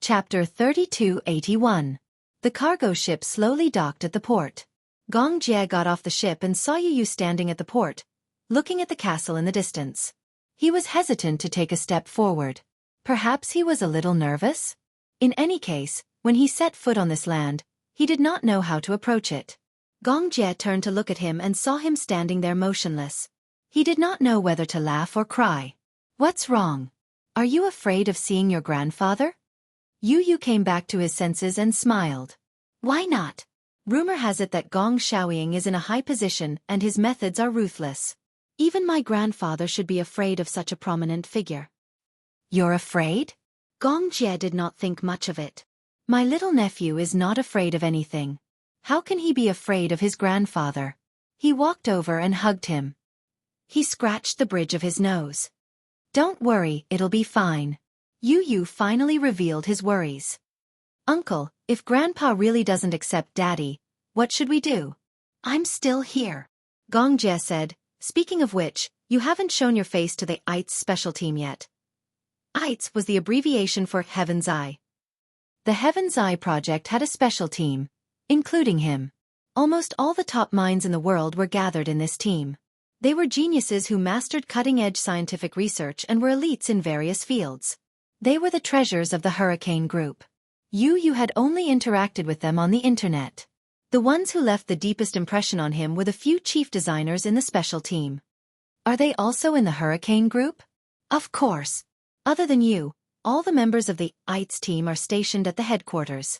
Chapter 3281. The cargo ship slowly docked at the port. Gong Jie got off the ship and saw Yu standing at the port, looking at the castle in the distance. He was hesitant to take a step forward. Perhaps he was a little nervous? In any case, when he set foot on this land, he did not know how to approach it. Gong Jie turned to look at him and saw him standing there motionless. He did not know whether to laugh or cry. "What's wrong? Are you afraid of seeing your grandfather?" Yu came back to his senses and smiled. "Why not? Rumor has it that Gong Shaoying is in a high position and his methods are ruthless. Even my grandfather should be afraid of such a prominent figure." "You're afraid?" Gong Jie did not think much of it. "My little nephew is not afraid of anything. How can he be afraid of his grandfather?" He walked over and hugged him. He scratched the bridge of his nose. "Don't worry, it'll be fine." Yu finally revealed his worries. "Uncle, if Grandpa really doesn't accept Daddy, what should we do?" "I'm still here," Gong Jie said. "Speaking of which, you haven't shown your face to the ITES special team yet." ITES was the abbreviation for Heaven's Eye. The Heaven's Eye project had a special team, including him. Almost all the top minds in the world were gathered in this team. They were geniuses who mastered cutting-edge scientific research and were elites in various fields. They were the treasures of the Hurricane Group. Yu had only interacted with them on the internet. The ones who left the deepest impression on him were the few chief designers in the special team. "Are they also in the Hurricane Group?" "Of course. Other than you, all the members of the ITES team are stationed at the headquarters."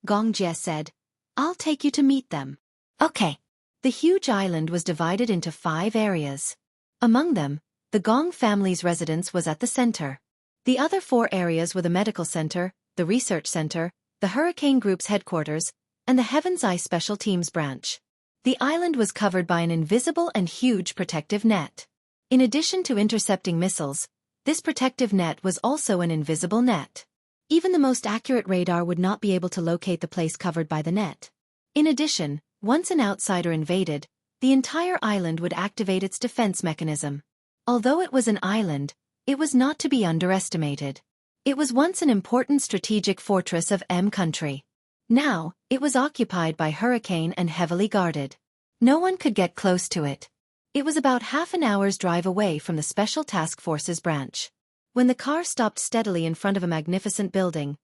Gong Jie said, "I'll take you to meet them." "Okay." The huge island was divided into 5 areas. Among them, the Gong family's residence was at the center. The other 4 areas were the medical center, the research center, the Hurricane Group's headquarters, and the Heaven's Eye Special Teams branch. The island was covered by an invisible and huge protective net. In addition to intercepting missiles, this protective net was also an invisible net. Even the most accurate radar would not be able to locate the place covered by the net. In addition, once an outsider invaded, the entire island would activate its defense mechanism. Although it was an island, it was not to be underestimated. It was once an important strategic fortress of M country. Now, it was occupied by Hurricane and heavily guarded. No one could get close to it. It was about half an hour's drive away from the Special Task Forces branch. When the car stopped steadily in front of a magnificent building,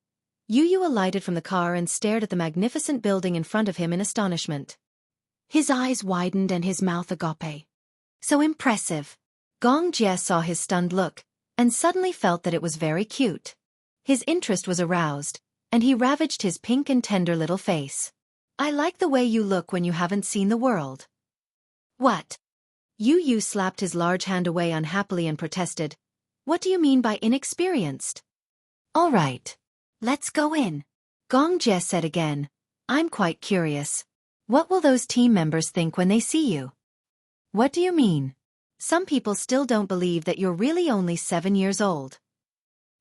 Yu alighted from the car and stared at the magnificent building in front of him in astonishment. His eyes widened and his mouth agape. "So impressive." Gong Jie saw his stunned look, and suddenly felt that it was very cute. His interest was aroused, and he ravaged his pink and tender little face. "I like the way you look when you haven't seen the world." "What?" Yu slapped his large hand away unhappily and protested. "What do you mean by inexperienced?" "All right. Let's go in," Gong Jie said again. "I'm quite curious. What will those team members think when they see you?" "What do you mean? Some people still don't believe that you're really only 7 years old."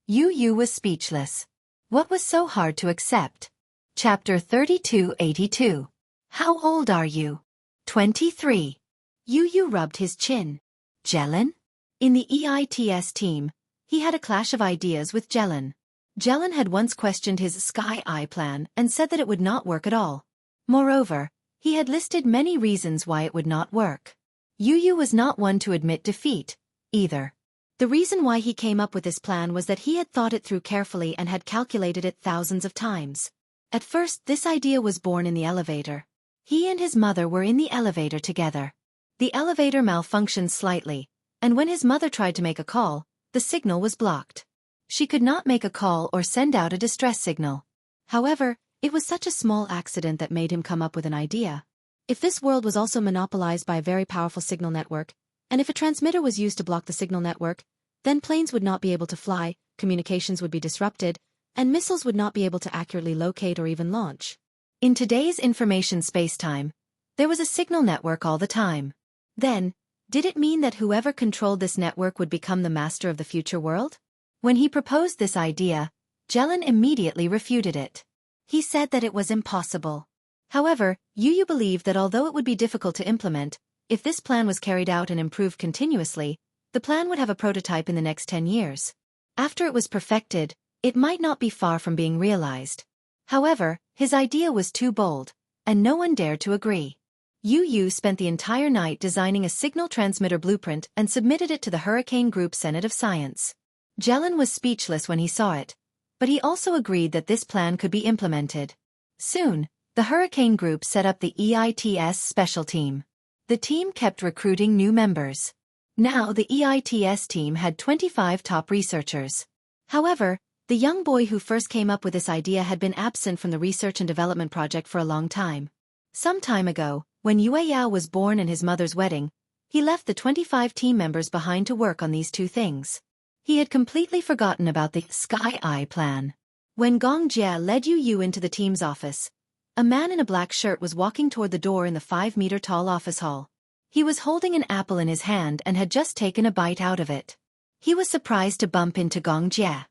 Yu was speechless. What was so hard to accept? Chapter 3282. How old are you? 23. Yu rubbed his chin. Jelen? In the EITS team, he had a clash of ideas with Jelen. Jelen had once questioned his Sky Eye plan and said that it would not work at all. Moreover, he had listed many reasons why it would not work. Yu was not one to admit defeat, either. The reason why he came up with this plan was that he had thought it through carefully and had calculated it thousands of times. At first, this idea was born in the elevator. He and his mother were in the elevator together. The elevator malfunctioned slightly, and when his mother tried to make a call, the signal was blocked. She could not make a call or send out a distress signal. However, it was such a small accident that made him come up with an idea. If this world was also monopolized by a very powerful signal network, and if a transmitter was used to block the signal network, then planes would not be able to fly, communications would be disrupted, and missiles would not be able to accurately locate or even launch. In today's information space-time, there was a signal network all the time. Then, did it mean that whoever controlled this network would become the master of the future world? When he proposed this idea, Jelen immediately refuted it. He said that it was impossible. However, Yu believed that although it would be difficult to implement, if this plan was carried out and improved continuously, the plan would have a prototype in the next 10 years. After it was perfected, It might not be far from being realized. However, his idea was too bold, and no one dared to agree. Yu spent the entire night designing a signal transmitter blueprint and submitted it to the Hurricane Group Senate of Science. Jelen was speechless when he saw it, but he also agreed that this plan could be implemented. Soon, the Hurricane Group set up the EITS special team. The team kept recruiting new members. Now the EITS team had 25 top researchers. However, the young boy who first came up with this idea had been absent from the research and development project for a long time. Some time ago, when Yue Yao was born and his mother's wedding, he left the 25 team members behind to work on these two things. He had completely forgotten about the Sky Eye plan. When Gong Jie led Yu into the team's office, a man in a black shirt was walking toward the door in the 5-meter-tall office hall. He was holding an apple in his hand and had just taken a bite out of it. He was surprised to bump into Gong Jie.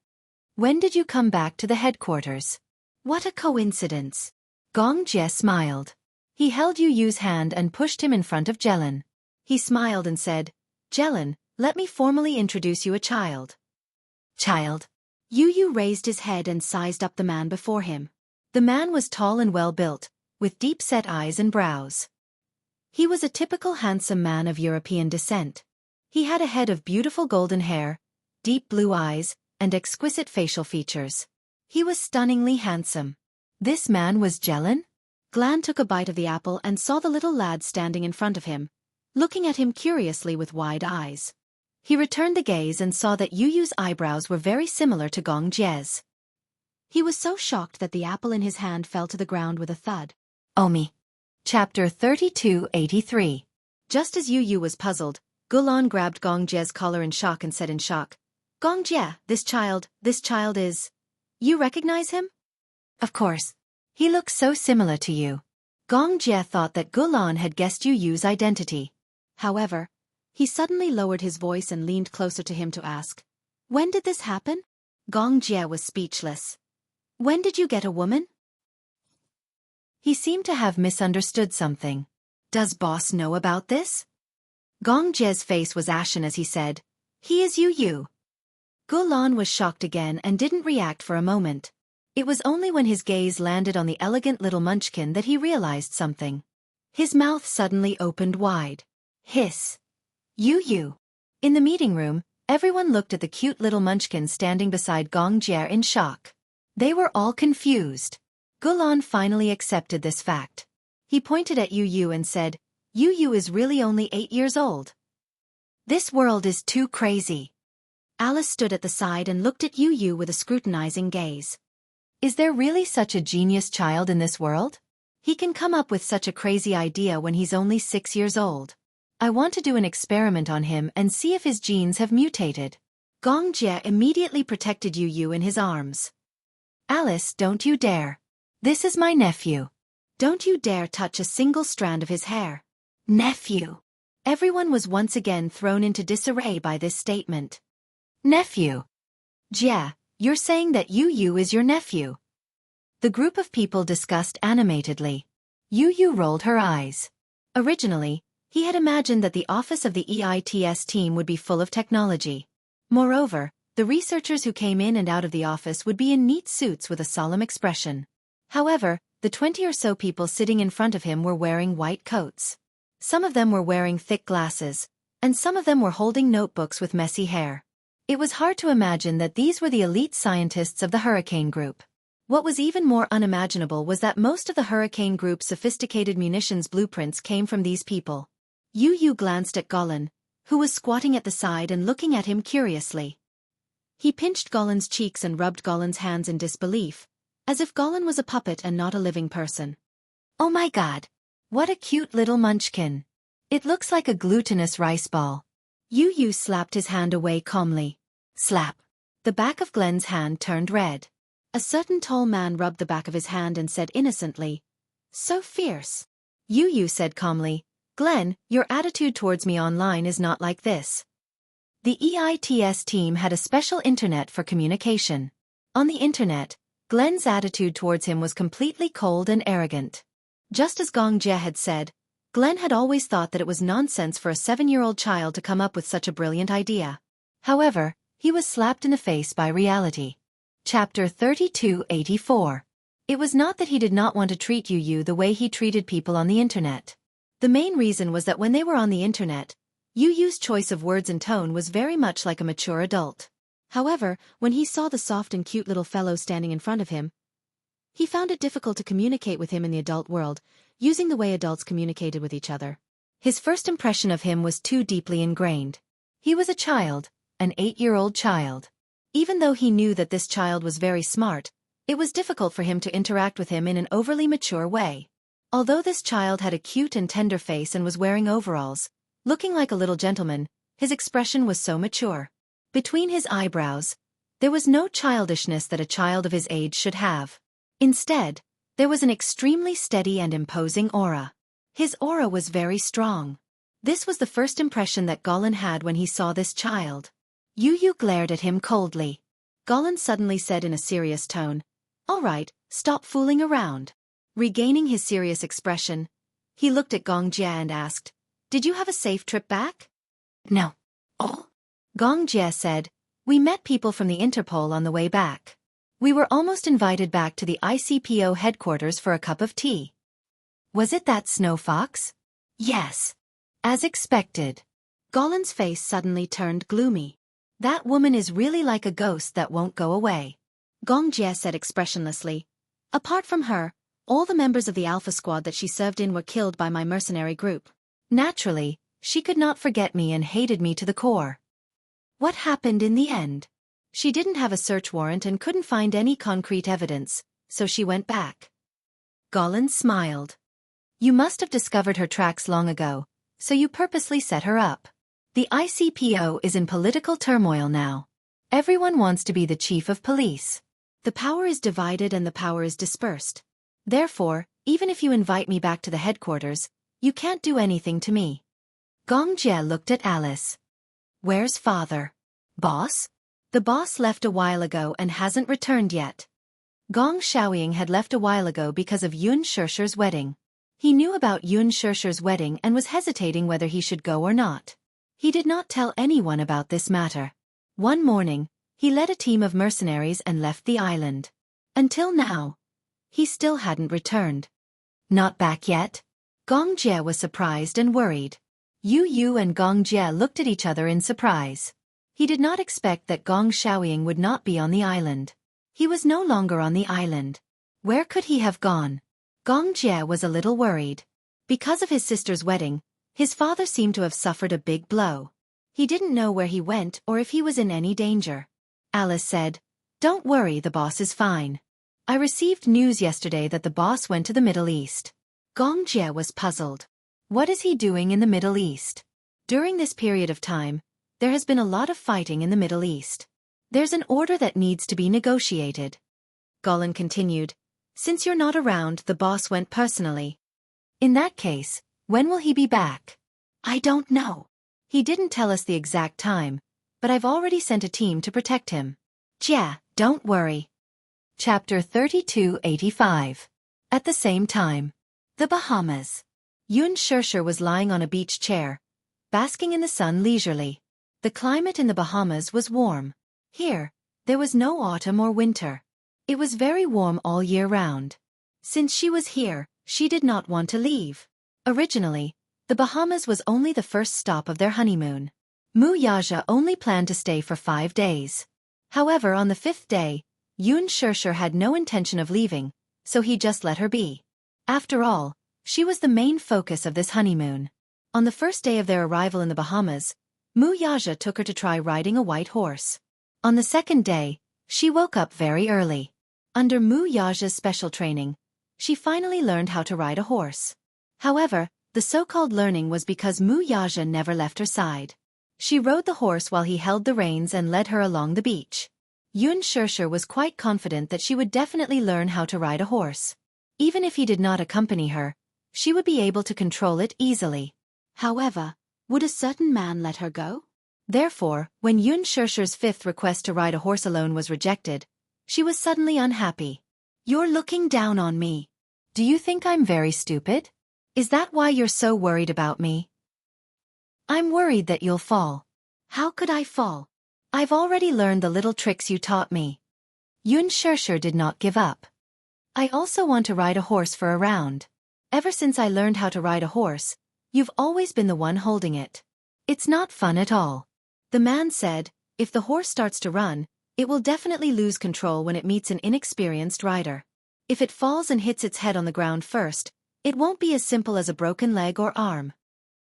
"When did you come back to the headquarters?" "What a coincidence." Gong Jie smiled. He held Yu's hand and pushed him in front of Jelen. He smiled and said, "Jelen, let me formally introduce you a child." "Child?" Yu raised his head and sized up the man before him. The man was tall and well-built, with deep-set eyes and brows. He was a typical handsome man of European descent. He had a head of beautiful golden hair, deep blue eyes, and exquisite facial features. He was stunningly handsome. This man was Jelen? Glan took a bite of the apple and saw the little lad standing in front of him, looking at him curiously with wide eyes. He returned the gaze and saw that Yu's eyebrows were very similar to Gong Jie's. He was so shocked that the apple in his hand fell to the ground with a thud. Omi. Chapter 3283. Just as Yu was puzzled, Gulan grabbed Gong Jie's collar in shock and said in shock, "Gong Jie, this child is... You recognize him?" "Of course. He looks so similar to you." Gong Jie thought that Gulan had guessed Yu's identity. However, he suddenly lowered his voice and leaned closer to him to ask, "When did this happen?" Gong Jie was speechless. "When did you get a woman?" He seemed to have misunderstood something. "Does boss know about this?" Gong Jie's face was ashen as he said, "He is Yu." Gulan was shocked again and didn't react for a moment. It was only when his gaze landed on the elegant little munchkin that he realized something. His mouth suddenly opened wide. Hiss. Yu. In the meeting room, everyone looked at the cute little munchkin standing beside Gong Jie in shock. They were all confused. Gulan finally accepted this fact. He pointed at Yu and said, "Yu is really only 8 years old. This world is too crazy." Alice stood at the side and looked at Yu with a scrutinizing gaze. Is there really such a genius child in this world? He can come up with such a crazy idea when he's only 6 years old. I want to do an experiment on him and see if his genes have mutated. Gong Jie immediately protected Yu in his arms. "Alice, don't you dare. This is my nephew. Don't you dare touch a single strand of his hair." Nephew. Everyone was once again thrown into disarray by this statement. Nephew. Jie, you're saying that Yu is your nephew? The group of people discussed animatedly. Yu rolled her eyes. Originally, he had imagined that the office of the EITS team would be full of technology. Moreover, the researchers who came in and out of the office would be in neat suits with a solemn expression. However, the 20 or so people sitting in front of him were wearing white coats. Some of them were wearing thick glasses, and some of them were holding notebooks with messy hair. It was hard to imagine that these were the elite scientists of the Hurricane Group. What was even more unimaginable was that most of the Hurricane Group's sophisticated munitions blueprints came from these people. Yu glanced at Golan, who was squatting at the side and looking at him curiously. He pinched Golan's cheeks and rubbed Golan's hands in disbelief, as if Golan was a puppet and not a living person. "Oh my god! What a cute little munchkin! It looks like a glutinous rice ball." Yu slapped his hand away calmly. Slap. The back of Glen's hand turned red. A certain tall man rubbed the back of his hand and said innocently, "So fierce." Yu said calmly, "Glen, your attitude towards me online is not like this." The EITS team had a special internet for communication. On the internet, Glen's attitude towards him was completely cold and arrogant. Just as Gong Jie had said, Glen had always thought that it was nonsense for a 7-year-old child to come up with such a brilliant idea. However, he was slapped in the face by reality. Chapter 3284. It was not that he did not want to treat Yu the way he treated people on the internet. The main reason was that when they were on the internet, Yu's choice of words and tone was very much like a mature adult. However, when he saw the soft and cute little fellow standing in front of him, he found it difficult to communicate with him in the adult world, using the way adults communicated with each other. His first impression of him was too deeply ingrained. He was a child, an 8-year-old child. Even though he knew that this child was very smart, it was difficult for him to interact with him in an overly mature way. Although this child had a cute and tender face and was wearing overalls, looking like a little gentleman, his expression was so mature. Between his eyebrows, there was no childishness that a child of his age should have. Instead, there was an extremely steady and imposing aura. His aura was very strong. This was the first impression that Gollin had when he saw this child. Yu glared at him coldly. Gollin suddenly said in a serious tone, "All right, stop fooling around." Regaining his serious expression, he looked at Gong Jie and asked, "Did you have a safe trip back?" "No." "Oh?" Gong Jie said, "We met people from the Interpol on the way back. We were almost invited back to the ICPO headquarters for a cup of tea." "Was it that snow fox?" "Yes." As expected. Gollin's face suddenly turned gloomy. "That woman is really like a ghost that won't go away," Gong Jie said expressionlessly. "Apart from her, all the members of the Alpha Squad that she served in were killed by my mercenary group. Naturally, she could not forget me and hated me to the core." "What happened in the end?" "She didn't have a search warrant and couldn't find any concrete evidence, so she went back." Gollin smiled. "You must have discovered her tracks long ago, so you purposely set her up. The ICPO is in political turmoil now. Everyone wants to be the chief of police. The power is divided and the power is dispersed. Therefore, even if you invite me back to the headquarters, you can't do anything to me." Gong Jie looked at Alice. "Where's father?" "Boss?" "The boss left a while ago and hasn't returned yet." Gong Xiaoying had left a while ago because of Yun Shishir's wedding. He knew about Yun Shishir's wedding and was hesitating whether he should go or not. He did not tell anyone about this matter. One morning, he led a team of mercenaries and left the island. Until now, he still hadn't returned. "Not back yet?" Gong Jie was surprised and worried. Yu and Gong Jie looked at each other in surprise. He did not expect that Gong Xiaoying would not be on the island. He was no longer on the island. Where could he have gone? Gong Jie was a little worried. Because of his sister's wedding, his father seemed to have suffered a big blow. He didn't know where he went or if he was in any danger. Alice said, "Don't worry, the boss is fine. I received news yesterday that the boss went to the Middle East." Gong Jie was puzzled. What is he doing in the Middle East? During this period of time, there has been a lot of fighting in the Middle East. There's an order that needs to be negotiated. Gollin continued, "Since you're not around, the boss went personally. In that case, when will he be back?" "I don't know. He didn't tell us the exact time, but I've already sent a team to protect him." "Jie, don't worry." Chapter 3285. At the same time. The Bahamas. Yun Shishir was lying on a beach chair, basking in the sun leisurely. The climate in the Bahamas was warm. Here, there was no autumn or winter. It was very warm all year round. Since she was here, she did not want to leave. Originally, the Bahamas was only the first stop of their honeymoon. Mu Yaja only planned to stay for 5 days. However, on the 5th day, Yun Shishir had no intention of leaving, so he just let her be. After all, she was the main focus of this honeymoon. On the first day of their arrival in the Bahamas, Mu Yaja took her to try riding a white horse. On the second day, she woke up very early. Under Mu Yaja's special training, she finally learned how to ride a horse. However, the so-called learning was because Mu Yaja never left her side. She rode the horse while he held the reins and led her along the beach. Yun Shishir was quite confident that she would definitely learn how to ride a horse. Even if he did not accompany her, she would be able to control it easily. However, would a certain man let her go? Therefore, when Yun Shishir's 5th request to ride a horse alone was rejected, she was suddenly unhappy. "You're looking down on me. Do you think I'm very stupid? Is that why you're so worried about me?" "I'm worried that you'll fall." "How could I fall? I've already learned the little tricks you taught me." Yun Shirshir did not give up. I also want to ride a horse for a round. Ever since I learned how to ride a horse, you've always been the one holding it. It's not fun at all. The man said, if the horse starts to run, it will definitely lose control when it meets an inexperienced rider. If it falls and hits its head on the ground first, it won't be as simple as a broken leg or arm.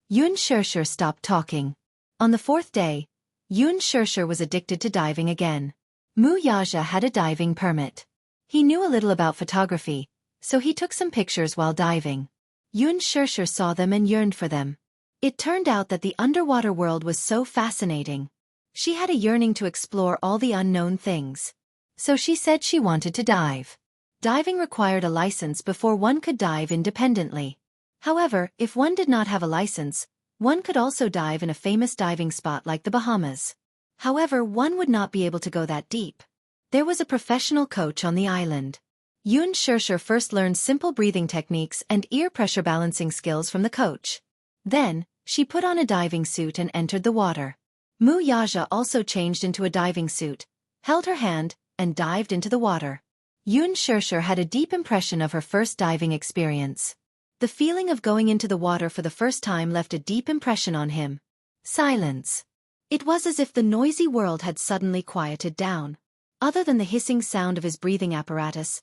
Yun Shirshir stopped talking. On the fourth day, Yun Shirshir was addicted to diving again. Mu Yaja had a diving permit. He knew a little about photography, so he took some pictures while diving. Yun Shirshir saw them and yearned for them. It turned out that the underwater world was so fascinating. She had a yearning to explore all the unknown things. So she said she wanted to dive. Diving required a license before one could dive independently. However, if one did not have a license, one could also dive in a famous diving spot like the Bahamas. However, one would not be able to go that deep. There was a professional coach on the island. Yun Shirshir first learned simple breathing techniques and ear pressure balancing skills from the coach. Then, she put on a diving suit and entered the water. Mu Yaja also changed into a diving suit, held her hand, and dived into the water. Yun Shirshir had a deep impression of her first diving experience. The feeling of going into the water for the first time left a deep impression on him. Silence. It was as if the noisy world had suddenly quieted down. Other than the hissing sound of his breathing apparatus,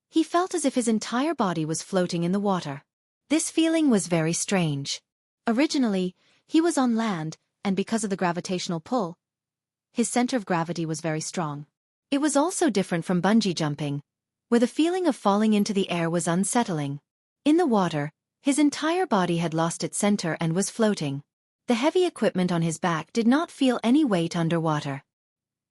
he felt as if his entire body was floating in the water. This feeling was very strange. Originally, he was on land, and because of the gravitational pull, his center of gravity was very strong. It was also different from bungee jumping, where the feeling of falling into the air was unsettling. In the water, his entire body had lost its center and was floating. The heavy equipment on his back did not feel any weight underwater.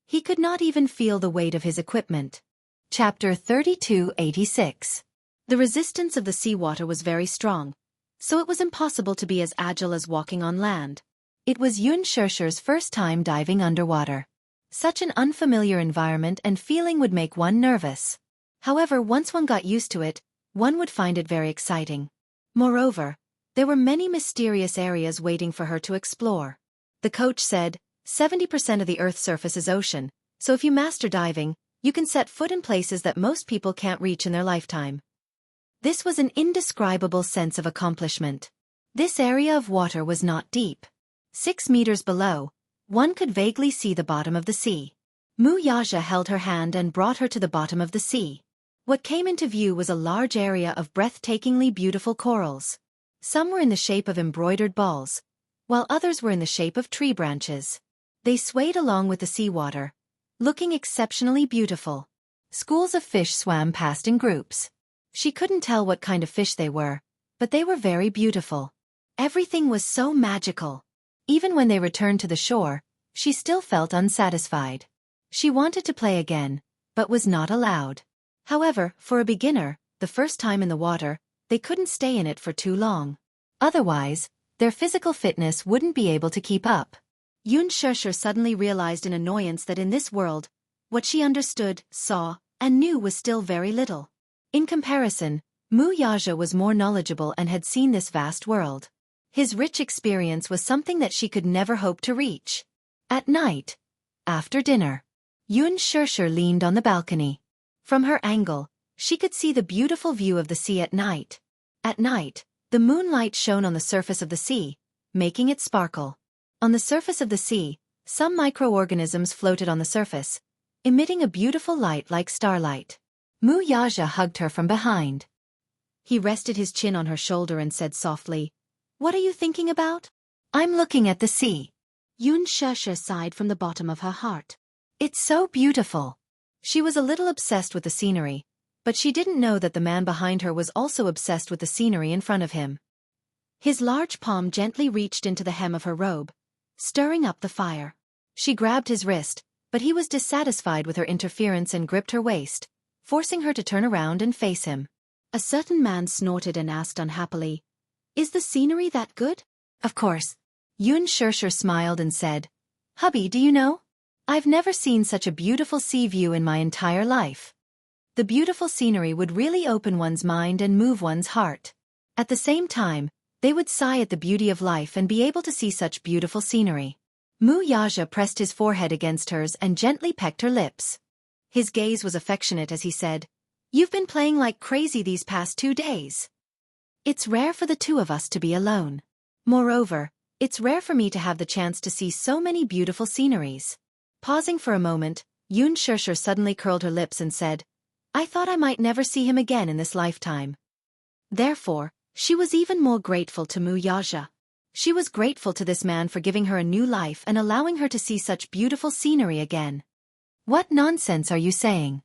He could not even feel the weight of his equipment. Chapter 3286. The resistance of the seawater was very strong, so it was impossible to be as agile as walking on land. It was Yun Shirshir's first time diving underwater. Such an unfamiliar environment and feeling would make one nervous. However, once one got used to it, one would find it very exciting. Moreover, there were many mysterious areas waiting for her to explore. The coach said, 70% of the Earth's surface is ocean, so if you master diving, you can set foot in places that most people can't reach in their lifetime. This was an indescribable sense of accomplishment. This area of water was not deep. 6 meters below, one could vaguely see the bottom of the sea. Mu Yaja held her hand and brought her to the bottom of the sea. What came into view was a large area of breathtakingly beautiful corals. Some were in the shape of embroidered balls, while others were in the shape of tree branches. They swayed along with the seawater, looking exceptionally beautiful. Schools of fish swam past in groups. She couldn't tell what kind of fish they were, but they were very beautiful. Everything was so magical. Even when they returned to the shore, she still felt unsatisfied. She wanted to play again, but was not allowed. However, for a beginner, the first time in the water, they couldn't stay in it for too long. Otherwise, their physical fitness wouldn't be able to keep up. Yun Shirshir suddenly realized in annoyance that in this world, what she understood, saw, and knew was still very little. In comparison, Mu Yaja was more knowledgeable and had seen this vast world. His rich experience was something that she could never hope to reach. At night, after dinner, Yun Shirshir leaned on the balcony. From her angle, she could see the beautiful view of the sea at night. At night, the moonlight shone on the surface of the sea, making it sparkle. On the surface of the sea, some microorganisms floated on the surface, emitting a beautiful light like starlight. Mu Yaja hugged her from behind. He rested his chin on her shoulder and said softly, "What are you thinking about?" "I'm looking at the sea." Yun Shirshir sighed from the bottom of her heart. "It's so beautiful." She was a little obsessed with the scenery, but she didn't know that the man behind her was also obsessed with the scenery in front of him. His large palm gently reached into the hem of her robe, stirring up the fire. She grabbed his wrist, but he was dissatisfied with her interference and gripped her waist, forcing her to turn around and face him. A certain man snorted and asked unhappily, "Is the scenery that good?" "Of course." Yun Shirshir smiled and said, "Hubby, do you know? I've never seen such a beautiful sea view in my entire life." The beautiful scenery would really open one's mind and move one's heart. At the same time, they would sigh at the beauty of life and be able to see such beautiful scenery. Mu Yaja pressed his forehead against hers and gently pecked her lips. His gaze was affectionate as he said, "You've been playing like crazy these past 2 days. It's rare for the two of us to be alone. Moreover, it's rare for me to have the chance to see so many beautiful sceneries." Pausing for a moment, Yoon Shirshir suddenly curled her lips and said, "I thought I might never see him again in this lifetime." Therefore, she was even more grateful to Mu Yaja. She was grateful to this man for giving her a new life and allowing her to see such beautiful scenery again. "What nonsense are you saying?"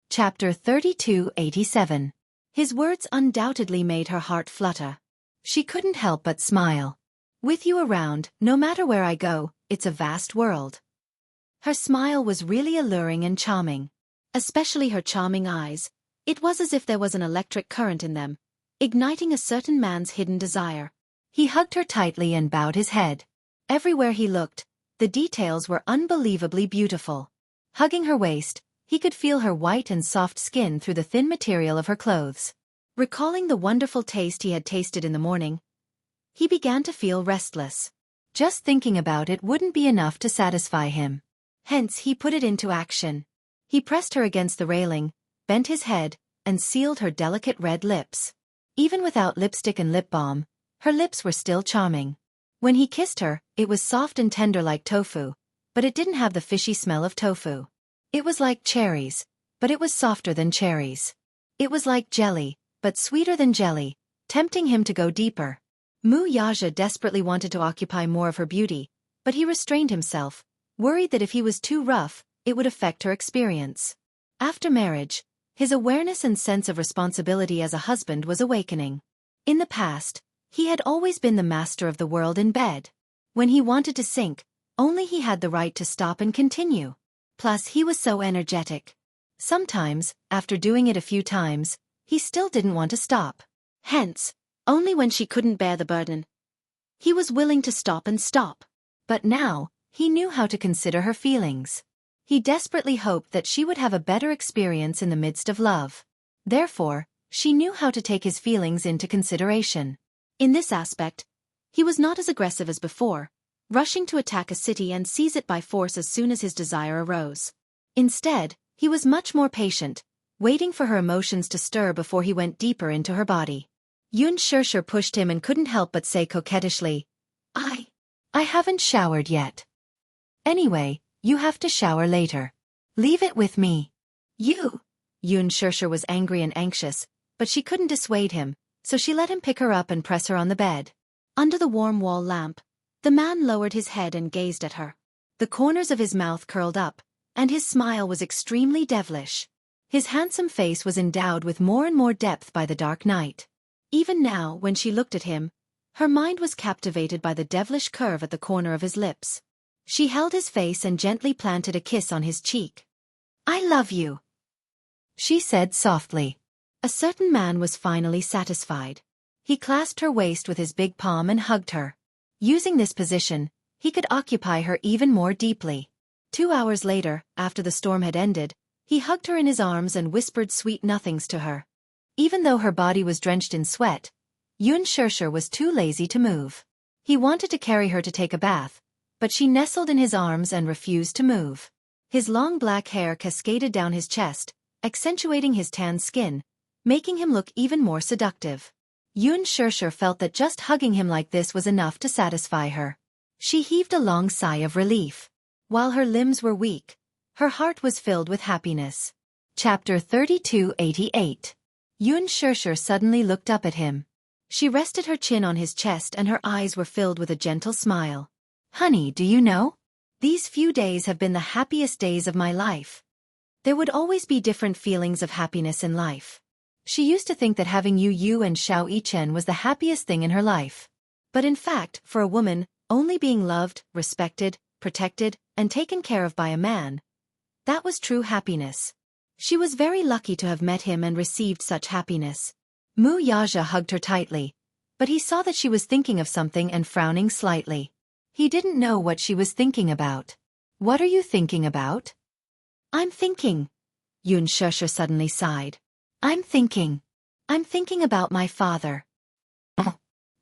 Chapter 3287. His words undoubtedly made her heart flutter. She couldn't help but smile. "With you around, no matter where I go, it's a vast world." Her smile was really alluring and charming. Especially her charming eyes. It was as if there was an electric current in them, igniting a certain man's hidden desire. He hugged her tightly and bowed his head. Everywhere he looked, the details were unbelievably beautiful. Hugging her waist, he could feel her white and soft skin through the thin material of her clothes. Recalling the wonderful taste he had tasted in the morning, he began to feel restless. Just thinking about it wouldn't be enough to satisfy him. Hence he put it into action. He pressed her against the railing, bent his head, and sealed her delicate red lips. Even without lipstick and lip balm, her lips were still charming. When he kissed her, it was soft and tender like tofu, but it didn't have the fishy smell of tofu. It was like cherries, but it was softer than cherries. It was like jelly, but sweeter than jelly, tempting him to go deeper. Mu Yaja desperately wanted to occupy more of her beauty, but he restrained himself, worried that if he was too rough, it would affect her experience. After marriage, his awareness and sense of responsibility as a husband was awakening. In the past, he had always been the master of the world in bed. When he wanted to sink, only he had the right to stop and continue. Plus, he was so energetic. Sometimes, after doing it a few times, he still didn't want to stop. Hence, only when she couldn't bear the burden, he was willing to stop and stop. But now, he knew how to consider her feelings. He desperately hoped that she would have a better experience in the midst of love. Therefore, she knew how to take his feelings into consideration. In this aspect, he was not as aggressive as before, rushing to attack a city and seize it by force as soon as his desire arose. Instead, he was much more patient, waiting for her emotions to stir before he went deeper into her body. Yoon Shirshir pushed him and couldn't help but say coquettishly, I haven't showered yet. Anyway, you have to shower later. Leave it with me." "You?" Yoon Shirshir was angry and anxious, but she couldn't dissuade him, so she let him pick her up and press her on the bed. Under the warm wall lamp, the man lowered his head and gazed at her. The corners of his mouth curled up, and his smile was extremely devilish. His handsome face was endowed with more and more depth by the dark night. Even now, when she looked at him, her mind was captivated by the devilish curve at the corner of his lips. She held his face and gently planted a kiss on his cheek. "I love you," she said softly. A certain man was finally satisfied. He clasped her waist with his big palm and hugged her. Using this position, he could occupy her even more deeply. 2 hours later, after the storm had ended, he hugged her in his arms and whispered sweet nothings to her. Even though her body was drenched in sweat, Yoon Shirshir was too lazy to move. He wanted to carry her to take a bath, but she nestled in his arms and refused to move. His long black hair cascaded down his chest, accentuating his tan skin, making him look even more seductive. Yoon Shirshir felt that just hugging him like this was enough to satisfy her. She heaved a long sigh of relief. While her limbs were weak, her heart was filled with happiness. Chapter 3288. Yoon Shirshir suddenly looked up at him. She rested her chin on his chest and her eyes were filled with a gentle smile. "Honey, do you know? These few days have been the happiest days of my life." There would always be different feelings of happiness in life. She used to think that having Yu and Xiao Yichen was the happiest thing in her life. But in fact, for a woman, only being loved, respected, protected, and taken care of by a man, that was true happiness. She was very lucky to have met him and received such happiness. Mu Yaja hugged her tightly, but he saw that she was thinking of something and frowning slightly. He didn't know what she was thinking about. "What are you thinking about?" "I'm thinking," Yoon Shirshir suddenly sighed. I'm thinking about my father."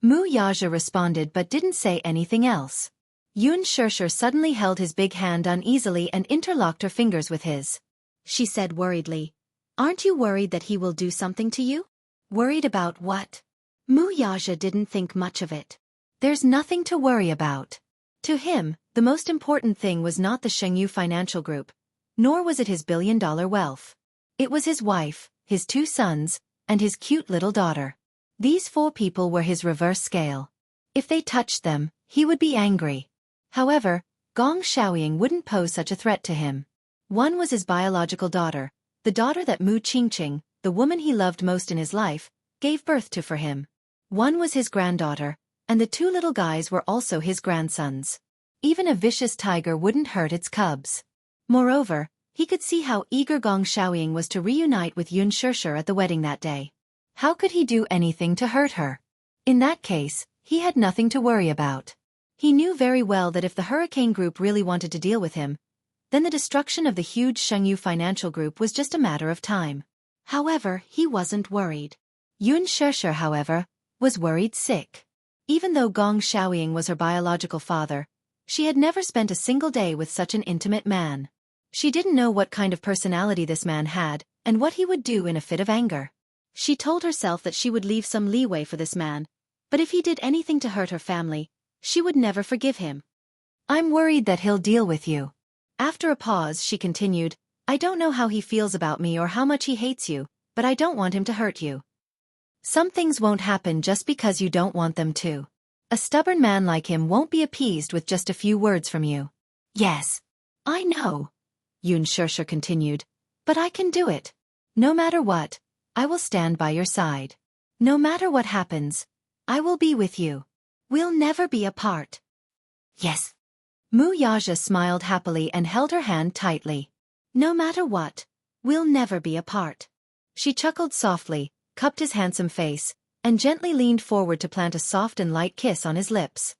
Mu Yaja responded but didn't say anything else. Yoon Shirshir suddenly held his big hand uneasily and interlocked her fingers with his. she said worriedly. Aren't you worried that he will do something to you? Worried about what? Muyaja didn't think much of it. There's nothing to worry about. To him, the most important thing was not the Shengyu Financial Group, nor was it his billion-dollar wealth. It was his wife, his 2 sons, and his cute little daughter. These 4 people were his reverse scale. If they touched them, he would be angry. However, Gong Xiaoying wouldn't pose such a threat to him. One was his biological daughter, the daughter that Mu Qingqing, the woman he loved most in his life, gave birth to for him. One was his granddaughter, and the 2 little guys were also his grandsons. Even a vicious tiger wouldn't hurt its cubs. Moreover, he could see how eager Gong Xiaoying was to reunite with Yun Shishir at the wedding that day. How could he do anything to hurt her? In that case, he had nothing to worry about. He knew very well that if the Hurricane Group really wanted to deal with him, then the destruction of the huge Shengyu Financial Group was just a matter of time. However, he wasn't worried. Yun Shishir, however, was worried sick. Even though Gong Xiaoying was her biological father, she had never spent a single day with such an intimate man. She didn't know what kind of personality this man had, and what he would do in a fit of anger. She told herself that she would leave some leeway for this man, but if he did anything to hurt her family, she would never forgive him. I'm worried that he'll deal with you. After a pause, she continued, I don't know how he feels about me or how much he hates you, but I don't want him to hurt you. Some things won't happen just because you don't want them to. A stubborn man like him won't be appeased with just a few words from you. Yes, I know, Yun Shishir continued, but I can do it. No matter what, I will stand by your side. No matter what happens, I will be with you. We'll never be apart. Yes. Muyaja smiled happily and held her hand tightly. No matter what, we'll never be apart. She chuckled softly, cupped his handsome face, and gently leaned forward to plant a soft and light kiss on his lips.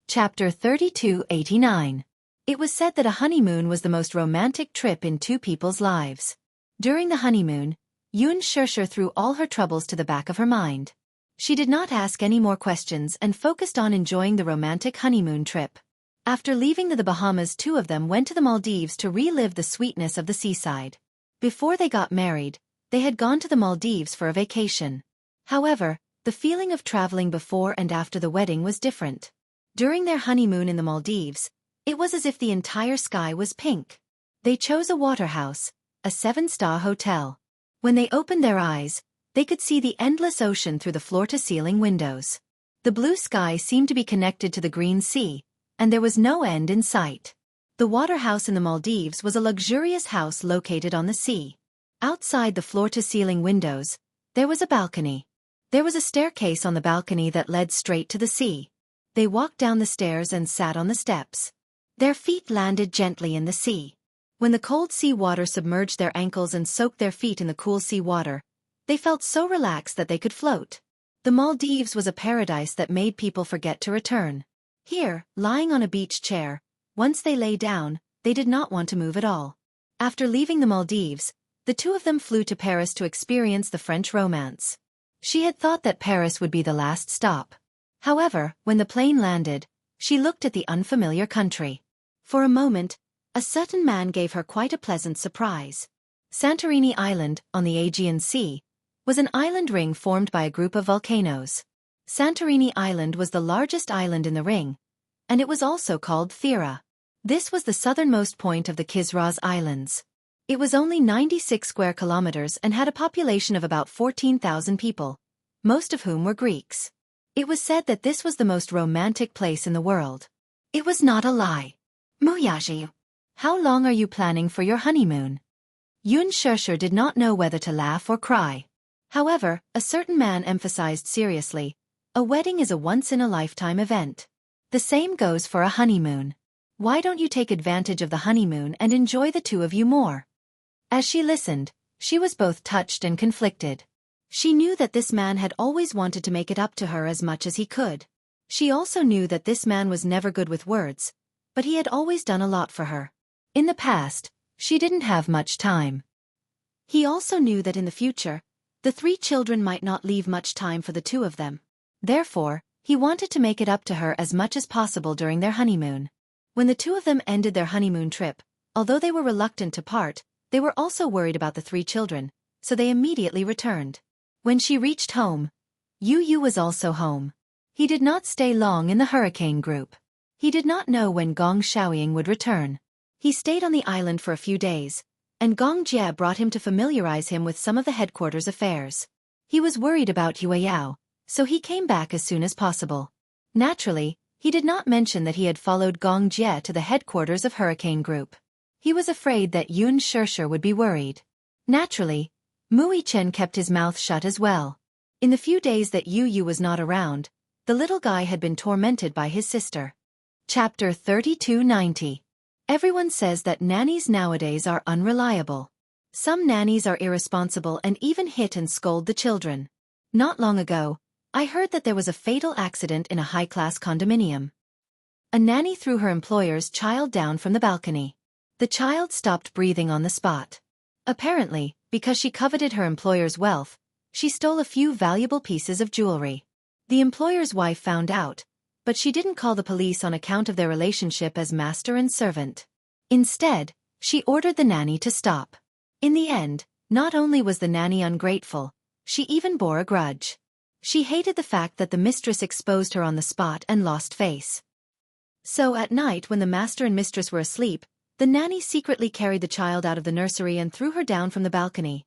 Chapter 3289. It was said that a honeymoon was the most romantic trip in 2 people's lives. During the honeymoon, Yun Shishir threw all her troubles to the back of her mind. She did not ask any more questions and focused on enjoying the romantic honeymoon trip. After leaving the Bahamas, 2 of them went to the Maldives to relive the sweetness of the seaside. Before they got married, they had gone to the Maldives for a vacation. However, the feeling of traveling before and after the wedding was different. During their honeymoon in the Maldives, it was as if the entire sky was pink. They chose a waterhouse, a 7-star hotel. When they opened their eyes, they could see the endless ocean through the floor-to-ceiling windows. The blue sky seemed to be connected to the green sea, and there was no end in sight. The waterhouse in the Maldives was a luxurious house located on the sea. Outside the floor-to-ceiling windows, there was a balcony. There was a staircase on the balcony that led straight to the sea. They walked down the stairs and sat on the steps. Their feet landed gently in the sea. When the cold sea water submerged their ankles and soaked their feet in the cool sea water, they felt so relaxed that they could float. The Maldives was a paradise that made people forget to return. Here, lying on a beach chair, once they lay down, they did not want to move at all. After leaving the Maldives, the 2 of them flew to Paris to experience the French romance. She had thought that Paris would be the last stop. However, when the plane landed, she looked at the unfamiliar country. For a moment, a certain man gave her quite a pleasant surprise. Santorini Island, on the Aegean Sea, was an island ring formed by a group of volcanoes. Santorini Island was the largest island in the ring, and it was also called Thera. This was the southernmost point of the Kisraz Islands. It was only 96 square kilometers and had a population of about 14,000 people, most of whom were Greeks. It was said that this was the most romantic place in the world. It was not a lie. Muyaji, how long are you planning for your honeymoon? Yun Shishir did not know whether to laugh or cry. However, a certain man emphasized seriously, a wedding is a once-in-a-lifetime event. The same goes for a honeymoon. Why don't you take advantage of the honeymoon and enjoy the 2 of you more? As she listened, she was both touched and conflicted. She knew that this man had always wanted to make it up to her as much as he could. She also knew that this man was never good with words, but he had always done a lot for her. In the past, she didn't have much time. He also knew that in the future, the 3 children might not leave much time for the 2 of them. Therefore, he wanted to make it up to her as much as possible during their honeymoon. When the 2 of them ended their honeymoon trip, although they were reluctant to part, They were also worried about the 3 children, so they immediately returned. When she reached home, Yu was also home. He did not stay long in the hurricane group. He did not know when Gong Xiaoying would return. He stayed on the island for a few days, and Gong Jie brought him to familiarize him with some of the headquarters affairs. He was worried about Yue Yao, so he came back as soon as possible. Naturally, he did not mention that he had followed Gong Jie to the headquarters of Hurricane Group. He was afraid that Yun Shishir would be worried. Naturally, Mui Chen kept his mouth shut as well. In the few days that Yu was not around, the little guy had been tormented by his sister. Chapter 3290. Everyone says that nannies nowadays are unreliable. Some nannies are irresponsible and even hit and scold the children. Not long ago, I heard that there was a fatal accident in a high-class condominium. A nanny threw her employer's child down from the balcony. The child stopped breathing on the spot. Apparently, because she coveted her employer's wealth, she stole a few valuable pieces of jewelry. The employer's wife found out, but she didn't call the police on account of their relationship as master and servant. Instead, she ordered the nanny to stop. In the end, not only was the nanny ungrateful, she even bore a grudge. She hated the fact that the mistress exposed her on the spot and lost face. So at night when the master and mistress were asleep, the nanny secretly carried the child out of the nursery and threw her down from the balcony.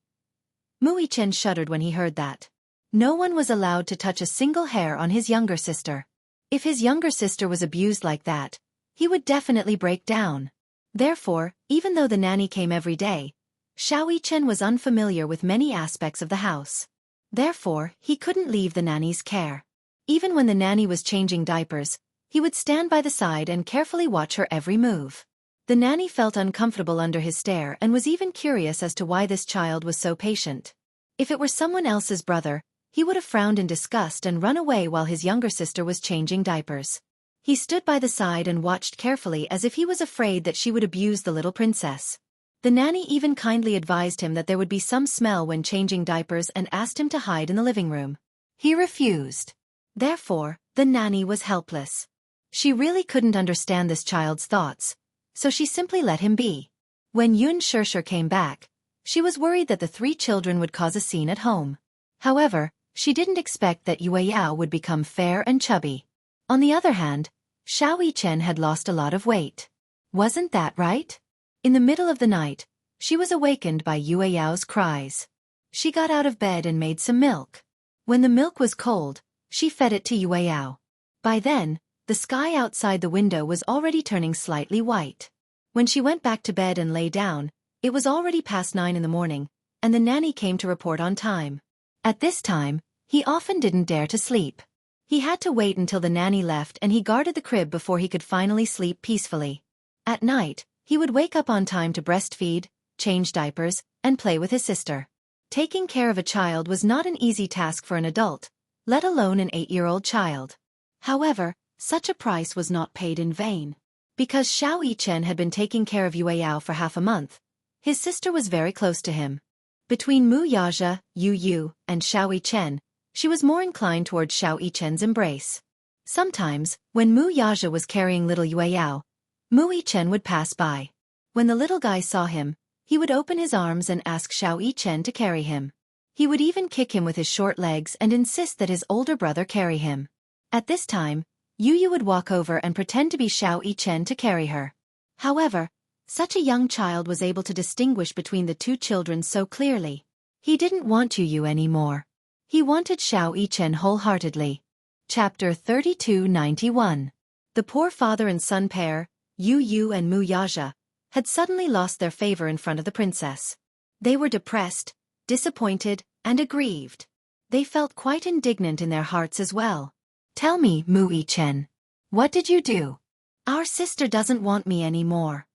Mui Chen shuddered when he heard that. No one was allowed to touch a single hair on his younger sister. If his younger sister was abused like that, he would definitely break down. Therefore, even though the nanny came every day, Xiao Chen was unfamiliar with many aspects of the house. Therefore, he couldn't leave the nanny's care. Even when the nanny was changing diapers, he would stand by the side and carefully watch her every move. The nanny felt uncomfortable under his stare and was even curious as to why this child was so patient. If it were someone else's brother, he would have frowned in disgust and run away while his younger sister was changing diapers. He stood by the side and watched carefully as if he was afraid that she would abuse the little princess. The nanny even kindly advised him that there would be some smell when changing diapers and asked him to hide in the living room. He refused. Therefore, the nanny was helpless. She really couldn't understand this child's thoughts, so she simply let him be. When Yun Shishir came back, she was worried that the 3 children would cause a scene at home. However, she didn't expect that Yue Yao would become fair and chubby. On the other hand, Xiao Chen had lost a lot of weight. Wasn't that right? In the middle of the night, she was awakened by Yue Yao's cries. She got out of bed and made some milk. When the milk was cold, she fed it to Yue Yao. By then, the sky outside the window was already turning slightly white. When she went back to bed and lay down, it was already past 9 in the morning, and the nanny came to report on time. At this time, he often didn't dare to sleep. He had to wait until the nanny left and he guarded the crib before he could finally sleep peacefully. At night, he would wake up on time to breastfeed, change diapers, and play with his sister. Taking care of a child was not an easy task for an adult, let alone an 8-year-old child. However, such a price was not paid in vain. Because Xiao Chen had been taking care of Yue Yao for half a month, his sister was very close to him. Between Mu Yaja, Yu, and Xiao Chen, she was more inclined toward Xiao Chen's embrace. Sometimes, when Mu Yaja was carrying little Yue Yao, Mu Chen would pass by. When the little guy saw him, he would open his arms and ask Xiao Chen to carry him. He would even kick him with his short legs and insist that his older brother carry him. At this time, Yu would walk over and pretend to be Xiao Chen to carry her. However, such a young child was able to distinguish between the 2 children so clearly. He didn't want Yu anymore. He wanted Xiao Chen wholeheartedly. Chapter 3291. The poor father and son pair, Yu and Mu Yaja, had suddenly lost their favor in front of the princess. They were depressed, disappointed, and aggrieved. They felt quite indignant in their hearts as well. Tell me, Mu Chen. What did you do? Our sister doesn't want me anymore.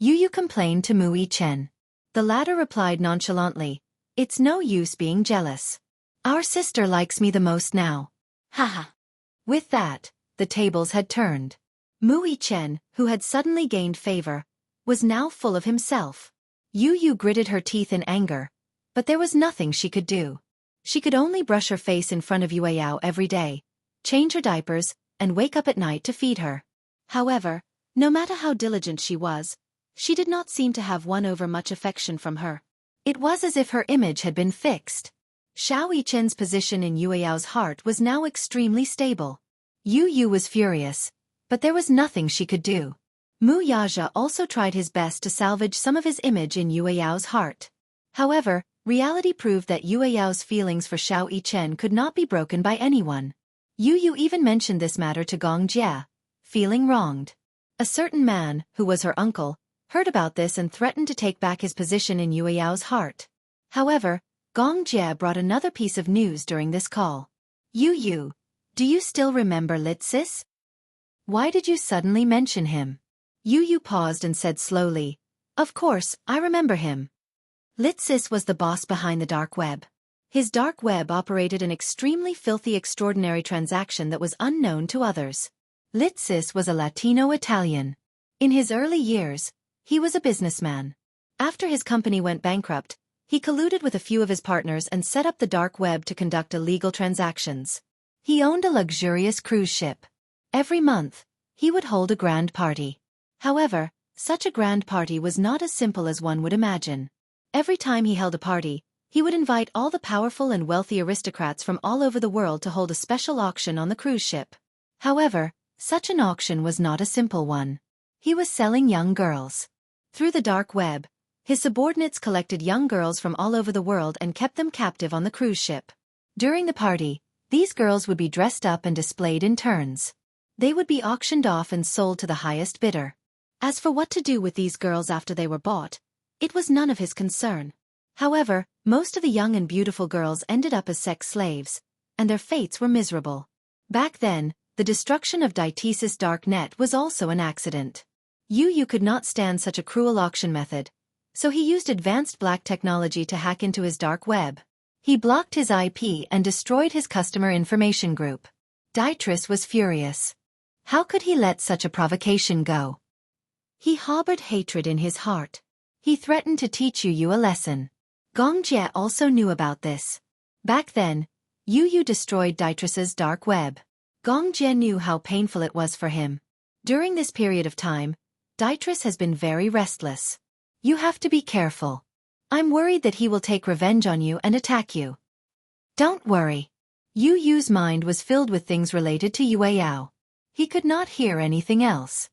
Yu complained to Mu Chen. The latter replied nonchalantly, it's no use being jealous. Our sister likes me the most now. Haha. With that, the tables had turned. Mu Chen, who had suddenly gained favor, was now full of himself. Yu gritted her teeth in anger, but there was nothing she could do. She could only brush her face in front of Yue Yao every day, change her diapers, and wake up at night to feed her. However, no matter how diligent she was, She did not seem to have won over much affection from her. It was as if her image had been fixed. Xiao Yichen's position in Yue Yao's heart was now extremely stable. Yu Yu was furious, but there was nothing she could do. Mu Yaja also tried his best to salvage some of his image in Yue Yao's heart. However, reality proved that Yue Yao's feelings for Xiao Yichen could not be broken by anyone. Yu Yu even mentioned this matter to Gong Jie, feeling wronged. A certain man, who was her uncle, heard about this and threatened to take back his position in Yue Yao's heart. However, Gong Jie brought another piece of news during this call. Yu Yu, do you still remember Litsis? Why did you suddenly mention him? Yu Yu paused and said slowly, of course, I remember him. Litsis was the boss behind the dark web. His dark web operated an extremely filthy extraordinary transaction that was unknown to others. Litsis was a Latino-Italian. In his early years, he was a businessman. After his company went bankrupt, he colluded with a few of his partners and set up the dark web to conduct illegal transactions. He owned a luxurious cruise ship. Every month, he would hold a grand party. However, such a grand party was not as simple as one would imagine. Every time he held a party, he would invite all the powerful and wealthy aristocrats from all over the world to hold a special auction on the cruise ship. However, such an auction was not a simple one. He was selling young girls. Through the dark web, his subordinates collected young girls from all over the world and kept them captive on the cruise ship. During the party, these girls would be dressed up and displayed in turns. They would be auctioned off and sold to the highest bidder. As for what to do with these girls after they were bought, it was none of his concern. However, most of the young and beautiful girls ended up as sex slaves, and their fates were miserable. Back then, the destruction of Daitis's dark net was also an accident. Yu Yu could not stand such a cruel auction method, so he used advanced black technology to hack into his dark web. He blocked his IP and destroyed his customer information group. Daitis was furious. How could he let such a provocation go? He harbored hatred in his heart. He threatened to teach Yu Yu a lesson. Gong Jie also knew about this. Back then, Yu Yu destroyed Daitis's dark web. Gong Jie knew how painful it was for him. During this period of time, Daitis has been very restless. You have to be careful. I'm worried that he will take revenge on you and attack you. Don't worry. Yu Yu's mind was filled with things related to Yue Yao. He could not hear anything else.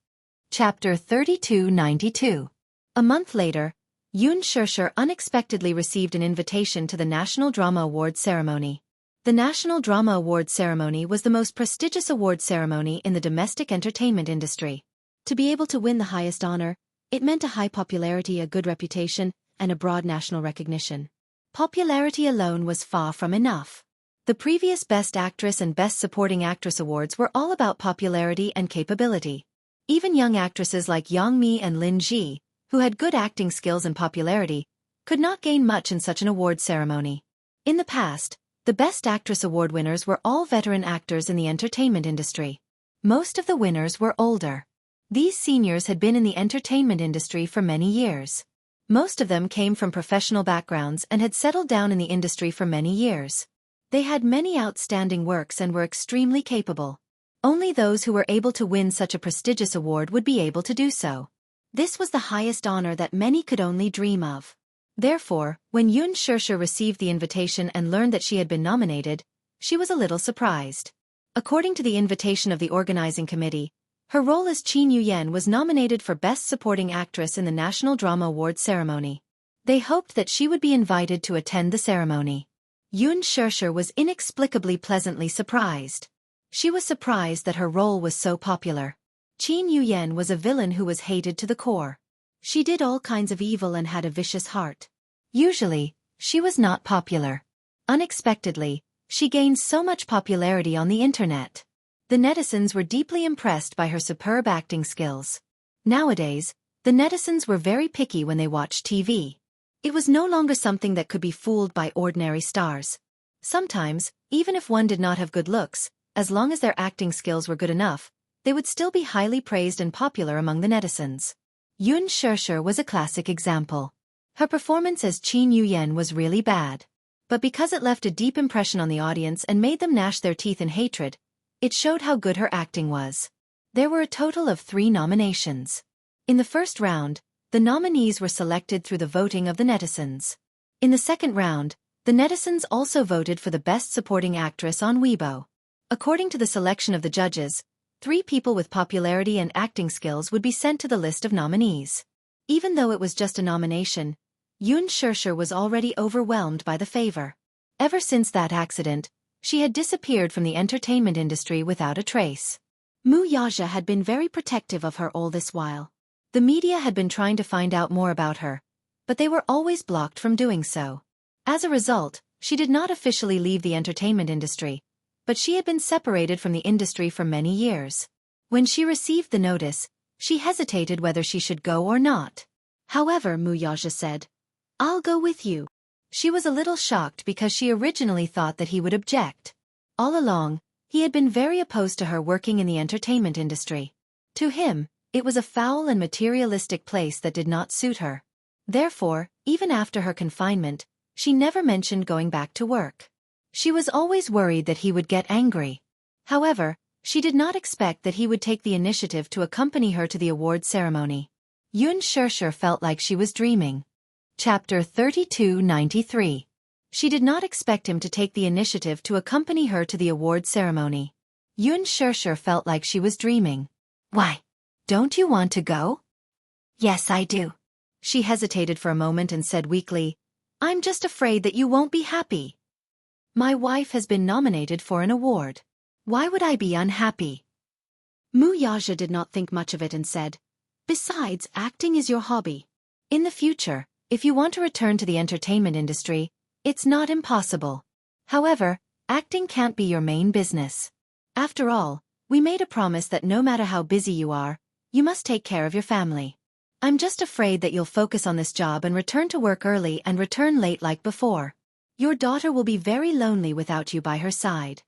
Chapter 3292. A month later, Yun Shishir unexpectedly received an invitation to the National Drama Award ceremony. The National Drama Award ceremony was the most prestigious award ceremony in the domestic entertainment industry. To be able to win the highest honor, it meant a high popularity, a good reputation, and a broad national recognition. Popularity alone was far from enough. The previous Best Actress and Best Supporting Actress awards were all about popularity and capability. Even young actresses like Yang Mi and Lin Ji, who had good acting skills and popularity, could not gain much in such an award ceremony. In the past, the Best Actress award winners were all veteran actors in the entertainment industry. Most of the winners were older. These seniors had been in the entertainment industry for many years. Most of them came from professional backgrounds and had settled down in the industry for many years. They had many outstanding works and were extremely capable. Only those who were able to win such a prestigious award would be able to do so. This was the highest honor that many could only dream of. Therefore, when Yun Shishir received the invitation and learned that she had been nominated, she was a little surprised. According to the invitation of the organizing committee, her role as Qin Yuyan was nominated for Best Supporting Actress in the National Drama Award ceremony. They hoped that she would be invited to attend the ceremony. Yun Shishir was inexplicably pleasantly surprised. She was surprised that her role was so popular. Qin Yuyan was a villain who was hated to the core. She did all kinds of evil and had a vicious heart. Usually, she was not popular. Unexpectedly, she gained so much popularity on the internet. The netizens were deeply impressed by her superb acting skills. Nowadays, the netizens were very picky when they watched TV. It was no longer something that could be fooled by ordinary stars. Sometimes, even if one did not have good looks, as long as their acting skills were good enough, they would still be highly praised and popular among the netizens. Yun Shishir was a classic example. Her performance as Qin Yuyan was really bad. But because it left a deep impression on the audience and made them gnash their teeth in hatred, it showed how good her acting was. There were a total of 3 nominations. In the first round, The nominees were selected through the voting of the netizens. In the second round, the netizens also voted for the Best Supporting Actress on Weibo. According to the selection of the judges, 3 people with popularity and acting skills would be sent to the list of nominees. Even though it was just a nomination, Yoon Shurshur was already overwhelmed by the favor. Ever since that accident, she had disappeared from the entertainment industry without a trace. Moo Yaja had been very protective of her all this while. The media had been trying to find out more about her, but they were always blocked from doing so. As a result, she did not officially leave the entertainment industry, but she had been separated from the industry for many years. When she received the notice, she hesitated whether she should go or not. However, Moo Yaja said, "I'll go with you." She was a little shocked because she originally thought that he would object. All along, he had been very opposed to her working in the entertainment industry. To him, it was a foul and materialistic place that did not suit her. Therefore, even after her confinement, she never mentioned going back to work. She was always worried that he would get angry. However, she did not expect that he would take the initiative to accompany her to the award ceremony. Yoon Shurshur felt like she was dreaming. Chapter 3293. She did not expect him to take the initiative to accompany her to the award ceremony. Yoon Shurshur felt like she was dreaming. "Why? Don't you want to go?" "Yes, I do." She hesitated for a moment and said weakly, "I'm just afraid that you won't be happy. My wife has been nominated for an award. Why would I be unhappy?" Moo Yaja did not think much of it and said, "Besides, acting is your hobby. In the future, if you want to return to the entertainment industry, it's not impossible. However, acting can't be your main business. After all, we made a promise that no matter how busy you are, you must take care of your family. I'm just afraid that you'll focus on this job and return to work early and return late like before. Your daughter will be very lonely without you by her side."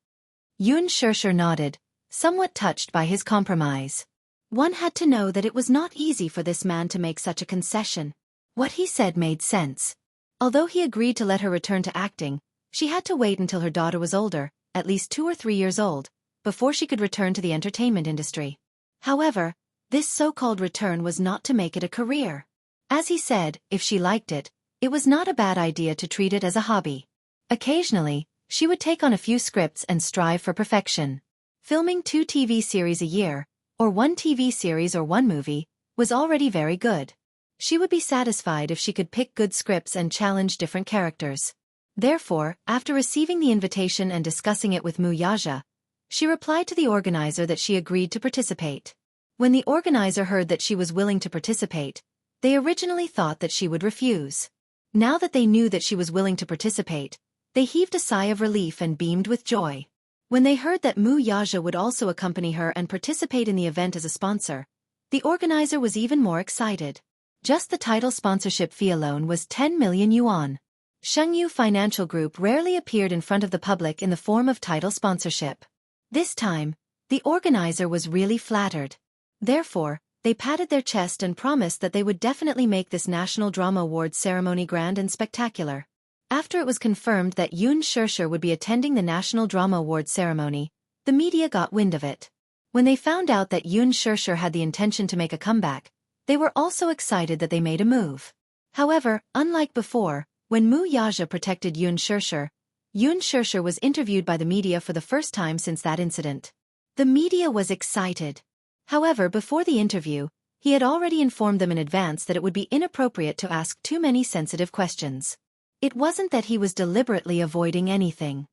Yoon Shurshur nodded, somewhat touched by his compromise. One had to know that it was not easy for this man to make such a concession. What he said made sense. Although he agreed to let her return to acting, she had to wait until her daughter was older, at least 2 or 3 years old, before she could return to the entertainment industry. However, this so-called return was not to make it a career. As he said, if she liked it, it was not a bad idea to treat it as a hobby. Occasionally, she would take on a few scripts and strive for perfection. Filming 2 TV series a year, or 1 TV series or 1 movie, was already very good. She would be satisfied if she could pick good scripts and challenge different characters. Therefore, after receiving the invitation and discussing it with Moo Yaja, she replied to the organizer that she agreed to participate. When the organizer heard that she was willing to participate, they originally thought that she would refuse. Now that they knew that she was willing to participate, they heaved a sigh of relief and beamed with joy. When they heard that Moo Yaja would also accompany her and participate in the event as a sponsor, the organizer was even more excited. Just the title sponsorship fee alone was 10 million yuan. Shengyu Financial Group rarely appeared in front of the public in the form of title sponsorship. This time, the organizer was really flattered. Therefore, they patted their chest and promised that they would definitely make this National Drama Awards ceremony grand and spectacular. After it was confirmed that Yoon Shurshur would be attending the National Drama Awards ceremony, the media got wind of it. When they found out that Yoon Shurshur had the intention to make a comeback, they were also excited that they made a move. However, unlike before, when Moo Yaja protected Yoon Shurshur was interviewed by the media for the first time since that incident. The media was excited. However, before the interview, he had already informed them in advance that it would be inappropriate to ask too many sensitive questions. It wasn't that he was deliberately avoiding anything.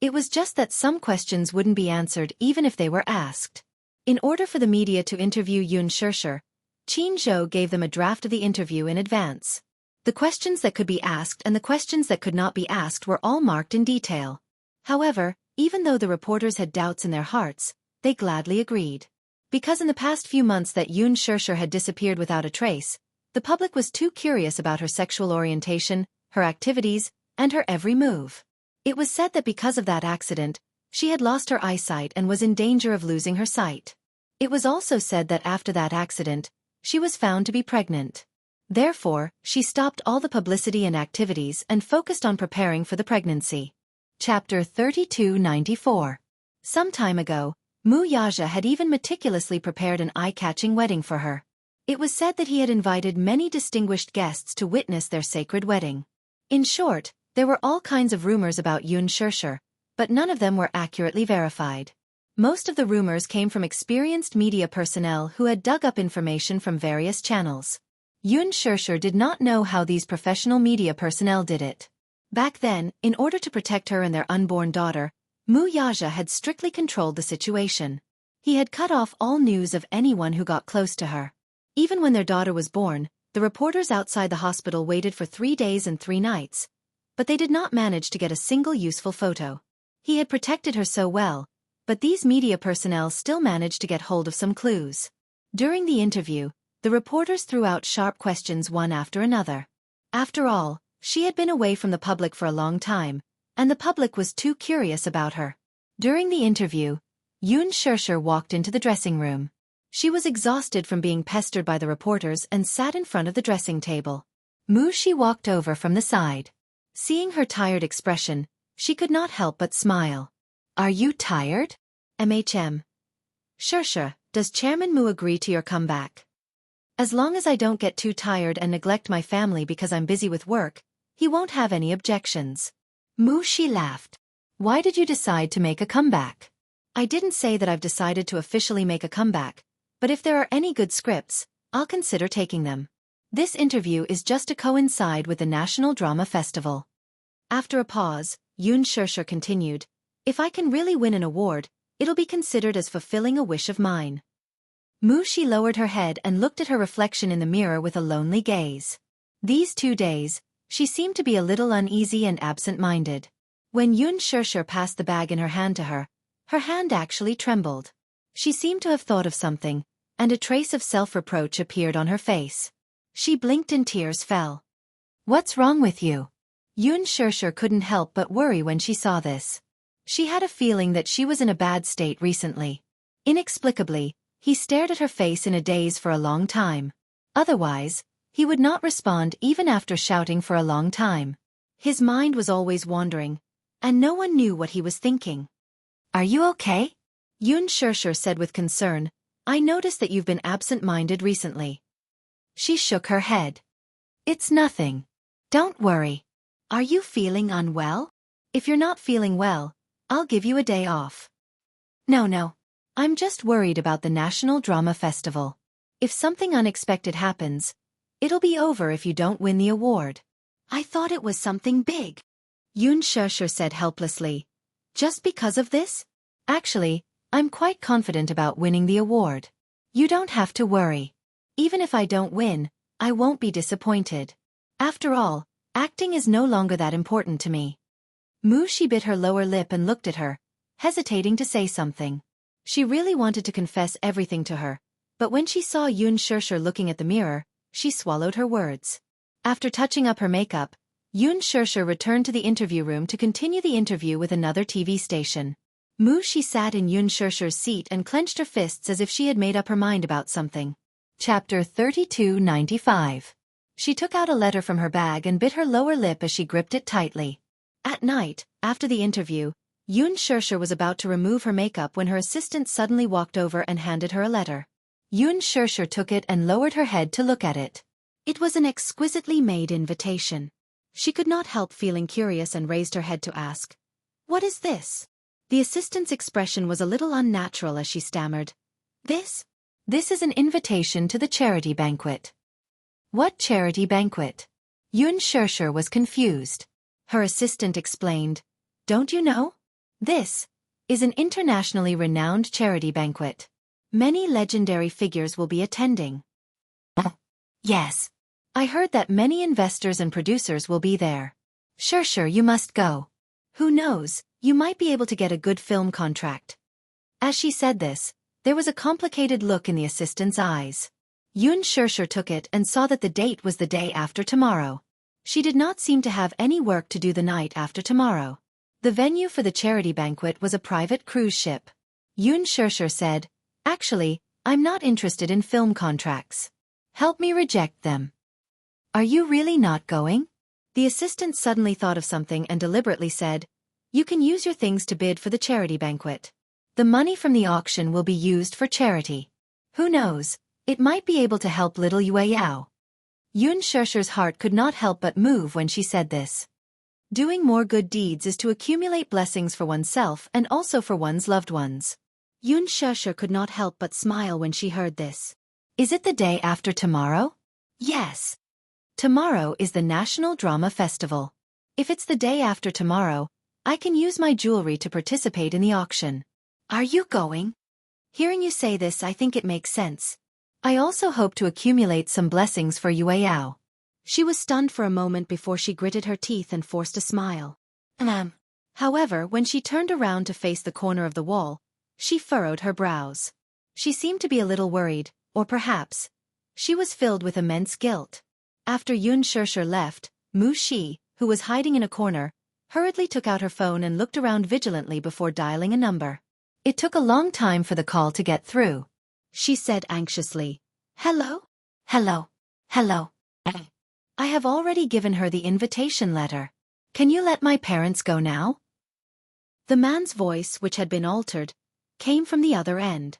It was just that some questions wouldn't be answered even if they were asked. In order for the media to interview Yoon Shurshur, Chin Zhou gave them a draft of the interview in advance. The questions that could be asked and the questions that could not be asked were all marked in detail. However, even though the reporters had doubts in their hearts, they gladly agreed. Because in the past few months that Yoon Shurshur had disappeared without a trace, the public was too curious about her sexual orientation, her activities, and her every move. It was said that because of that accident, she had lost her eyesight and was in danger of losing her sight. It was also said that after that accident, she was found to be pregnant. Therefore, she stopped all the publicity and activities and focused on preparing for the pregnancy. Chapter 3294. Some time ago, Moo Yaja had even meticulously prepared an eye-catching wedding for her. It was said that he had invited many distinguished guests to witness their sacred wedding. In short, there were all kinds of rumors about Yoon Shurshur, but none of them were accurately verified. Most of the rumors came from experienced media personnel who had dug up information from various channels. Yoon Shurshur did not know how these professional media personnel did it. Back then, in order to protect her and their unborn daughter, Mu Yaja had strictly controlled the situation. He had cut off all news of anyone who got close to her. Even when their daughter was born, the reporters outside the hospital waited for 3 days and 3 nights, but they did not manage to get a single useful photo. He had protected her so well, but these media personnel still managed to get hold of some clues. During the interview, the reporters threw out sharp questions one after another. After all, she had been away from the public for a long time, and the public was too curious about her. During the interview, Yoon Shurshur walked into the dressing room. She was exhausted from being pestered by the reporters and sat in front of the dressing table. She walked over from the side. Seeing her tired expression, she could not help but smile. Are you tired? MHM. Shurshur, does Chairman Mu agree to your comeback? As long as I don't get too tired and neglect my family because I'm busy with work, he won't have any objections. She laughed. Why did you decide to make a comeback? I didn't say that I've decided to officially make a comeback, but if there are any good scripts, I'll consider taking them. This interview is just to coincide with the National Drama Festival. After a pause, Yoon Shurshur continued, if I can really win an award, it'll be considered as fulfilling a wish of mine. She lowered her head and looked at her reflection in the mirror with a lonely gaze. These 2 days, she seemed to be a little uneasy and absent-minded. When Yoon Shurshur passed the bag in her hand to her hand actually trembled. She seemed to have thought of something, and a trace of self-reproach appeared on her face. She blinked and tears fell. What's wrong with you? Yoon Shurshur couldn't help but worry when she saw this. She had a feeling that she was in a bad state recently. Inexplicably, he stared at her face in a daze for a long time. Otherwise, he would not respond even after shouting for a long time. His mind was always wandering, and no one knew what he was thinking. Are you okay? Yoon Shurshur said with concern, I noticed that you've been absent-minded recently. She shook her head. It's nothing. Don't worry. Are you feeling unwell? If you're not feeling well, I'll give you a day off. No. I'm just worried about the National Drama Festival. If something unexpected happens, it'll be over if you don't win the award. I thought it was something big. Yoon Shurshur said helplessly. Just because of this? Actually, I'm quite confident about winning the award. You don't have to worry. Even if I don't win, I won't be disappointed. After all, acting is no longer that important to me. She bit her lower lip and looked at her, hesitating to say something. She really wanted to confess everything to her, but when she saw Yoon Shurshur looking at the mirror, she swallowed her words. After touching up her makeup, Yoon Shurshur returned to the interview room to continue the interview with another TV station. She sat in Yoon Shurshur's seat and clenched her fists as if she had made up her mind about something. Chapter 3295. She took out a letter from her bag and bit her lower lip as she gripped it tightly. At night, after the interview, Yoon Shurshur was about to remove her makeup when her assistant suddenly walked over and handed her a letter. Yoon Shurshur took it and lowered her head to look at it. It was an exquisitely made invitation. She could not help feeling curious and raised her head to ask, "What is this?" The assistant's expression was a little unnatural as she stammered, This is an invitation to the charity banquet." "What charity banquet?" Yoon Shurshur was confused. Her assistant explained, "Don't you know? This is an internationally renowned charity banquet. Many legendary figures will be attending." "Yes. I heard that many investors and producers will be there. Shurshur, you must go. Who knows, you might be able to get a good film contract." As she said this, there was a complicated look in the assistant's eyes. Yoon Shurshur took it and saw that the date was the day after tomorrow. She did not seem to have any work to do the night after tomorrow. The venue for the charity banquet was a private cruise ship. Yoon Shurshur said, "Actually, I'm not interested in film contracts. Help me reject them." "Are you really not going?" The assistant suddenly thought of something and deliberately said, "You can use your things to bid for the charity banquet. The money from the auction will be used for charity. Who knows, It might be able to help little Yue Yao. Yun Shusher's heart could not help but move when she said this. Doing more good deeds is to accumulate blessings for oneself and also for one's loved ones. Yun Shusher could not help but smile when she heard this. Is it the day after tomorrow? Yes. Tomorrow is the National Drama Festival. If it's the day after tomorrow, I can use my jewelry to participate in the auction. Are you going? Hearing you say this, I think it makes sense. I also hope to accumulate some blessings for Yue Yao. She was stunned for a moment before she gritted her teeth and forced a smile. However, when she turned around to face the corner of the wall, she furrowed her brows. She seemed to be a little worried, or perhaps, she was filled with immense guilt. After Yun Shusher left, Mu Shi, who was hiding in a corner, hurriedly took out her phone and looked around vigilantly before dialing a number. It took a long time for the call to get through. She said anxiously, "Hello? Hello? Hello? I have already given her the invitation letter. Can you let my parents go now?" The man's voice, which had been altered, came from the other end.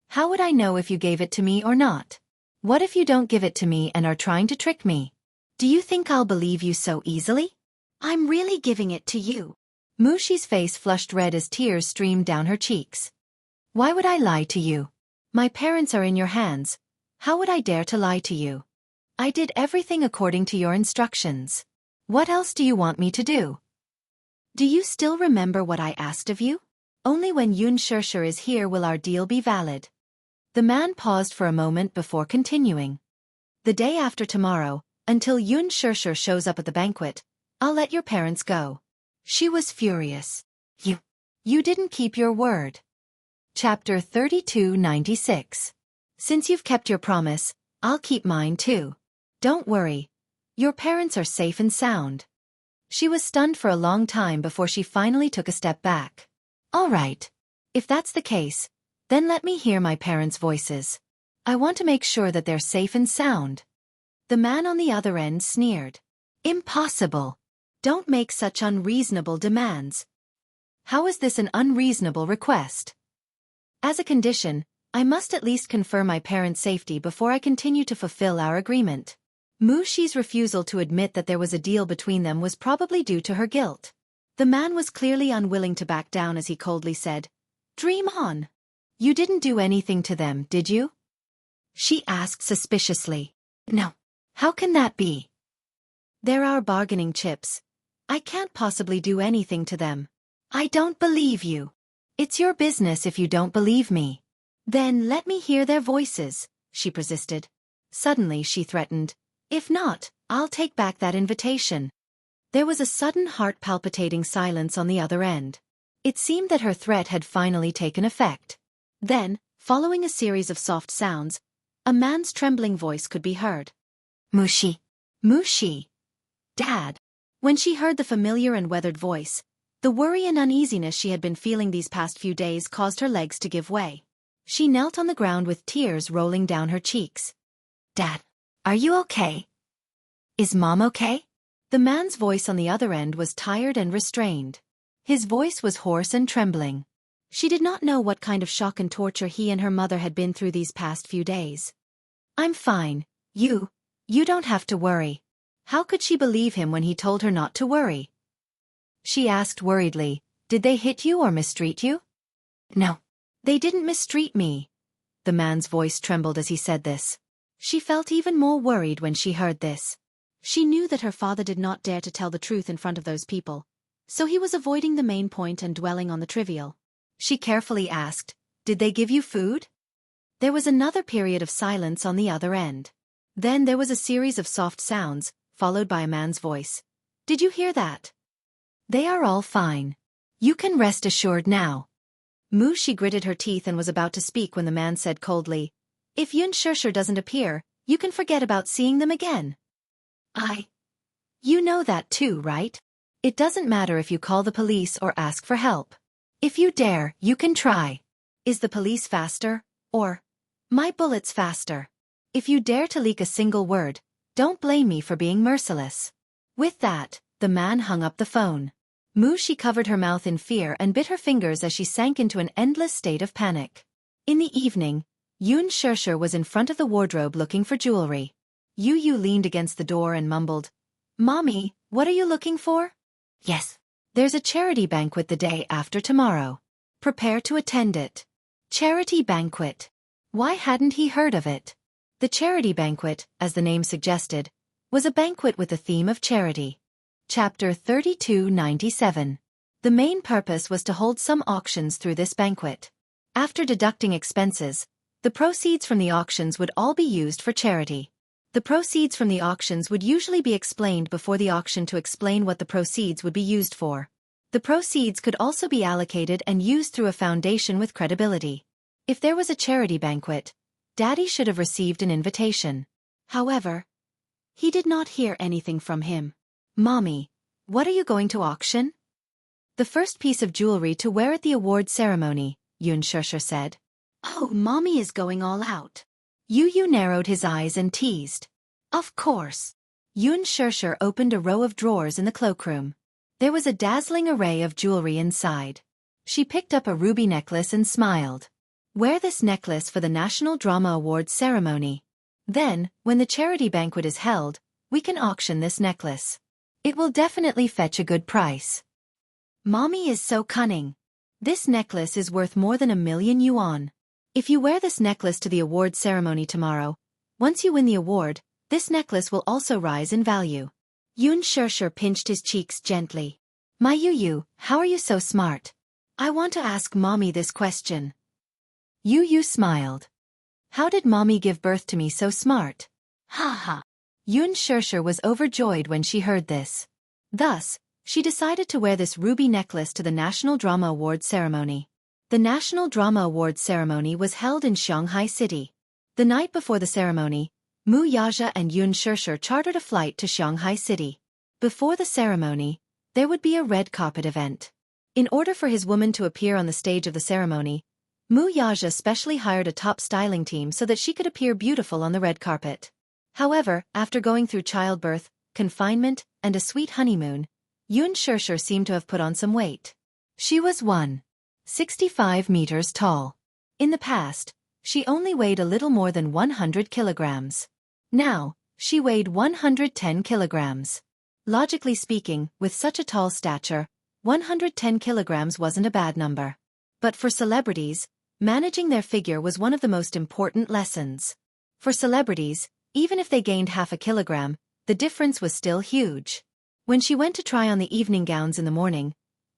How would I know if you gave it to me or not? What if you don't give it to me and are trying to trick me? Do you think I'll believe you so easily? I'm really giving it to you. Mushi's face flushed red as tears streamed down her cheeks. Why would I lie to you? My parents are in your hands. How would I dare to lie to you? I did everything according to your instructions. What else do you want me to do? Do you still remember what I asked of you? Only when Yun Shusher is here will our deal be valid. The man paused for a moment before continuing. The day after tomorrow, until Yun Shusher shows up at the banquet, I'll let your parents go. She was furious. You didn't keep your word. Chapter 3296. Since you've kept your promise, I'll keep mine too. Don't worry. Your parents are safe and sound. She was stunned for a long time before she finally took a step back. All right. If that's the case, then let me hear my parents' voices. I want to make sure that they're safe and sound. The man on the other end sneered. Impossible. Don't make such unreasonable demands. How is this an unreasonable request? As a condition, I must at least confirm my parents' safety before I continue to fulfill our agreement. Mu Shi's refusal to admit that there was a deal between them was probably due to her guilt. The man was clearly unwilling to back down as he coldly said, "Dream on. You didn't do anything to them, did you?" She asked suspiciously. No. How can that be? They're our bargaining chips. I can't possibly do anything to them. I don't believe you. It's your business if you don't believe me. Then let me hear their voices, she persisted. Suddenly she threatened, if not, I'll take back that invitation. There was a sudden heart-palpitating silence on the other end. It seemed that her threat had finally taken effect. Then, following a series of soft sounds, a man's trembling voice could be heard. Mushi. Mushi. Dad. When she heard the familiar and weathered voice, the worry and uneasiness she had been feeling these past few days caused her legs to give way. She knelt on the ground with tears rolling down her cheeks. Dad, are you okay? Is Mom okay? The man's voice on the other end was tired and restrained. His voice was hoarse and trembling. She did not know what kind of shock and torture he and her mother had been through these past few days. I'm fine. You don't have to worry. How could she believe him when he told her not to worry? She asked worriedly, did they hit you or mistreat you? No. They didn't mistreat me. The man's voice trembled as he said this. She felt even more worried when she heard this. She knew that her father did not dare to tell the truth in front of those people, so he was avoiding the main point and dwelling on the trivial. She carefully asked, did they give you food? There was another period of silence on the other end. Then there was a series of soft sounds, followed by a man's voice. Did you hear that? They are all fine. You can rest assured now. Mu Shi gritted her teeth and was about to speak when the man said coldly, if Yun Shusher doesn't appear, you can forget about seeing them again. You know that too, right? It doesn't matter if you call the police or ask for help. If you dare, you can try. Is the police faster, or my bullets faster? If you dare to leak a single word, don't blame me for being merciless. With that, the man hung up the phone. Mu Shi covered her mouth in fear and bit her fingers as she sank into an endless state of panic. In the evening, Yoon Shirshir was in front of the wardrobe looking for jewelry. Yu leaned against the door and mumbled, "Mommy, what are you looking for?" "Yes. There's a charity banquet the day after tomorrow. Prepare to attend it." Charity banquet. Why hadn't he heard of it? The charity banquet, as the name suggested, was a banquet with the theme of charity. Chapter 3297. The main purpose was to hold some auctions through this banquet. After deducting expenses, the proceeds from the auctions would all be used for charity. The proceeds from the auctions would usually be explained before the auction to explain what the proceeds would be used for. The proceeds could also be allocated and used through a foundation with credibility. If there was a charity banquet, Daddy should have received an invitation. However, he did not hear anything from him. "Mommy, what are you going to auction?" "The first piece of jewelry to wear at the award ceremony," Yoon Shirshir said. "Oh, Mommy is going all out." Yu narrowed his eyes and teased. "Of course." Yoon Shirshir opened a row of drawers in the cloakroom. There was a dazzling array of jewelry inside. She picked up a ruby necklace and smiled. "Wear this necklace for the National Drama Awards ceremony. Then, when the charity banquet is held, we can auction this necklace. It will definitely fetch a good price." Mommy is so cunning. This necklace is worth more than 1,000,000 yuan. If you wear this necklace to the award ceremony tomorrow, once you win the award, this necklace will also rise in value. Yoon Shirshir pinched his cheeks gently. "My Yu, how are you so smart? I want to ask Mommy this question." Yu smiled. "How did Mommy give birth to me so smart?" "Ha ha." Yoon Shirshir was overjoyed when she heard this. Thus, she decided to wear this ruby necklace to the National Drama Awards ceremony. The National Drama Awards ceremony was held in Shanghai City. The night before the ceremony, Mu Yaja and Yoon Shirshir chartered a flight to Shanghai City. Before the ceremony, there would be a red carpet event. In order for his woman to appear on the stage of the ceremony, Mu Yaja specially hired a top styling team so that she could appear beautiful on the red carpet. However, after going through childbirth, confinement, and a sweet honeymoon, Yoon Shirshir seemed to have put on some weight. She was 165 meters tall. In the past, she only weighed a little more than 100 kilograms. Now, she weighed 110 kilograms. Logically speaking, with such a tall stature, 110 kilograms wasn't a bad number. But for celebrities, managing their figure was one of the most important lessons. For celebrities, even if they gained half a kilogram, the difference was still huge. When she went to try on the evening gowns in the morning,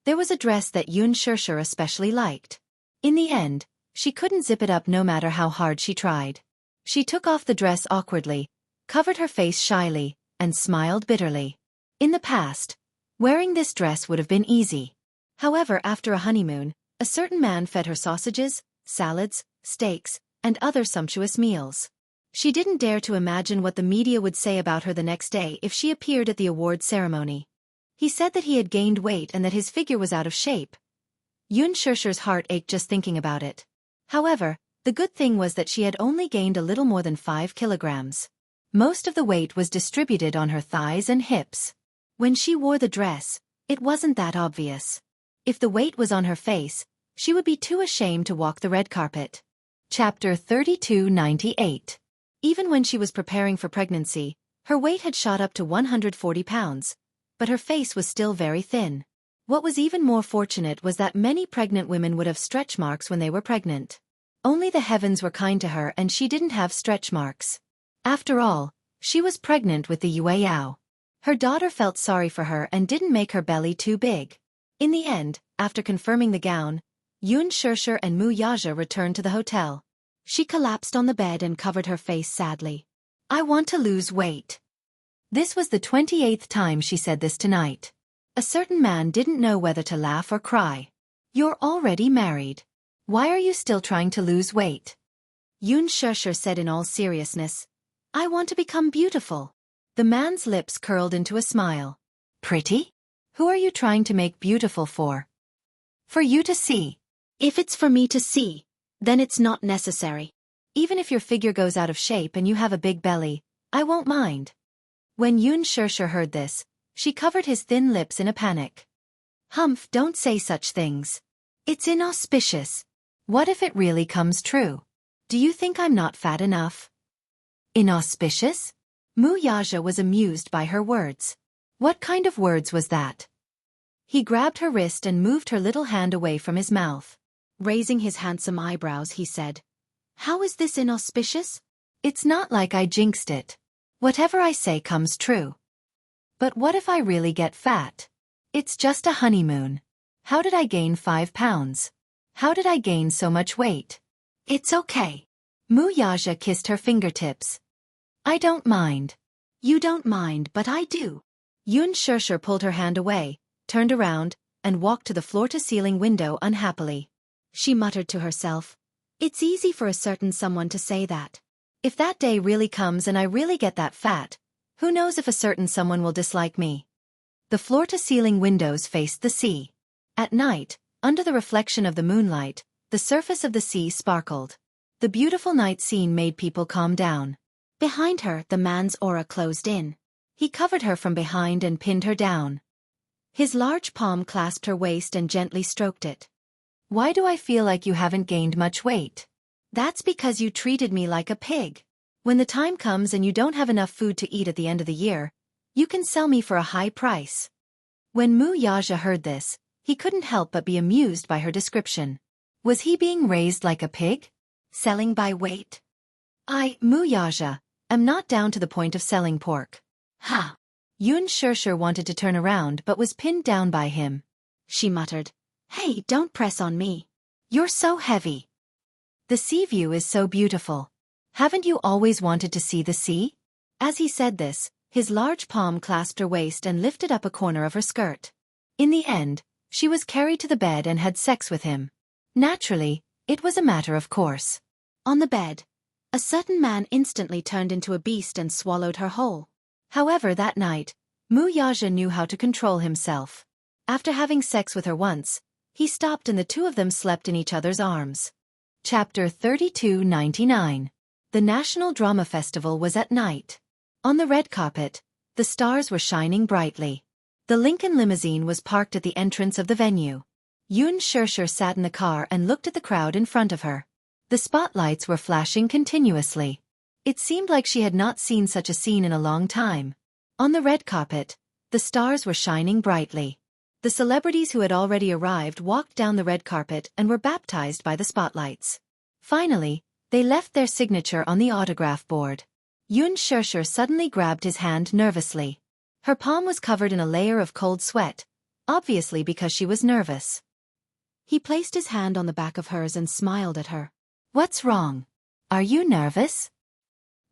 there was a dress that Yoon Shirshir especially liked. In the end, she couldn't zip it up no matter how hard she tried. She took off the dress awkwardly, covered her face shyly, and smiled bitterly. In the past, wearing this dress would have been easy. However, after a honeymoon, a certain man fed her sausages, salads, steaks, and other sumptuous meals. She didn't dare to imagine what the media would say about her the next day if she appeared at the award ceremony. He said that he had gained weight and that his figure was out of shape. Yoon Shirshir's heart ached just thinking about it. However, the good thing was that she had only gained a little more than 5 kilograms. Most of the weight was distributed on her thighs and hips. When she wore the dress, it wasn't that obvious. If the weight was on her face, she would be too ashamed to walk the red carpet. Chapter 3298. Even when she was preparing for pregnancy, her weight had shot up to 140 pounds, but her face was still very thin. What was even more fortunate was that many pregnant women would have stretch marks when they were pregnant. Only the heavens were kind to her and she didn't have stretch marks. After all, she was pregnant with the Yueyao. Her daughter felt sorry for her and didn't make her belly too big. In the end, after confirming the gown, Yoon Shirshir and Mu Yaja returned to the hotel. She collapsed on the bed and covered her face sadly. "I want to lose weight." This was the 28th time she said this tonight. A certain man didn't know whether to laugh or cry. "You're already married. Why are you still trying to lose weight?" Yoon Shirshir said in all seriousness. "I want to become beautiful." The man's lips curled into a smile. "Pretty? Who are you trying to make beautiful for?" "For you to see." "If it's for me to see, then it's not necessary. Even if your figure goes out of shape and you have a big belly, I won't mind." When Yoon Shirshir heard this, she covered his thin lips in a panic. "Humph, don't say such things. It's inauspicious. What if it really comes true?" Do you think I'm not fat enough? Inauspicious? Mu Yaja was amused by her words. What kind of words was that? He grabbed her wrist and moved her little hand away from his mouth. Raising his handsome eyebrows, he said, "How is this inauspicious? It's not like I jinxed it. Whatever I say comes true. But what if I really get fat? It's just a honeymoon. How did I gain 5 pounds? How did I gain so much weight? It's okay." Mu Yaja kissed her fingertips. "I don't mind." "You don't mind, but I do." Yun Shirshir pulled her hand away, turned around, and walked to the floor-to-ceiling window unhappily. She muttered to herself, "It's easy for a certain someone to say that. If that day really comes and I really get that fat, who knows if a certain someone will dislike me." The floor-to-ceiling windows faced the sea. At night, under the reflection of the moonlight, the surface of the sea sparkled. The beautiful night scene made people calm down. Behind her, the man's aura closed in. He covered her from behind and pinned her down. His large palm clasped her waist and gently stroked it. "Why do I feel like you haven't gained much weight?" "That's because you treated me like a pig. When the time comes and you don't have enough food to eat at the end of the year, you can sell me for a high price." When Mu Yaja heard this, he couldn't help but be amused by her description. Was he being raised like a pig? Selling by weight? Mu Yaja, am not down to the point of selling pork." "Ha!" Yun Shirshir wanted to turn around but was pinned down by him. She muttered, "Hey, don't press on me. You're so heavy. The sea view is so beautiful. Haven't you always wanted to see the sea?" As he said this, his large palm clasped her waist and lifted up a corner of her skirt. In the end, she was carried to the bed and had sex with him. Naturally, it was a matter of course. On the bed, a certain man instantly turned into a beast and swallowed her whole. However, that night, Mu Yaja knew how to control himself. After having sex with her once, he stopped and the two of them slept in each other's arms. Chapter 3299. The National Drama Festival was at night. On the red carpet, the stars were shining brightly. The Lincoln limousine was parked at the entrance of the venue. Yun Shirshir sat in the car and looked at the crowd in front of her. The spotlights were flashing continuously. It seemed like she had not seen such a scene in a long time. On the red carpet, the stars were shining brightly. The celebrities who had already arrived walked down the red carpet and were baptized by the spotlights. Finally, they left their signature on the autograph board. Yun Shirshir suddenly grabbed his hand nervously. Her palm was covered in a layer of cold sweat, obviously because she was nervous. He placed his hand on the back of hers and smiled at her. "What's wrong? Are you nervous?"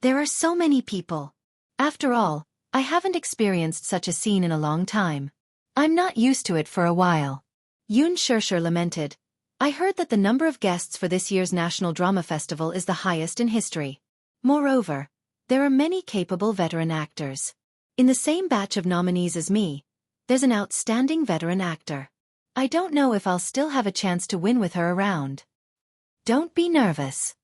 "There are so many people. After all, I haven't experienced such a scene in a long time. I'm not used to it for a while." Yun Shirshir lamented, "I heard that the number of guests for this year's National Drama Festival is the highest in history. Moreover, there are many capable veteran actors. In the same batch of nominees as me, there's an outstanding veteran actor. I don't know if I'll still have a chance to win with her around." "Don't be nervous."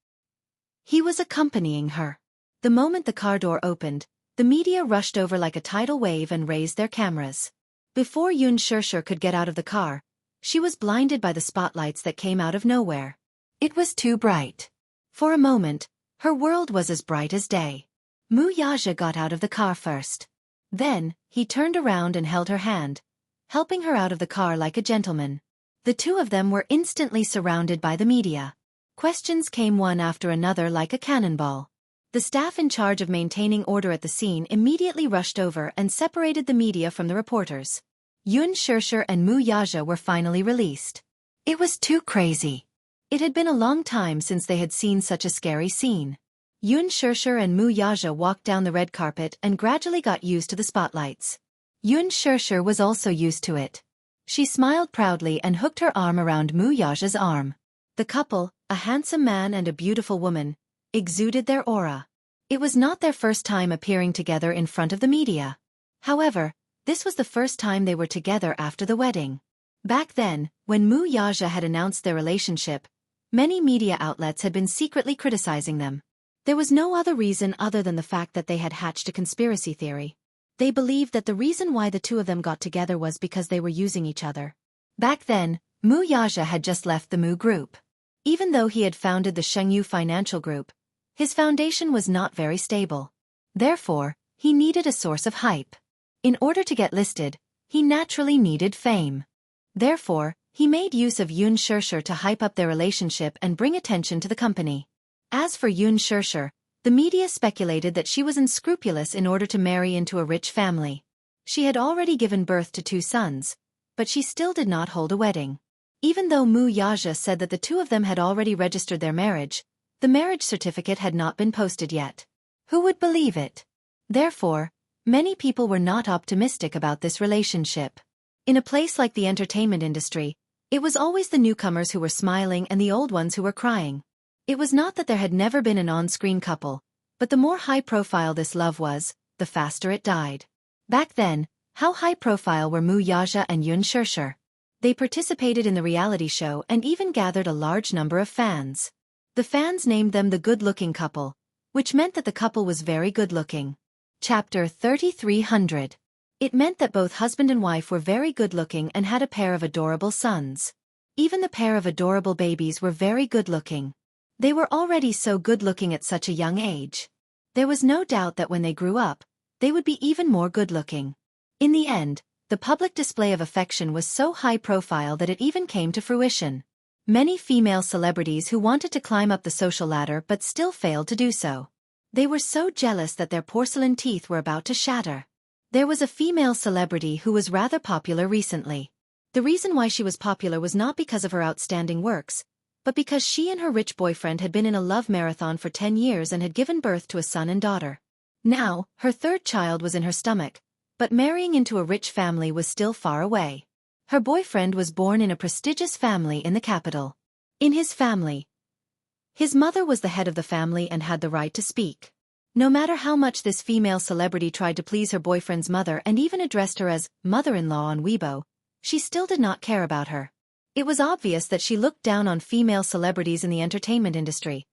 He was accompanying her. The moment the car door opened, the media rushed over like a tidal wave and raised their cameras. Before Yun Shirshir could get out of the car, she was blinded by the spotlights that came out of nowhere. It was too bright. For a moment, her world was as bright as day. Mu Yaja got out of the car first. Then, he turned around and held her hand, helping her out of the car like a gentleman. The two of them were instantly surrounded by the media. Questions came one after another like a cannonball. The staff in charge of maintaining order at the scene immediately rushed over and separated the media from the reporters. Yun Shirshir and Mu Yaja were finally released. It was too crazy. It had been a long time since they had seen such a scary scene. Yun Shirshir and Mu Yaja walked down the red carpet and gradually got used to the spotlights. Yun Shirshir was also used to it. She smiled proudly and hooked her arm around Mu Yaja's arm. The couple, a handsome man and a beautiful woman, exuded their aura. It was not their first time appearing together in front of the media. However, this was the first time they were together after the wedding. Back then, when Mu Yaja had announced their relationship, many media outlets had been secretly criticizing them. There was no other reason other than the fact that they had hatched a conspiracy theory. They believed that the reason why the two of them got together was because they were using each other. Back then, Mu Yaja had just left the Mu group. Even though he had founded the Shengyu Financial Group, his foundation was not very stable. Therefore, he needed a source of hype. In order to get listed, he naturally needed fame. Therefore, he made use of Yun Shirshir to hype up their relationship and bring attention to the company. As for Yun Shirshir, the media speculated that she was unscrupulous in order to marry into a rich family. She had already given birth to 2 sons, but she still did not hold a wedding. Even though Mu Yaja said that the 2 of them had already registered their marriage, the marriage certificate had not been posted yet. Who would believe it? Therefore, many people were not optimistic about this relationship. In a place like the entertainment industry, it was always the newcomers who were smiling and the old ones who were crying. It was not that there had never been an on-screen couple, but the more high-profile this love was, the faster it died. Back then, how high-profile were Mu Yaja and Yun Shirshir? They participated in the reality show and even gathered a large number of fans. The fans named them the good-looking couple, which meant that the couple was very good-looking. Chapter 3300. It meant that both husband and wife were very good-looking and had a pair of adorable sons. Even the pair of adorable babies were very good-looking. They were already so good-looking at such a young age. There was no doubt that when they grew up, they would be even more good-looking. In the end, the public display of affection was so high-profile that it even came to fruition. Many female celebrities who wanted to climb up the social ladder but still failed to do so. They were so jealous that their porcelain teeth were about to shatter. There was a female celebrity who was rather popular recently. The reason why she was popular was not because of her outstanding works, but because she and her rich boyfriend had been in a love marathon for 10 years and had given birth to a son and daughter. Now, her 3rd child was in her stomach, but marrying into a rich family was still far away. Her boyfriend was born in a prestigious family in the capital. In his family, his mother was the head of the family and had the right to speak. No matter how much this female celebrity tried to please her boyfriend's mother and even addressed her as mother-in-law on Weibo, she still did not care about her. It was obvious that she looked down on female celebrities in the entertainment industry,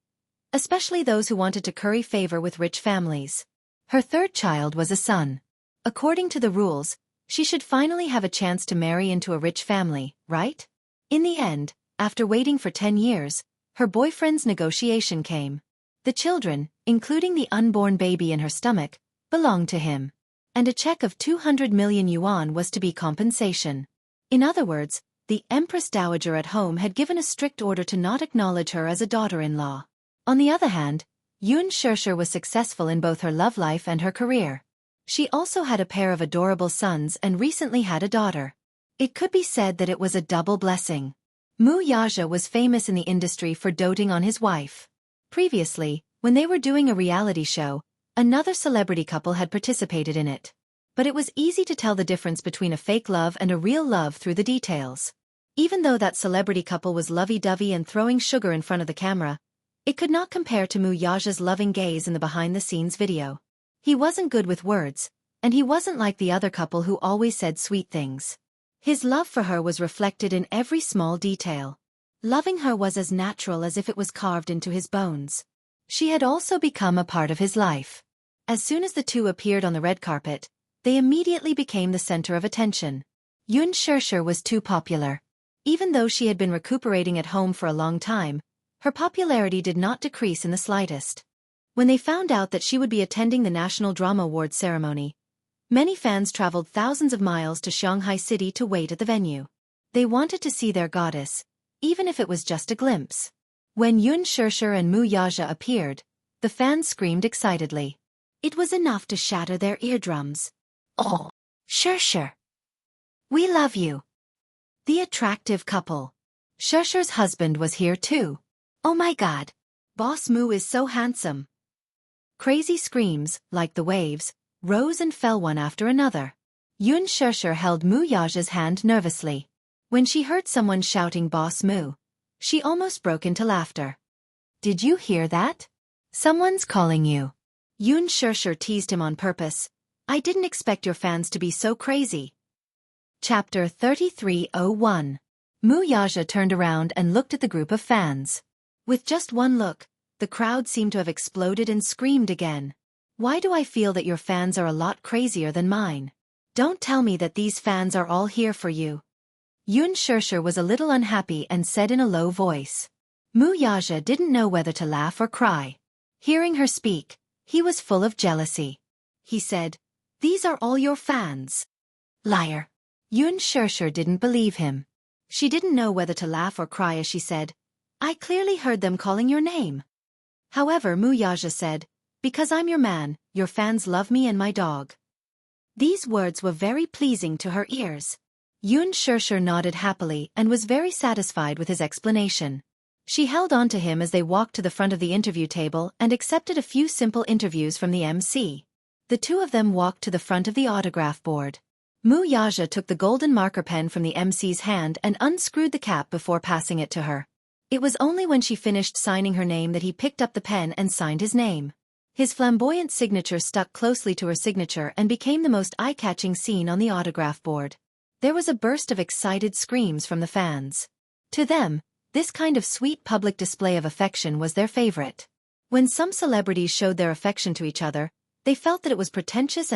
especially those who wanted to curry favor with rich families. Her 3rd child was a son. According to the rules, she should finally have a chance to marry into a rich family, right? In the end, after waiting for 10 years, her boyfriend's negotiation came. The children, including the unborn baby in her stomach, belonged to him. And a check of 200 million yuan was to be compensation. In other words, the Empress Dowager at home had given a strict order to not acknowledge her as a daughter-in-law. On the other hand, Yun Shirshir was successful in both her love life and her career. She also had a pair of adorable sons and recently had a daughter. It could be said that it was a double blessing. Mu Yaja was famous in the industry for doting on his wife. Previously, when they were doing a reality show, another celebrity couple had participated in it. But it was easy to tell the difference between a fake love and a real love through the details. Even though that celebrity couple was lovey-dovey and throwing sugar in front of the camera, it could not compare to Mu Yaja's loving gaze in the behind-the-scenes video. He wasn't good with words, and he wasn't like the other couple who always said sweet things. His love for her was reflected in every small detail. Loving her was as natural as if it was carved into his bones. She had also become a part of his life. As soon as the two appeared on the red carpet, they immediately became the center of attention. Yun Shirshir was too popular. Even though she had been recuperating at home for a long time, her popularity did not decrease in the slightest. When they found out that she would be attending the National Drama Awards ceremony, many fans traveled thousands of miles to Shanghai City to wait at the venue. They wanted to see their goddess, even if it was just a glimpse. When Yun Shirshir and Mu Yaja appeared, the fans screamed excitedly. It was enough to shatter their eardrums. Oh, Shirshir! We love you! The attractive couple. Shirshir's husband was here too. Oh my god! Boss Mu is so handsome! Crazy screams, like the waves, rose and fell one after another. Yun Shirshir held Mu Yaja's hand nervously. When she heard someone shouting Boss Mu, she almost broke into laughter. Did you hear that? Someone's calling you. Yun Shirshir teased him on purpose. I didn't expect your fans to be so crazy. Chapter 3301. Mu Yaja turned around and looked at the group of fans. With just one look, the crowd seemed to have exploded and screamed again. Why do I feel that your fans are a lot crazier than mine? Don't tell me that these fans are all here for you. Yun Shirshir was a little unhappy and said in a low voice. Mu Yaja didn't know whether to laugh or cry. Hearing her speak, he was full of jealousy. He said, "These are all your fans." Liar. Yun Shirshir didn't believe him. She didn't know whether to laugh or cry as she said, "I clearly heard them calling your name." However, Mu Yaja said, "Because I'm your man, your fans love me and my dog." These words were very pleasing to her ears. Yun Shirshir nodded happily and was very satisfied with his explanation. She held on to him as they walked to the front of the interview table and accepted a few simple interviews from the MC. The two of them walked to the front of the autograph board. Mu Yaja took the golden marker pen from the MC's hand and unscrewed the cap before passing it to her. It was only when she finished signing her name that he picked up the pen and signed his name. His flamboyant signature stuck closely to her signature and became the most eye-catching scene on the autograph board. There was a burst of excited screams from the fans. To them, this kind of sweet public display of affection was their favorite. When some celebrities showed their affection to each other, they felt that it was pretentious,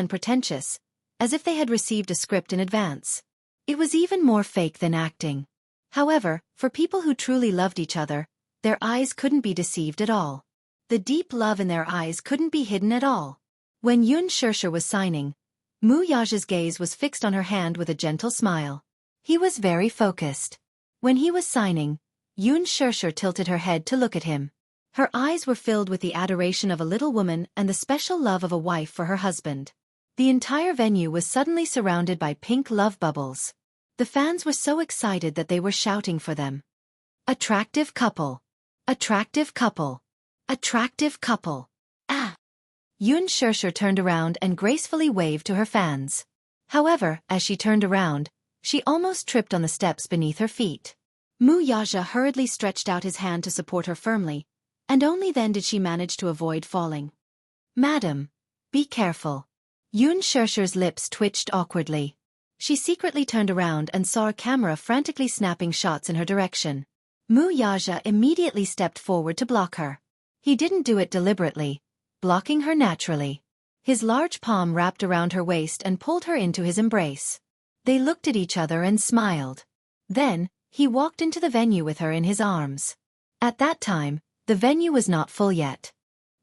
as if they had received a script in advance. It was even more fake than acting. However, for people who truly loved each other, their eyes couldn't be deceived at all. The deep love in their eyes couldn't be hidden at all. When Yun Shirshir was signing, Mu Yaja's gaze was fixed on her hand with a gentle smile. He was very focused. When he was signing, Yun Shirshir tilted her head to look at him. Her eyes were filled with the adoration of a little woman and the special love of a wife for her husband. The entire venue was suddenly surrounded by pink love bubbles. The fans were so excited that they were shouting for them. Attractive couple. Attractive couple. Attractive couple. Ah! Yun Shirshir turned around and gracefully waved to her fans. However, as she turned around, she almost tripped on the steps beneath her feet. Mu Yaja hurriedly stretched out his hand to support her firmly, and only then did she manage to avoid falling. "Madam, be careful." Yun Shirshir's lips twitched awkwardly. She secretly turned around and saw a camera frantically snapping shots in her direction. Mu Yaja immediately stepped forward to block her. He didn't do it deliberately, blocking her naturally. His large palm wrapped around her waist and pulled her into his embrace. They looked at each other and smiled. Then, he walked into the venue with her in his arms. At that time, the venue was not full yet.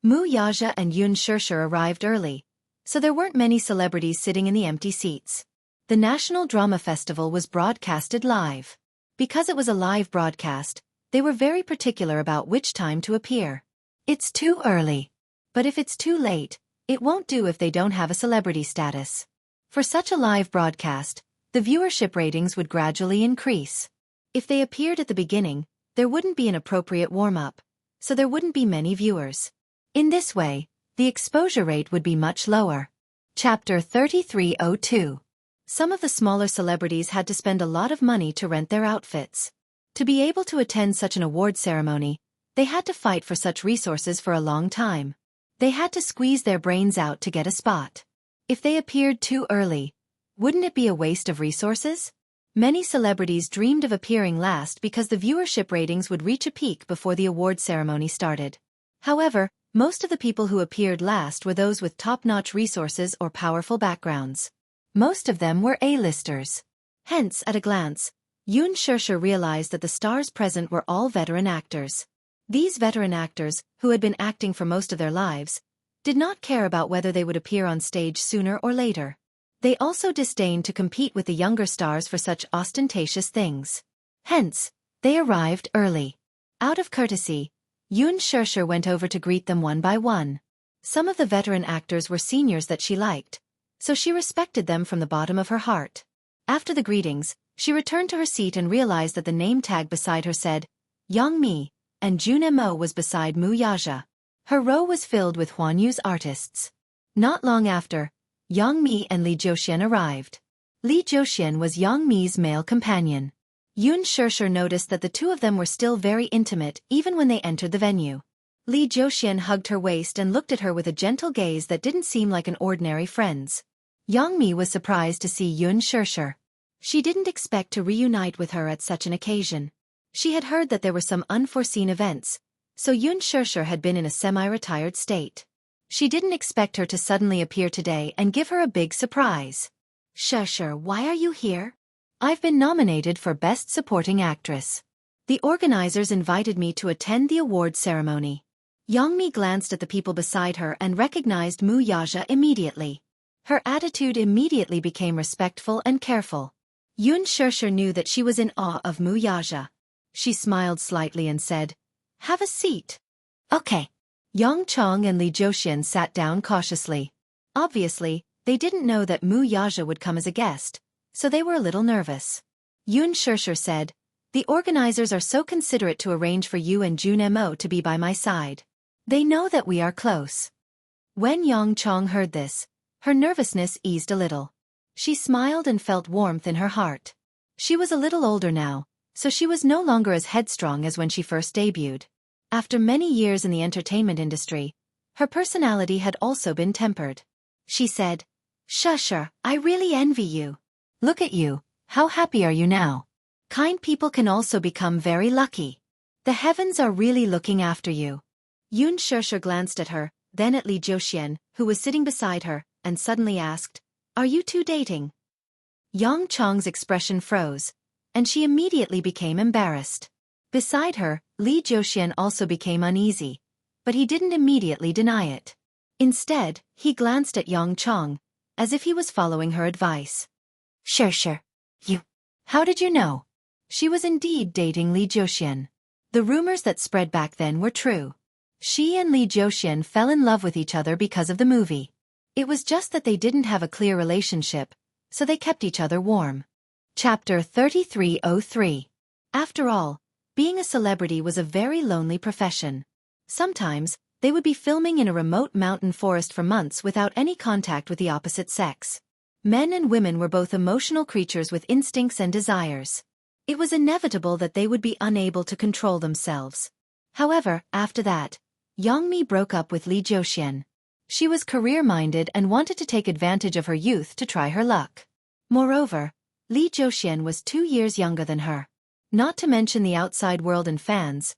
Mu Yaja and Yun Shirshir arrived early, so there weren't many celebrities sitting in the empty seats. The National Drama Festival was broadcasted live. Because it was a live broadcast, they were very particular about which time to appear. It's too early. But if it's too late, it won't do if they don't have a celebrity status. For such a live broadcast, the viewership ratings would gradually increase. If they appeared at the beginning, there wouldn't be an appropriate warm-up, so there wouldn't be many viewers. In this way, the exposure rate would be much lower. Chapter 3302. Some of the smaller celebrities had to spend a lot of money to rent their outfits. To be able to attend such an award ceremony, they had to fight for such resources for a long time. They had to squeeze their brains out to get a spot. If they appeared too early, wouldn't it be a waste of resources? Many celebrities dreamed of appearing last because the viewership ratings would reach a peak before the award ceremony started. However, most of the people who appeared last were those with top-notch resources or powerful backgrounds. Most of them were A-listers. Hence, at a glance, Yun Shirshir realized that the stars present were all veteran actors. These veteran actors, who had been acting for most of their lives, did not care about whether they would appear on stage sooner or later. They also disdained to compete with the younger stars for such ostentatious things. Hence, they arrived early. Out of courtesy, Yun Shirshir went over to greet them one by one. Some of the veteran actors were seniors that she liked, so she respected them from the bottom of her heart. After the greetings, she returned to her seat and realized that the name tag beside her said, Yang Mi, and Jun Mo was beside Mu Yaja. Her row was filled with Huanyu's artists. Not long after, Yang Mi and Li Jiuxian arrived. Li Jiuxian was Yang Mi's male companion. Yun Shirshir noticed that the two of them were still very intimate even when they entered the venue. Li Jiuxian hugged her waist and looked at her with a gentle gaze that didn't seem like an ordinary friend's. Yang Mi was surprised to see Yun Shirshir. She didn't expect to reunite with her at such an occasion. She had heard that there were some unforeseen events, so Yun Shirshir had been in a semi-retired state. She didn't expect her to suddenly appear today and give her a big surprise. Shirshir, why are you here? I've been nominated for Best Supporting Actress. The organizers invited me to attend the award ceremony. Youngmi glanced at the people beside her and recognized Mu Yaja immediately. Her attitude immediately became respectful and careful. Yun Shirshir knew that she was in awe of Mu Yaja. She smiled slightly and said, "Have a seat." "Okay." Yang Chong and Li Jiuxian sat down cautiously. Obviously, they didn't know that Mu Yaja would come as a guest, so they were a little nervous. Yun Shirshir said, "The organizers are so considerate to arrange for you and Jun Mo to be by my side. They know that we are close." When Yang Chong heard this, her nervousness eased a little. She smiled and felt warmth in her heart. She was a little older now, so she was no longer as headstrong as when she first debuted. After many years in the entertainment industry, her personality had also been tempered. She said, "Shusher, I really envy you. Look at you, how happy are you now? Kind people can also become very lucky. The heavens are really looking after you." Yun Shirshir glanced at her, then at Li Jiuxian, who was sitting beside her, and suddenly asked, "Are you two dating?" Yang Chong's expression froze, and she immediately became embarrassed. Beside her, Li Jiuxian also became uneasy, but he didn't immediately deny it. Instead, he glanced at Yang Chong, as if he was following her advice. "Shirshir, how did you know?" She was indeed dating Li Jiuxian. The rumors that spread back then were true. She and Li Jiuxian fell in love with each other because of the movie. It was just that they didn't have a clear relationship, so they kept each other warm. Chapter 3303. After all, being a celebrity was a very lonely profession. Sometimes, they would be filming in a remote mountain forest for months without any contact with the opposite sex. Men and women were both emotional creatures with instincts and desires. It was inevitable that they would be unable to control themselves. However, after that, Yangmi broke up with Li Jiuxian. She was career-minded and wanted to take advantage of her youth to try her luck. Moreover, Li Jiuxian was 2 years younger than her. Not to mention the outside world and fans.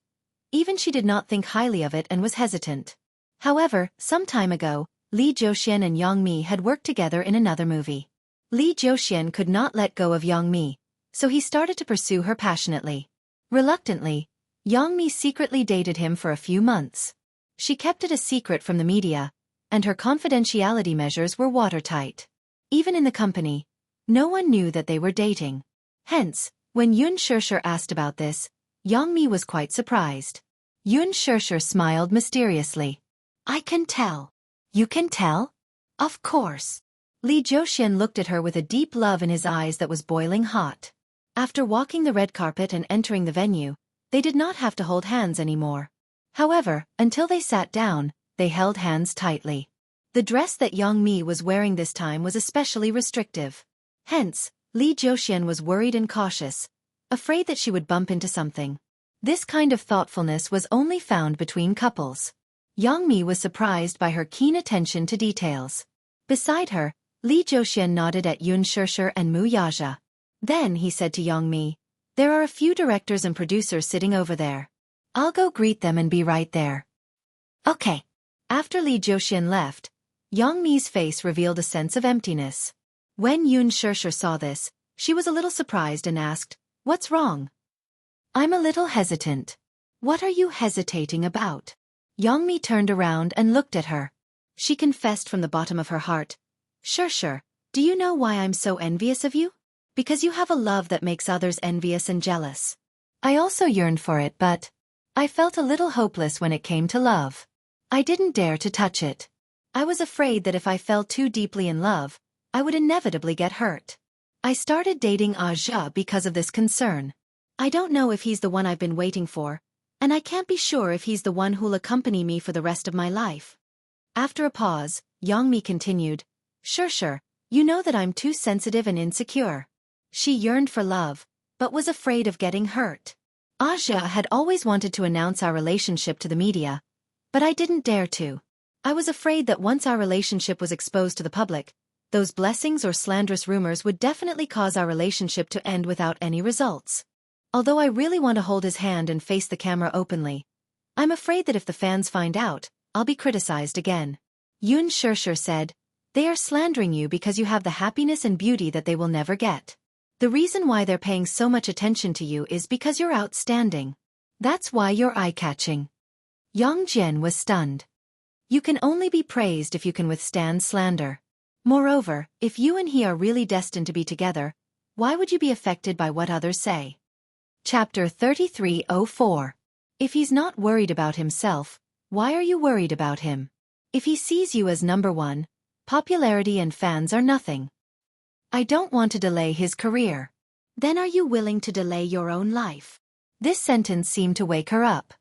Even she did not think highly of it and was hesitant. However, some time ago, Li Jiuxian and Yangmi had worked together in another movie. Li Jiuxian could not let go of Yangmi, so he started to pursue her passionately. Reluctantly, Yangmi secretly dated him for a few months. She kept it a secret from the media, and her confidentiality measures were watertight. Even in the company, no one knew that they were dating. Hence, when Yun Shirshir asked about this, Yangmi was quite surprised. Yun Shirshir smiled mysteriously. "I can tell." "You can tell?" "Of course." Li Jiuxian looked at her with a deep love in his eyes that was boiling hot. After walking the red carpet and entering the venue, they did not have to hold hands anymore. However, until they sat down, they held hands tightly. The dress that Yangmi was wearing this time was especially restrictive. Hence, Li Jiuxian was worried and cautious, afraid that she would bump into something. This kind of thoughtfulness was only found between couples. Yangmi was surprised by her keen attention to details. Beside her, Li Jiuxian nodded at Yun Shirshir and Mu Yaja. Then he said to Yangmi, "There are a few directors and producers sitting over there. I'll go greet them and be right there." "Okay." After Li Jiuxian left, Yangmi's face revealed a sense of emptiness. When Yun Shirshir saw this, she was a little surprised and asked, "What's wrong?" "I'm a little hesitant." "What are you hesitating about?" Yangmi turned around and looked at her. She confessed from the bottom of her heart, "Shirshir, do you know why I'm so envious of you? Because you have a love that makes others envious and jealous. I also yearned for it, but I felt a little hopeless when it came to love. I didn't dare to touch it. I was afraid that if I fell too deeply in love, I would inevitably get hurt. I started dating Aja because of this concern. I don't know if he's the one I've been waiting for, and I can't be sure if he's the one who'll accompany me for the rest of my life." After a pause, Yangmi continued, "Shirshir, you know that I'm too sensitive and insecure." She yearned for love, but was afraid of getting hurt. Aja had always wanted to announce our relationship to the media, but I didn't dare to. I was afraid that once our relationship was exposed to the public, those blessings or slanderous rumors would definitely cause our relationship to end without any results. Although I really want to hold his hand and face the camera openly, I'm afraid that if the fans find out, I'll be criticized again. Yun Shirshir said, "They are slandering you because you have the happiness and beauty that they will never get. The reason why they're paying so much attention to you is because you're outstanding. That's why you're eye-catching. Yang Jian was stunned. You can only be praised if you can withstand slander. Moreover, if you and he are really destined to be together, why would you be affected by what others say? Chapter 33:04. If he's not worried about himself, why are you worried about him? If he sees you as number one, popularity and fans are nothing. I don't want to delay his career. Then are you willing to delay your own life? This sentence seemed to wake her up.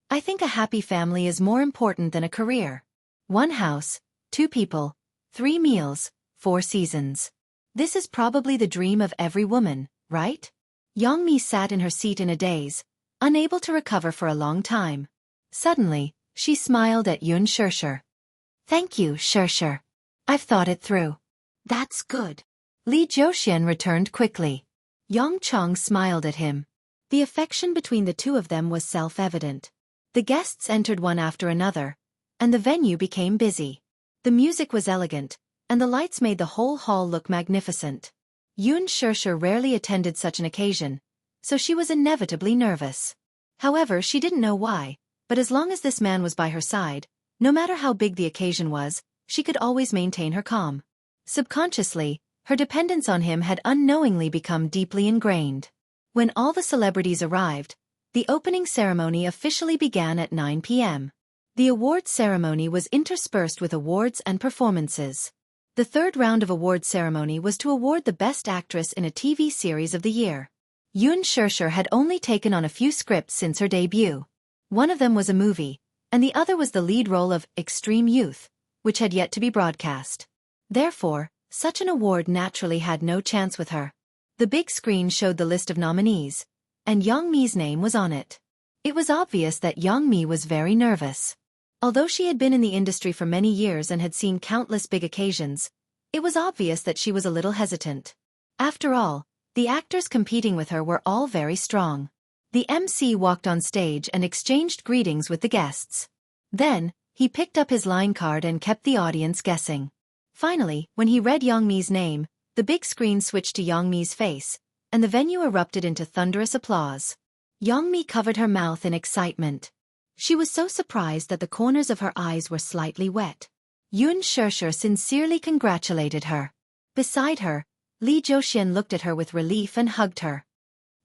I think a happy family is more important than a career. 1 house, 2 people, 3 meals, 4 seasons. This is probably the dream of every woman, right? Yang Mi sat in her seat in a daze, unable to recover for a long time. Suddenly, she smiled at Yun Shirshir. Thank you, Shirshir. I've thought it through. That's good. Li Zhouxian returned quickly. Yang Chong smiled at him. The affection between the two of them was self-evident. The guests entered one after another, and the venue became busy. The music was elegant, and the lights made the whole hall look magnificent. Yun Shirshir rarely attended such an occasion, so she was inevitably nervous. However, she didn't know why, but as long as this man was by her side, no matter how big the occasion was, she could always maintain her calm. Subconsciously, her dependence on him had unknowingly become deeply ingrained. When all the celebrities arrived, the opening ceremony officially began at 9 p.m. The awards ceremony was interspersed with awards and performances. The third round of award ceremony was to award the best actress in a TV series of the year. Yun Shirshir had only taken on a few scripts since her debut. One of them was a movie, and the other was the lead role of Extreme Youth, which had yet to be broadcast. Therefore, such an award naturally had no chance with her. The big screen showed the list of nominees, and Yang Mi's name was on it. It was obvious that Yang Mi was very nervous. Although she had been in the industry for many years and had seen countless big occasions, it was obvious that she was a little hesitant. After all, the actors competing with her were all very strong. The MC walked on stage and exchanged greetings with the guests. Then, he picked up his line card and kept the audience guessing. Finally, when he read Yang Mi's name, the big screen switched to Yang Mi's face, and the venue erupted into thunderous applause. Yang Mi covered her mouth in excitement. She was so surprised that the corners of her eyes were slightly wet. Yun Shirshir sincerely congratulated her. Beside her, Li Zhouxian looked at her with relief and hugged her.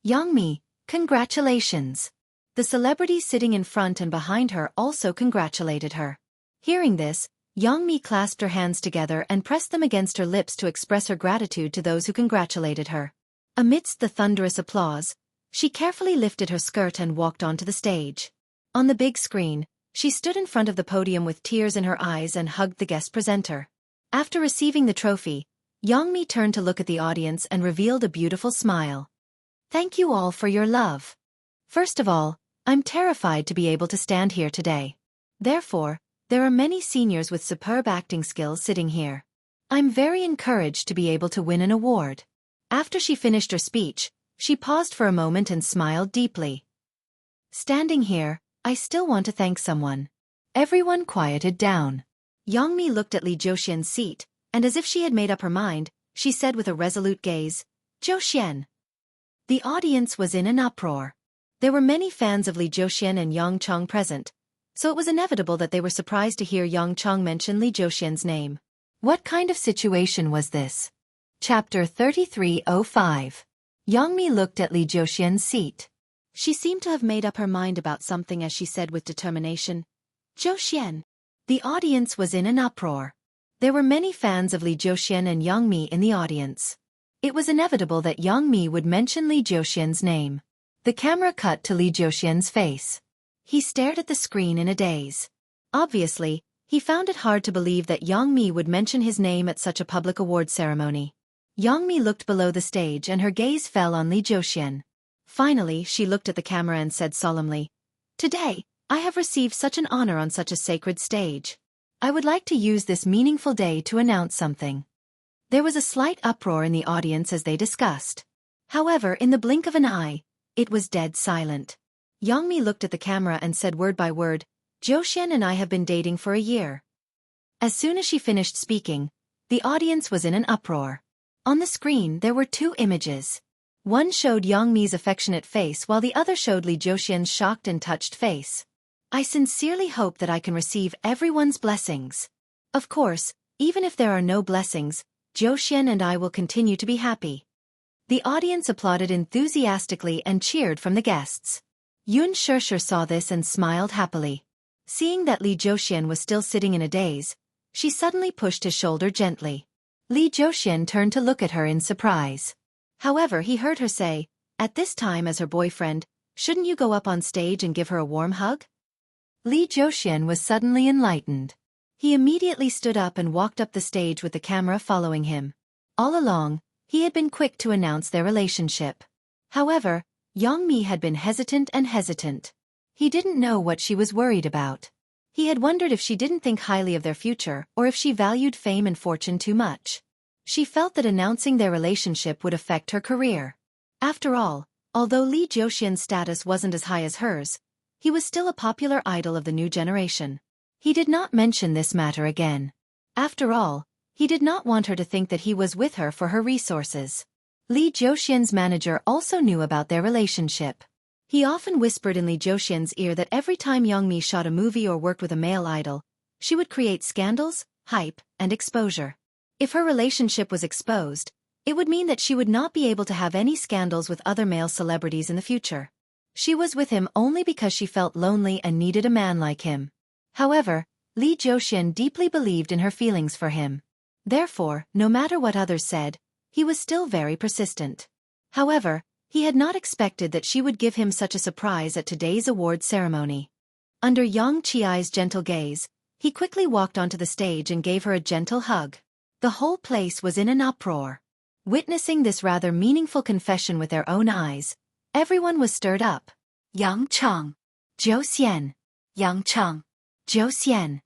Yang Mi, congratulations. The celebrities sitting in front and behind her also congratulated her. Hearing this, Yang Mi clasped her hands together and pressed them against her lips to express her gratitude to those who congratulated her. Amidst the thunderous applause, she carefully lifted her skirt and walked onto the stage. On the big screen, she stood in front of the podium with tears in her eyes and hugged the guest presenter. After receiving the trophy, Yang Mi turned to look at the audience and revealed a beautiful smile. Thank you all for your love. First of all, I'm terrified to be able to stand here today. Therefore, there are many seniors with superb acting skills sitting here. I'm very encouraged to be able to win an award. After she finished her speech, she paused for a moment and smiled deeply. Standing here, I still want to thank someone. Everyone quieted down. Yang Mi looked at Li Zhouxian's seat, and as if she had made up her mind, she said with a resolute gaze, Zhouxian. The audience was in an uproar. There were many fans of Li Zhouxian and Yang Chong present, so it was inevitable that they were surprised to hear Yang Chong mention Li Zhouxian's name. What kind of situation was this? Chapter 33:05. Yang Mi looked at Li Zhouxian's seat. She seemed to have made up her mind about something as she said with determination, Zhouxian. The audience was in an uproar. There were many fans of Li Zhouxian and Yang Mi in the audience. It was inevitable that Yang Mi would mention Li Zhouxian's name. The camera cut to Li Zhouxian's face. He stared at the screen in a daze. Obviously, he found it hard to believe that Yang Mi would mention his name at such a public award ceremony. Yang Mi looked below the stage and her gaze fell on Li Zhouxian. Finally, she looked at the camera and said solemnly, Today, I have received such an honor on such a sacred stage. I would like to use this meaningful day to announce something. There was a slight uproar in the audience as they discussed. However, in the blink of an eye, it was dead silent. Yang Mi looked at the camera and said word by word, Zhouxian and I have been dating for a year. As soon as she finished speaking, the audience was in an uproar. On the screen there were two images. One showed Yangmi's affectionate face while the other showed Li Zhouxian's shocked and touched face. I sincerely hope that I can receive everyone's blessings. Of course, even if there are no blessings, Zhouxian and I will continue to be happy. The audience applauded enthusiastically and cheered from the guests. Yun Shishir saw this and smiled happily. Seeing that Li Zhouxian was still sitting in a daze, she suddenly pushed his shoulder gently. Li Zhouxian turned to look at her in surprise. However, he heard her say, at this time as her boyfriend, shouldn't you go up on stage and give her a warm hug? Li Zhouxian was suddenly enlightened. He immediately stood up and walked up the stage with the camera following him. All along, he had been quick to announce their relationship. However, Yangmi had been hesitant. He didn't know what she was worried about. He had wondered if she didn't think highly of their future or if she valued fame and fortune too much. She felt that announcing their relationship would affect her career. After all, although Li Zhouxian's status wasn't as high as hers, he was still a popular idol of the new generation. He did not mention this matter again. After all, he did not want her to think that he was with her for her resources. Li Zhouxian's manager also knew about their relationship. He often whispered in Li Zhouxian's ear that every time Yangmi shot a movie or worked with a male idol, she would create scandals, hype, and exposure. If her relationship was exposed, it would mean that she would not be able to have any scandals with other male celebrities in the future. She was with him only because she felt lonely and needed a man like him. However, Li Zhouxian deeply believed in her feelings for him. Therefore, no matter what others said, he was still very persistent. However, he had not expected that she would give him such a surprise at today's award ceremony. Under Yang Qiai's gentle gaze, he quickly walked onto the stage and gave her a gentle hug. The whole place was in an uproar. Witnessing this rather meaningful confession with their own eyes, everyone was stirred up. Yang Cheng. Zhouxian. Yang Cheng. Zhouxian.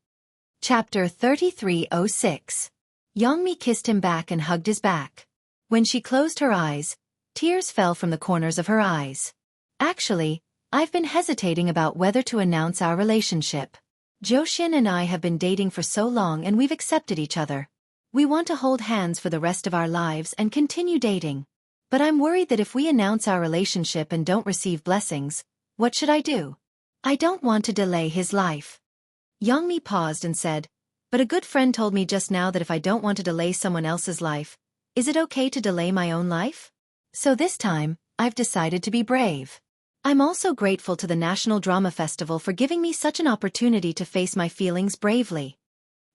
Chapter 3306. Yangmi kissed him back and hugged his back. When she closed her eyes, tears fell from the corners of her eyes. Actually, I've been hesitating about whether to announce our relationship. Zhouxian and I have been dating for so long and we've accepted each other. We want to hold hands for the rest of our lives and continue dating. But I'm worried that if we announce our relationship and don't receive blessings, what should I do? I don't want to delay his life. Yangmi paused and said, but a good friend told me just now that if I don't want to delay someone else's life, is it okay to delay my own life? So this time, I've decided to be brave. I'm also grateful to the National Drama Festival for giving me such an opportunity to face my feelings bravely.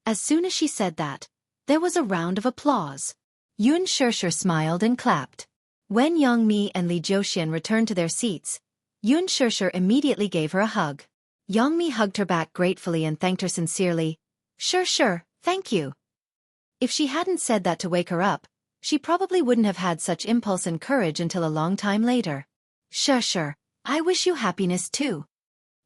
As soon as she said that, there was a round of applause. Yun Shishir smiled and clapped. When Yangmi and Li Zhouxian returned to their seats, Yun Shishir immediately gave her a hug. Yangmi hugged her back gratefully and thanked her sincerely. Sure, thank you. If she hadn't said that to wake her up, she probably wouldn't have had such impulse and courage until a long time later. Sure, I wish you happiness too.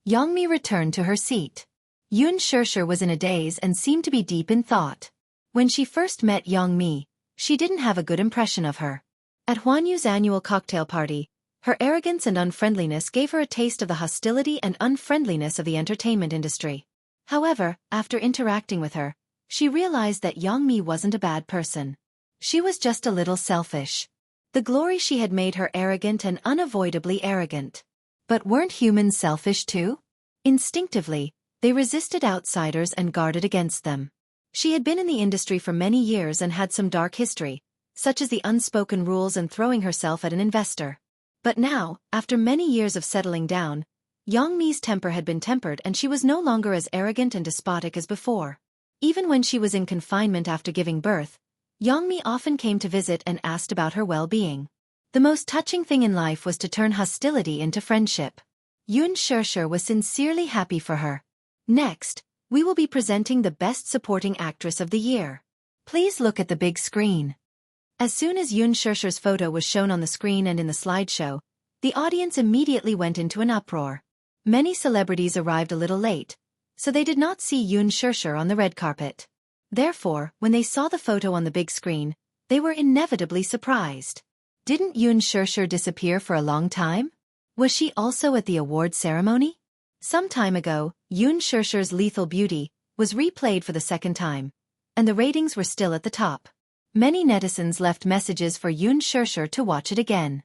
Yangmi returned to her seat. Yun Shishir was in a daze and seemed to be deep in thought. When she first met Yangmi, she didn't have a good impression of her. At Huan Yu's annual cocktail party, her arrogance and unfriendliness gave her a taste of the hostility and unfriendliness of the entertainment industry. However, after interacting with her, she realized that Yangmi wasn't a bad person. She was just a little selfish. The glory she had made her arrogant and unavoidably arrogant. But weren't humans selfish too? Instinctively, they resisted outsiders and guarded against them. She had been in the industry for many years and had some dark history, such as the unspoken rules and throwing herself at an investor. But now, after many years of settling down, Yangmi's temper had been tempered and she was no longer as arrogant and despotic as before. Even when she was in confinement after giving birth, Yangmi often came to visit and asked about her well-being. The most touching thing in life was to turn hostility into friendship. Yun Shishir was sincerely happy for her. Next, we will be presenting the Best Supporting Actress of the Year. Please look at the big screen. As soon as Yun Shishir's photo was shown on the screen and in the slideshow, the audience immediately went into an uproar. Many celebrities arrived a little late, so they did not see Yun Shishir on the red carpet. Therefore, when they saw the photo on the big screen, they were inevitably surprised. Didn't Yun Shishir disappear for a long time? Was she also at the award ceremony? Some time ago, Yun Shishir's Lethal Beauty was replayed for the second time, and the ratings were still at the top. Many netizens left messages for Yoon Shurshur to watch it again.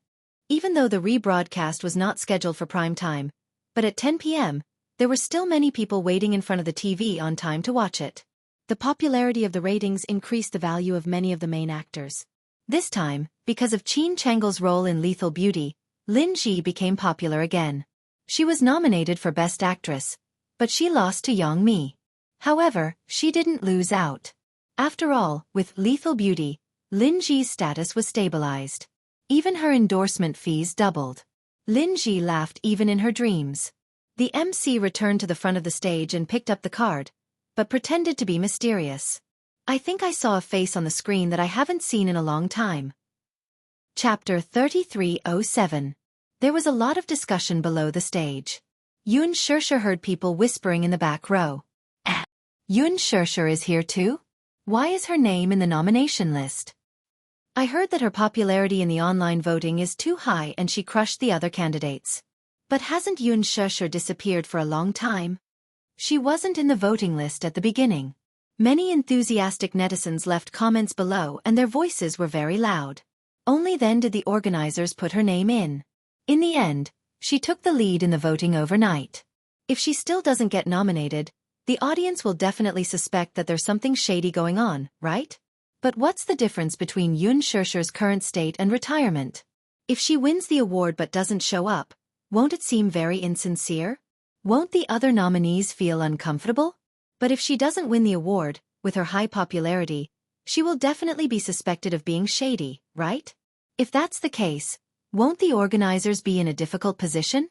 Even though the rebroadcast was not scheduled for prime time, but at 10 p.m., there were still many people waiting in front of the TV on time to watch it. The popularity of the ratings increased the value of many of the main actors. This time, because of Chin Chang's role in Lethal Beauty, Lin Ji became popular again. She was nominated for Best Actress, but she lost to Yang Mi. However, she didn't lose out. After all, with Lethal Beauty, Lin Ji's status was stabilized. Even her endorsement fees doubled. Lin Ji laughed even in her dreams. The MC returned to the front of the stage and picked up the card, but pretended to be mysterious. I think I saw a face on the screen that I haven't seen in a long time. Chapter 3307. There was a lot of discussion below the stage. Yoon Shurshur heard people whispering in the back row. Yoon Shurshur is here too? Why is her name in the nomination list? I heard that her popularity in the online voting is too high and she crushed the other candidates. But hasn't Yoon Shurshur disappeared for a long time? She wasn't in the voting list at the beginning. Many enthusiastic netizens left comments below and their voices were very loud. Only then did the organizers put her name in. In the end, she took the lead in the voting overnight. If she still doesn't get nominated, the audience will definitely suspect that there's something shady going on, right? But what's the difference between Yoon Shurshur's current state and retirement? If she wins the award but doesn't show up, won't it seem very insincere? Won't the other nominees feel uncomfortable? But if she doesn't win the award, with her high popularity, she will definitely be suspected of being shady, right? If that's the case, won't the organizers be in a difficult position?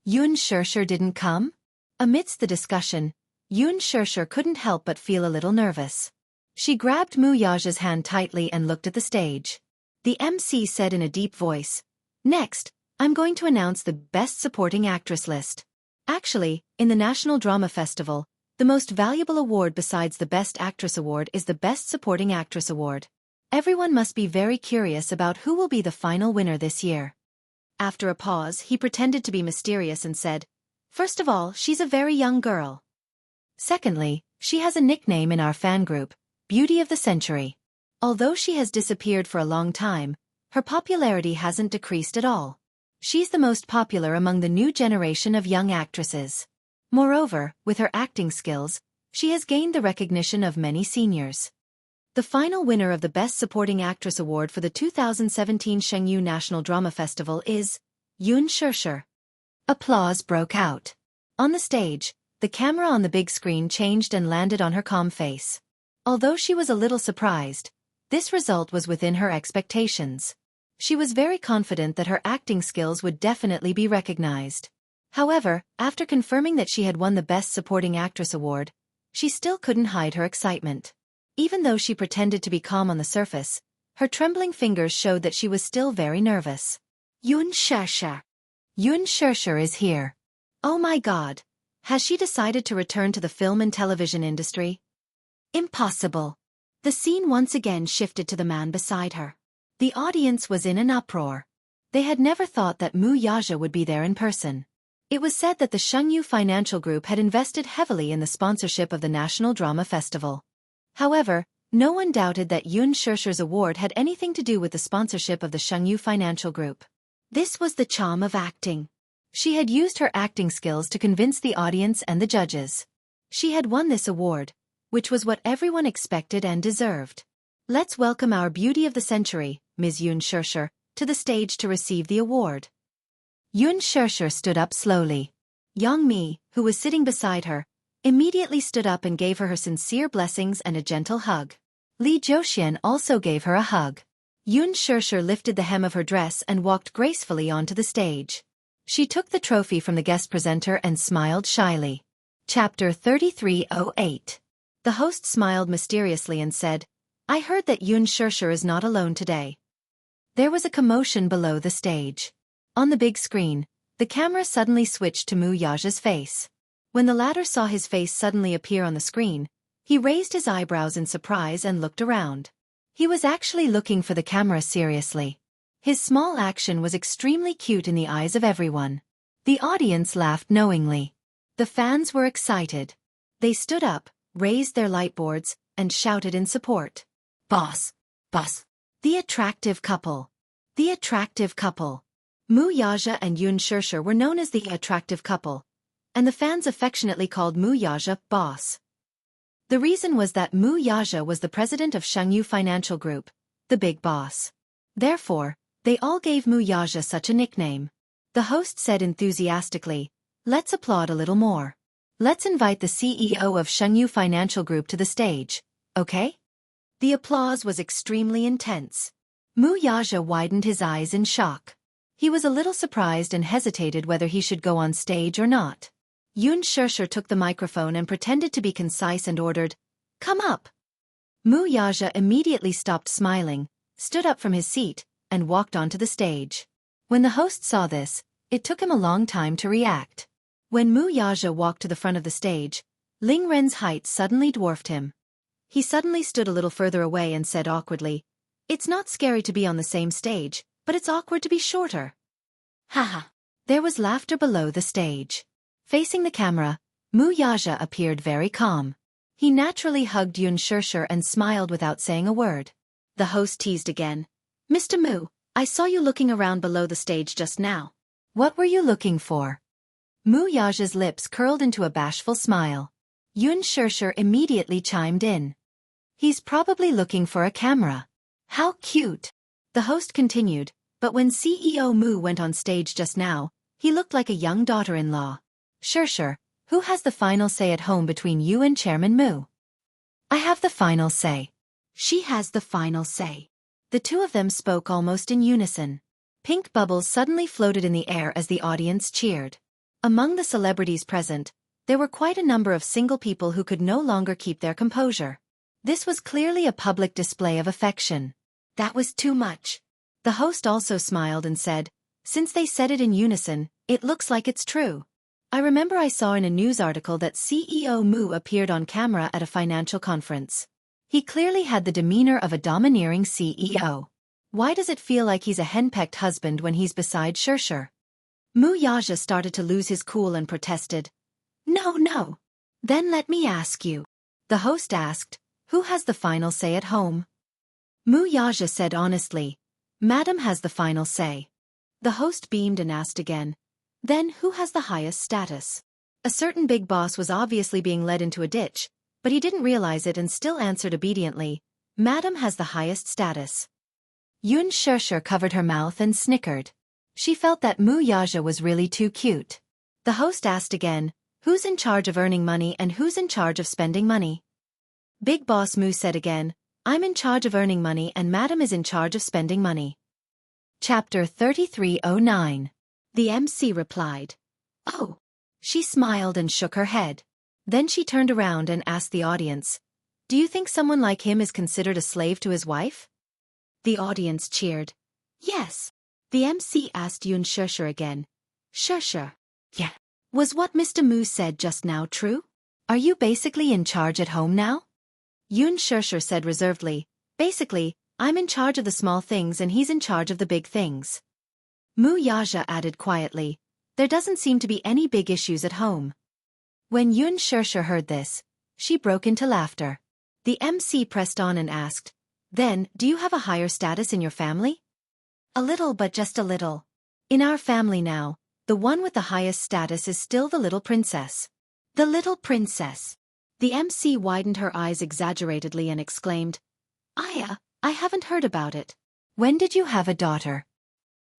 Yoon Shurshur didn't come? Amidst the discussion, Yoon Shurshur couldn't help but feel a little nervous. She grabbed Mu Yaja's hand tightly and looked at the stage. The MC said in a deep voice, "Next, I'm going to announce the Best Supporting Actress list. Actually, in the National Drama Festival, the most valuable award besides the Best Actress Award is the Best Supporting Actress Award. Everyone must be very curious about who will be the final winner this year." After a pause, he pretended to be mysterious and said, "First of all, she's a very young girl. Secondly, she has a nickname in our fan group, Beauty of the Century. Although she has disappeared for a long time, her popularity hasn't decreased at all. She's the most popular among the new generation of young actresses. Moreover, with her acting skills, she has gained the recognition of many seniors." The final winner of the Best Supporting Actress Award for the 2017 Shengyu National Drama Festival is Yoon Shurshur. Applause broke out. On the stage, the camera on the big screen changed and landed on her calm face. Although she was a little surprised, this result was within her expectations. She was very confident that her acting skills would definitely be recognized. However, after confirming that she had won the Best Supporting Actress Award, she still couldn't hide her excitement. Even though she pretended to be calm on the surface, her trembling fingers showed that she was still very nervous. Yoon Shurshur. Yoon Shurshur is here. Oh my God. Has she decided to return to the film and television industry? Impossible. The scene once again shifted to the man beside her. The audience was in an uproar. They had never thought that Mu Yaja would be there in person. It was said that the Shengyu Financial Group had invested heavily in the sponsorship of the National Drama Festival. However, no one doubted that Yoon Shurshur's award had anything to do with the sponsorship of the Shengyu Financial Group. This was the charm of acting. She had used her acting skills to convince the audience and the judges. She had won this award, which was what everyone expected and deserved. Let's welcome our Beauty of the Century, Ms. Yoon Shurshur, to the stage to receive the award. Yoon Shurshur stood up slowly. Yang Mi, who was sitting beside her, immediately stood up and gave her sincere blessings and a gentle hug. Lee Joxian also gave her a hug. Yoon Shurshur lifted the hem of her dress and walked gracefully onto the stage. She took the trophy from the guest presenter and smiled shyly. Chapter 3308. The host smiled mysteriously and said, "I heard that Yoon Shurshur is not alone today." There was a commotion below the stage. On the big screen, the camera suddenly switched to Mu Yaja's face. When the latter saw his face suddenly appear on the screen, he raised his eyebrows in surprise and looked around. He was actually looking for the camera seriously. His small action was extremely cute in the eyes of everyone. The audience laughed knowingly. The fans were excited. They stood up, raised their lightboards, and shouted in support. "Boss! Boss. The attractive couple. The attractive couple. Mu Yaja and Yun Shirshir were known as the attractive couple, and the fans affectionately called Mu Yaja boss. The reason was that Mu Yaja was the president of Shengyu Financial Group, the big boss. Therefore, they all gave Mu Yaja such a nickname. The host said enthusiastically, "Let's applaud a little more. Let's invite the CEO of Shengyu Financial Group to the stage, okay?" The applause was extremely intense. Mu Yaja widened his eyes in shock. He was a little surprised and hesitated whether he should go on stage or not. Yun Shirshir took the microphone and pretended to be concise and ordered, "Come up." Mu Yaja immediately stopped smiling, stood up from his seat, and walked onto the stage. When the host saw this, it took him a long time to react. When Mu Yaja walked to the front of the stage, Ling Ren's height suddenly dwarfed him. He suddenly stood a little further away and said awkwardly, "It's not scary to be on the same stage, but it's awkward to be shorter." Haha. There was laughter below the stage. Facing the camera, Mu Yaja appeared very calm. He naturally hugged Yun Shirshir and smiled without saying a word. The host teased again. "Mr. Mu, I saw you looking around below the stage just now. What were you looking for?" Mu Yaja's lips curled into a bashful smile. Yun Shirshir immediately chimed in. "He's probably looking for a camera." "How cute." The host continued, "But when CEO Mu went on stage just now, he looked like a young daughter-in-law. Shirshir, who has the final say at home between you and Chairman Mu?" "I have the final say." "She has the final say." The two of them spoke almost in unison. Pink bubbles suddenly floated in the air as the audience cheered. Among the celebrities present, there were quite a number of single people who could no longer keep their composure. This was clearly a public display of affection. That was too much. The host also smiled and said, "Since they said it in unison, it looks like it's true. I remember I saw in a news article that CEO Mu appeared on camera at a financial conference. He clearly had the demeanor of a domineering CEO. Why does it feel like he's a henpecked husband when he's beside Shirshir?" Mu Yaja started to lose his cool and protested. No. Then let me ask you." The host asked, "Who has the final say at home?" Mu Yaja said honestly, "Madam has the final say." The host beamed and asked again, "Then who has the highest status?" A certain big boss was obviously being led into a ditch, but he didn't realize it and still answered obediently, "Madam has the highest status." Yun Shirshir covered her mouth and snickered. She felt that Mu Yaja was really too cute. The host asked again, "Who's in charge of earning money and who's in charge of spending money?" Big Boss Mu said again, "I'm in charge of earning money and Madam is in charge of spending money." Chapter 3309. The MC replied, "Oh." She smiled and shook her head. Then she turned around and asked the audience, "Do you think someone like him is considered a slave to his wife?" The audience cheered. "Yes." The MC asked Yun Shirshir again, "Shirshir, yeah, was what Mr. Mu said just now true? Are you basically in charge at home now?" Yun Shirshir said reservedly, "Basically, I'm in charge of the small things and he's in charge of the big things." Mu Yaja added quietly, "There doesn't seem to be any big issues at home." When Yun Shirshir heard this, she broke into laughter. The MC pressed on and asked, "Then, do you have a higher status in your family?" "A little, but just a little. In our family now, the one with the highest status is still the little princess." "The little princess." The MC widened her eyes exaggeratedly and exclaimed, "Aya, I haven't heard about it. When did you have a daughter?"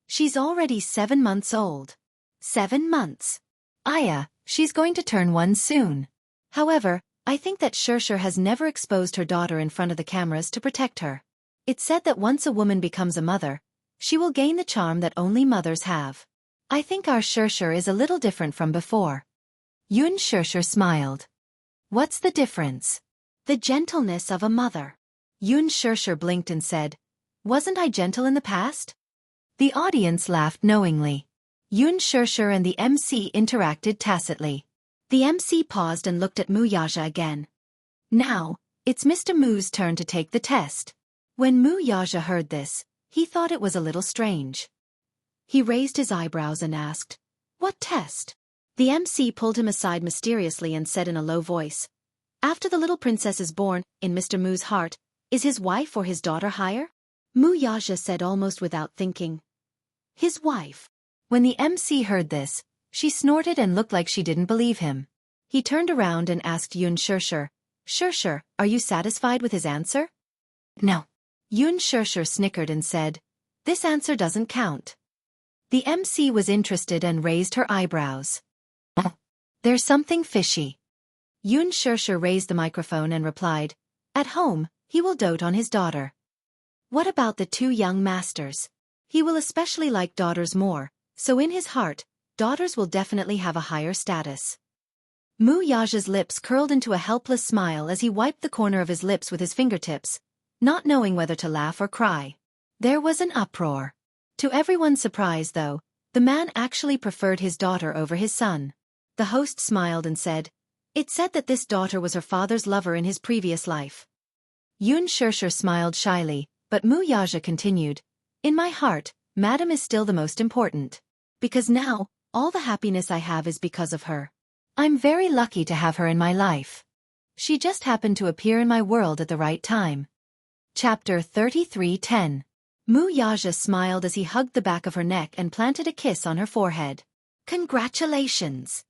"She's already 7 months old." 7 months. Aya, she's going to turn 1 soon. However, I think that Shirshir has never exposed her daughter in front of the cameras to protect her. It's said that once a woman becomes a mother, she will gain the charm that only mothers have. I think our Shirshir is a little different from before." Yun Shirshir smiled. "What's the difference?" "The gentleness of a mother." Yun Shirshir blinked and said, "Wasn't I gentle in the past?" The audience laughed knowingly. Yun Shirshir and the MC interacted tacitly. The MC paused and looked at Mu Yaja again. "Now, it's Mr. Mu's turn to take the test." When Mu Yaja heard this, he thought it was a little strange. He raised his eyebrows and asked, "What test?" The MC pulled him aside mysteriously and said in a low voice, "After the little princess is born, in Mr. Mu's heart, Is his wife or his daughter higher? Muyaja said almost without thinking. His wife. When the MC heard this, she snorted and looked like she didn't believe him. He turned around and asked Yun Shirshir, Shirshir, are you satisfied with his answer? No. Yun Shirshir snickered and said, this answer doesn't count. The MC was interested and raised her eyebrows. There's something fishy. Yun Shirshir raised the microphone and replied, at home, he will dote on his daughter. What about the two young masters? He will especially like daughters more, so in his heart, daughters will definitely have a higher status. Muyaja's lips curled into a helpless smile as he wiped the corner of his lips with his fingertips, not knowing whether to laugh or cry. There was an uproar. To everyone's surprise, though, the man actually preferred his daughter over his son. The host smiled and said, it said that this daughter was her father's lover in his previous life. Yun Shirshir smiled shyly, but Muyaja continued, in my heart, Madam is still the most important. Because now, all the happiness I have is because of her. I'm very lucky to have her in my life. She just happened to appear in my world at the right time. Chapter 33:10. Muyaja smiled as he hugged the back of her neck and planted a kiss on her forehead. Congratulations.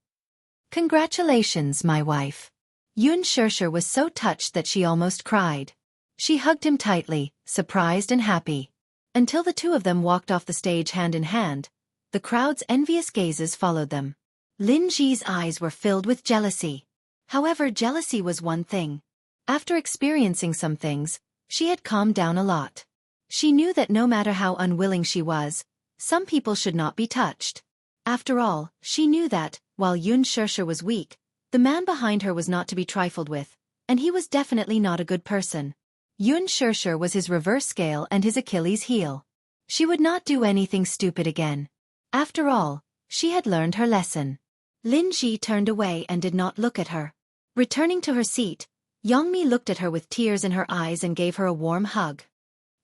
Congratulations, my wife. Yun Shirshir was so touched that she almost cried. She hugged him tightly, surprised and happy. Until the two of them walked off the stage hand in hand, the crowd's envious gazes followed them. Lin Ji's eyes were filled with jealousy. However, jealousy was one thing. After experiencing some things, she had calmed down a lot. She knew that no matter how unwilling she was, some people should not be touched. After all, she knew that, while Yun Shirshir was weak, the man behind her was not to be trifled with, and he was definitely not a good person. Yun Shirshir was his reverse scale and his Achilles heel. She would not do anything stupid again. After all, she had learned her lesson. Lin Ji turned away and did not look at her. Returning to her seat, Yongmi looked at her with tears in her eyes and gave her a warm hug.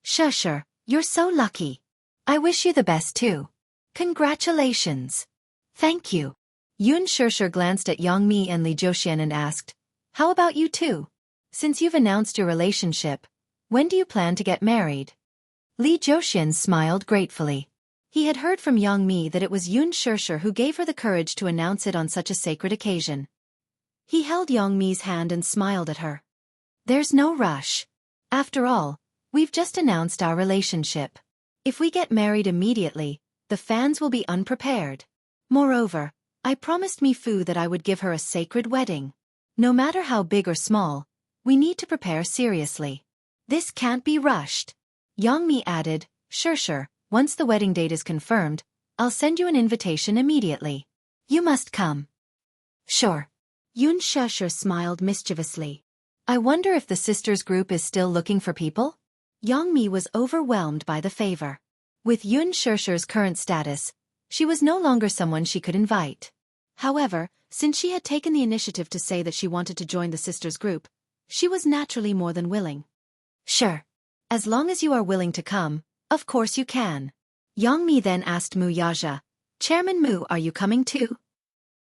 Shirshir, you're so lucky. I wish you the best too. Congratulations. Thank you. Yun Shirshir glanced at Yongmi and Li Jiuxian and asked, how about you two? Since you've announced your relationship, when do you plan to get married? Li Jiuxian smiled gratefully. He had heard from Yongmi that it was Yun Shirshir who gave her the courage to announce it on such a sacred occasion. He held Yongmi's hand and smiled at her. There's no rush. After all, we've just announced our relationship. If we get married immediately, the fans will be unprepared. Moreover, I promised Mifu that I would give her a sacred wedding. No matter how big or small, we need to prepare seriously. This can't be rushed. Yongmi added, Shirshir, once the wedding date is confirmed, I'll send you an invitation immediately. You must come. Sure. Yun Shirshir smiled mischievously. I wonder if the sisters group is still looking for people? Yongmi was overwhelmed by the favor. With Yun Shirshir's current status, she was no longer someone she could invite. However, since she had taken the initiative to say that she wanted to join the sisters group, she was naturally more than willing. Sure. As long as you are willing to come, of course you can. Yongmi then asked Muyaja, Chairman Mu, are you coming too?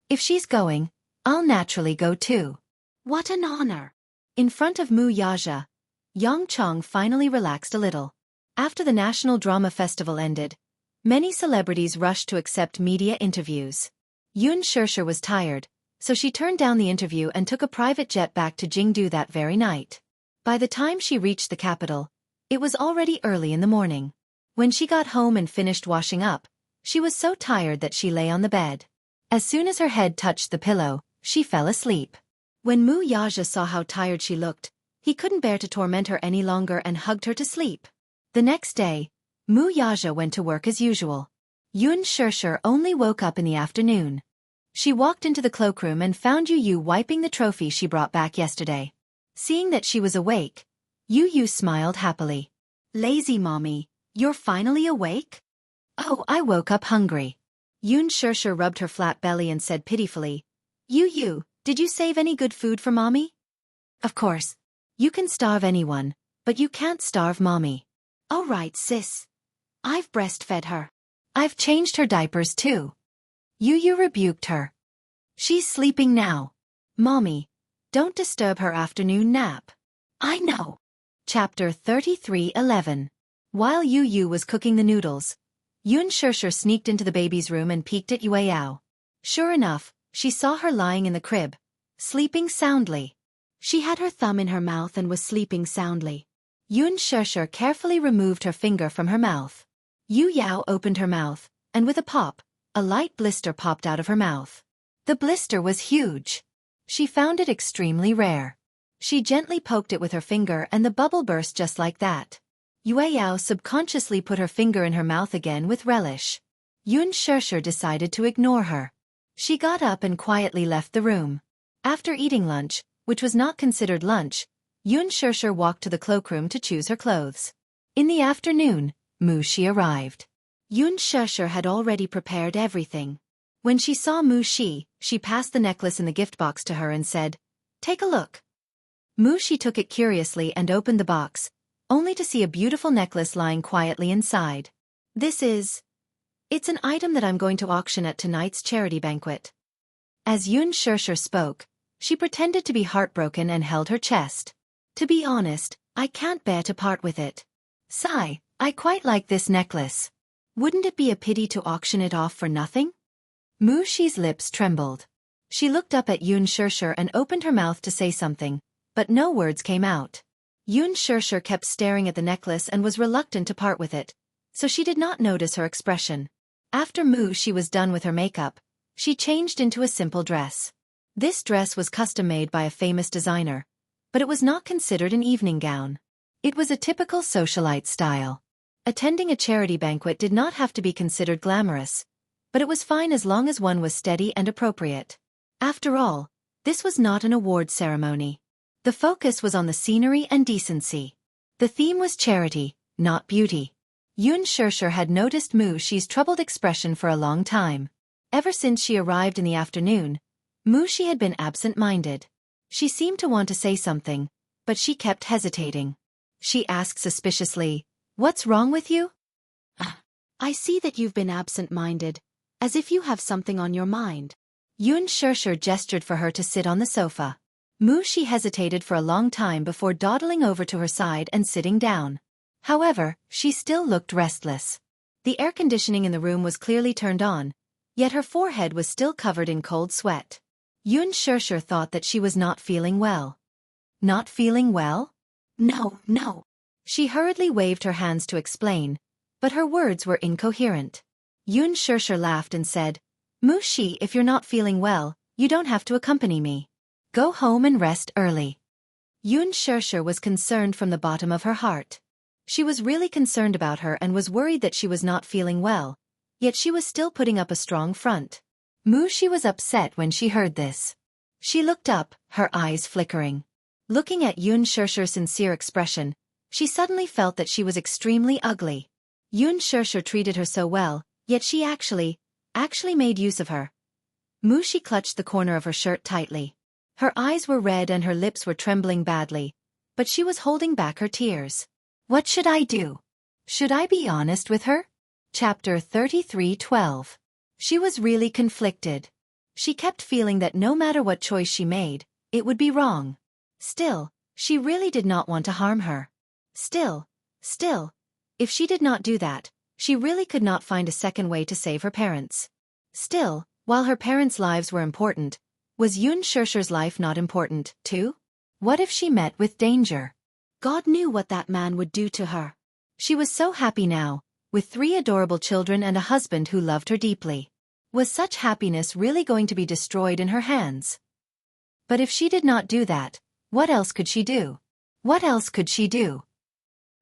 If she's going, I'll naturally go too. What an honor. In front of Muyaja, Yang Chong finally relaxed a little. After the National Drama Festival ended, many celebrities rushed to accept media interviews. Yun Shirshir was tired, so she turned down the interview and took a private jet back to Jingdu that very night. By the time she reached the capital, it was already early in the morning. When she got home and finished washing up, she was so tired that she lay on the bed. As soon as her head touched the pillow, she fell asleep. When Muyaja saw how tired she looked, he couldn't bear to torment her any longer and hugged her to sleep. The next day, Muyaja went to work as usual. Yun Shirshir only woke up in the afternoon. She walked into the cloakroom and found Yu Yu wiping the trophy she brought back yesterday. Seeing that she was awake, Yu Yu smiled happily. Lazy mommy, you're finally awake? Oh, I woke up hungry. Yun Shirshir rubbed her flat belly and said pitifully, Yu Yu, did you save any good food for mommy? Of course. You can starve anyone, but you can't starve mommy. All right, sis. I've breastfed her. I've changed her diapers too. Yu Yu rebuked her. She's sleeping now. Mommy, don't disturb her afternoon nap. I know. Chapter 33:11. While Yu Yu was cooking the noodles, Yun Shirshir sneaked into the baby's room and peeked at Yue Yao. Sure enough, she saw her lying in the crib, sleeping soundly. She had her thumb in her mouth and was sleeping soundly. Yun Shirshir carefully removed her finger from her mouth. Yu Yao opened her mouth, and with a pop, a light blister popped out of her mouth. The blister was huge. She found it extremely rare. She gently poked it with her finger and the bubble burst just like that. Yue Yao subconsciously put her finger in her mouth again with relish. Yun Shirshir decided to ignore her. She got up and quietly left the room. After eating lunch, which was not considered lunch, Yun Shirshir walked to the cloakroom to choose her clothes. In the afternoon, Mu Shi arrived. Yun Shirshir had already prepared everything. When she saw Mu Shi, she passed the necklace in the gift box to her and said, "Take a look." Mu Shi took it curiously and opened the box, only to see a beautiful necklace lying quietly inside. It's an item that I'm going to auction at tonight's charity banquet." As Yun Shirshir spoke, she pretended to be heartbroken and held her chest. "To be honest, I can't bear to part with it. Sigh, I quite like this necklace. Wouldn't it be a pity to auction it off for nothing?" Mu Shi's lips trembled. She looked up at Yun Shirshir and opened her mouth to say something, but no words came out. Yun Shirshir kept staring at the necklace and was reluctant to part with it, so she did not notice her expression. After Mu Shi was done with her makeup, she changed into a simple dress. This dress was custom-made by a famous designer, but it was not considered an evening gown. It was a typical socialite style. Attending a charity banquet did not have to be considered glamorous, but it was fine as long as one was steady and appropriate. After all, this was not an award ceremony. The focus was on the scenery and decency. The theme was charity, not beauty. Yun Shirshir had noticed Mu Shi's troubled expression for a long time. Ever since she arrived in the afternoon, Mu Shi had been absent-minded. She seemed to want to say something, but she kept hesitating. She asked suspiciously, "What's wrong with you?" "I see that you've been absent-minded, as if you have something on your mind." Yun Shirshir gestured for her to sit on the sofa. Mu Shi hesitated for a long time before dawdling over to her side and sitting down. However, she still looked restless. The air conditioning in the room was clearly turned on, yet her forehead was still covered in cold sweat. Yun Shirshir thought that she was not feeling well. Not feeling well? No. She hurriedly waved her hands to explain, but her words were incoherent. Yun Shirshir laughed and said, "Mu Shi, if you're not feeling well, you don't have to accompany me. Go home and rest early." Yun Shirshir was concerned from the bottom of her heart. She was really concerned about her and was worried that she was not feeling well, yet she was still putting up a strong front. Mu Shi was upset when she heard this. She looked up, her eyes flickering. Looking at Yun Shirshir's sincere expression, she suddenly felt that she was extremely ugly. Yun Shirshir treated her so well, yet she actually made use of her. Mu Shi clutched the corner of her shirt tightly. Her eyes were red and her lips were trembling badly, but she was holding back her tears. What should I do? Should I be honest with her? Chapter 33:12. She was really conflicted. She kept feeling that no matter what choice she made, it would be wrong. Still, she really did not want to harm her. Still, if she did not do that, she really could not find a second way to save her parents. Still, while her parents' lives were important, was Yun Shirshir's life not important, too? What if she met with danger? God knew what that man would do to her. She was so happy now, with 3 adorable children and a husband who loved her deeply. Was such happiness really going to be destroyed in her hands? But if she did not do that, what else could she do? What else could she do?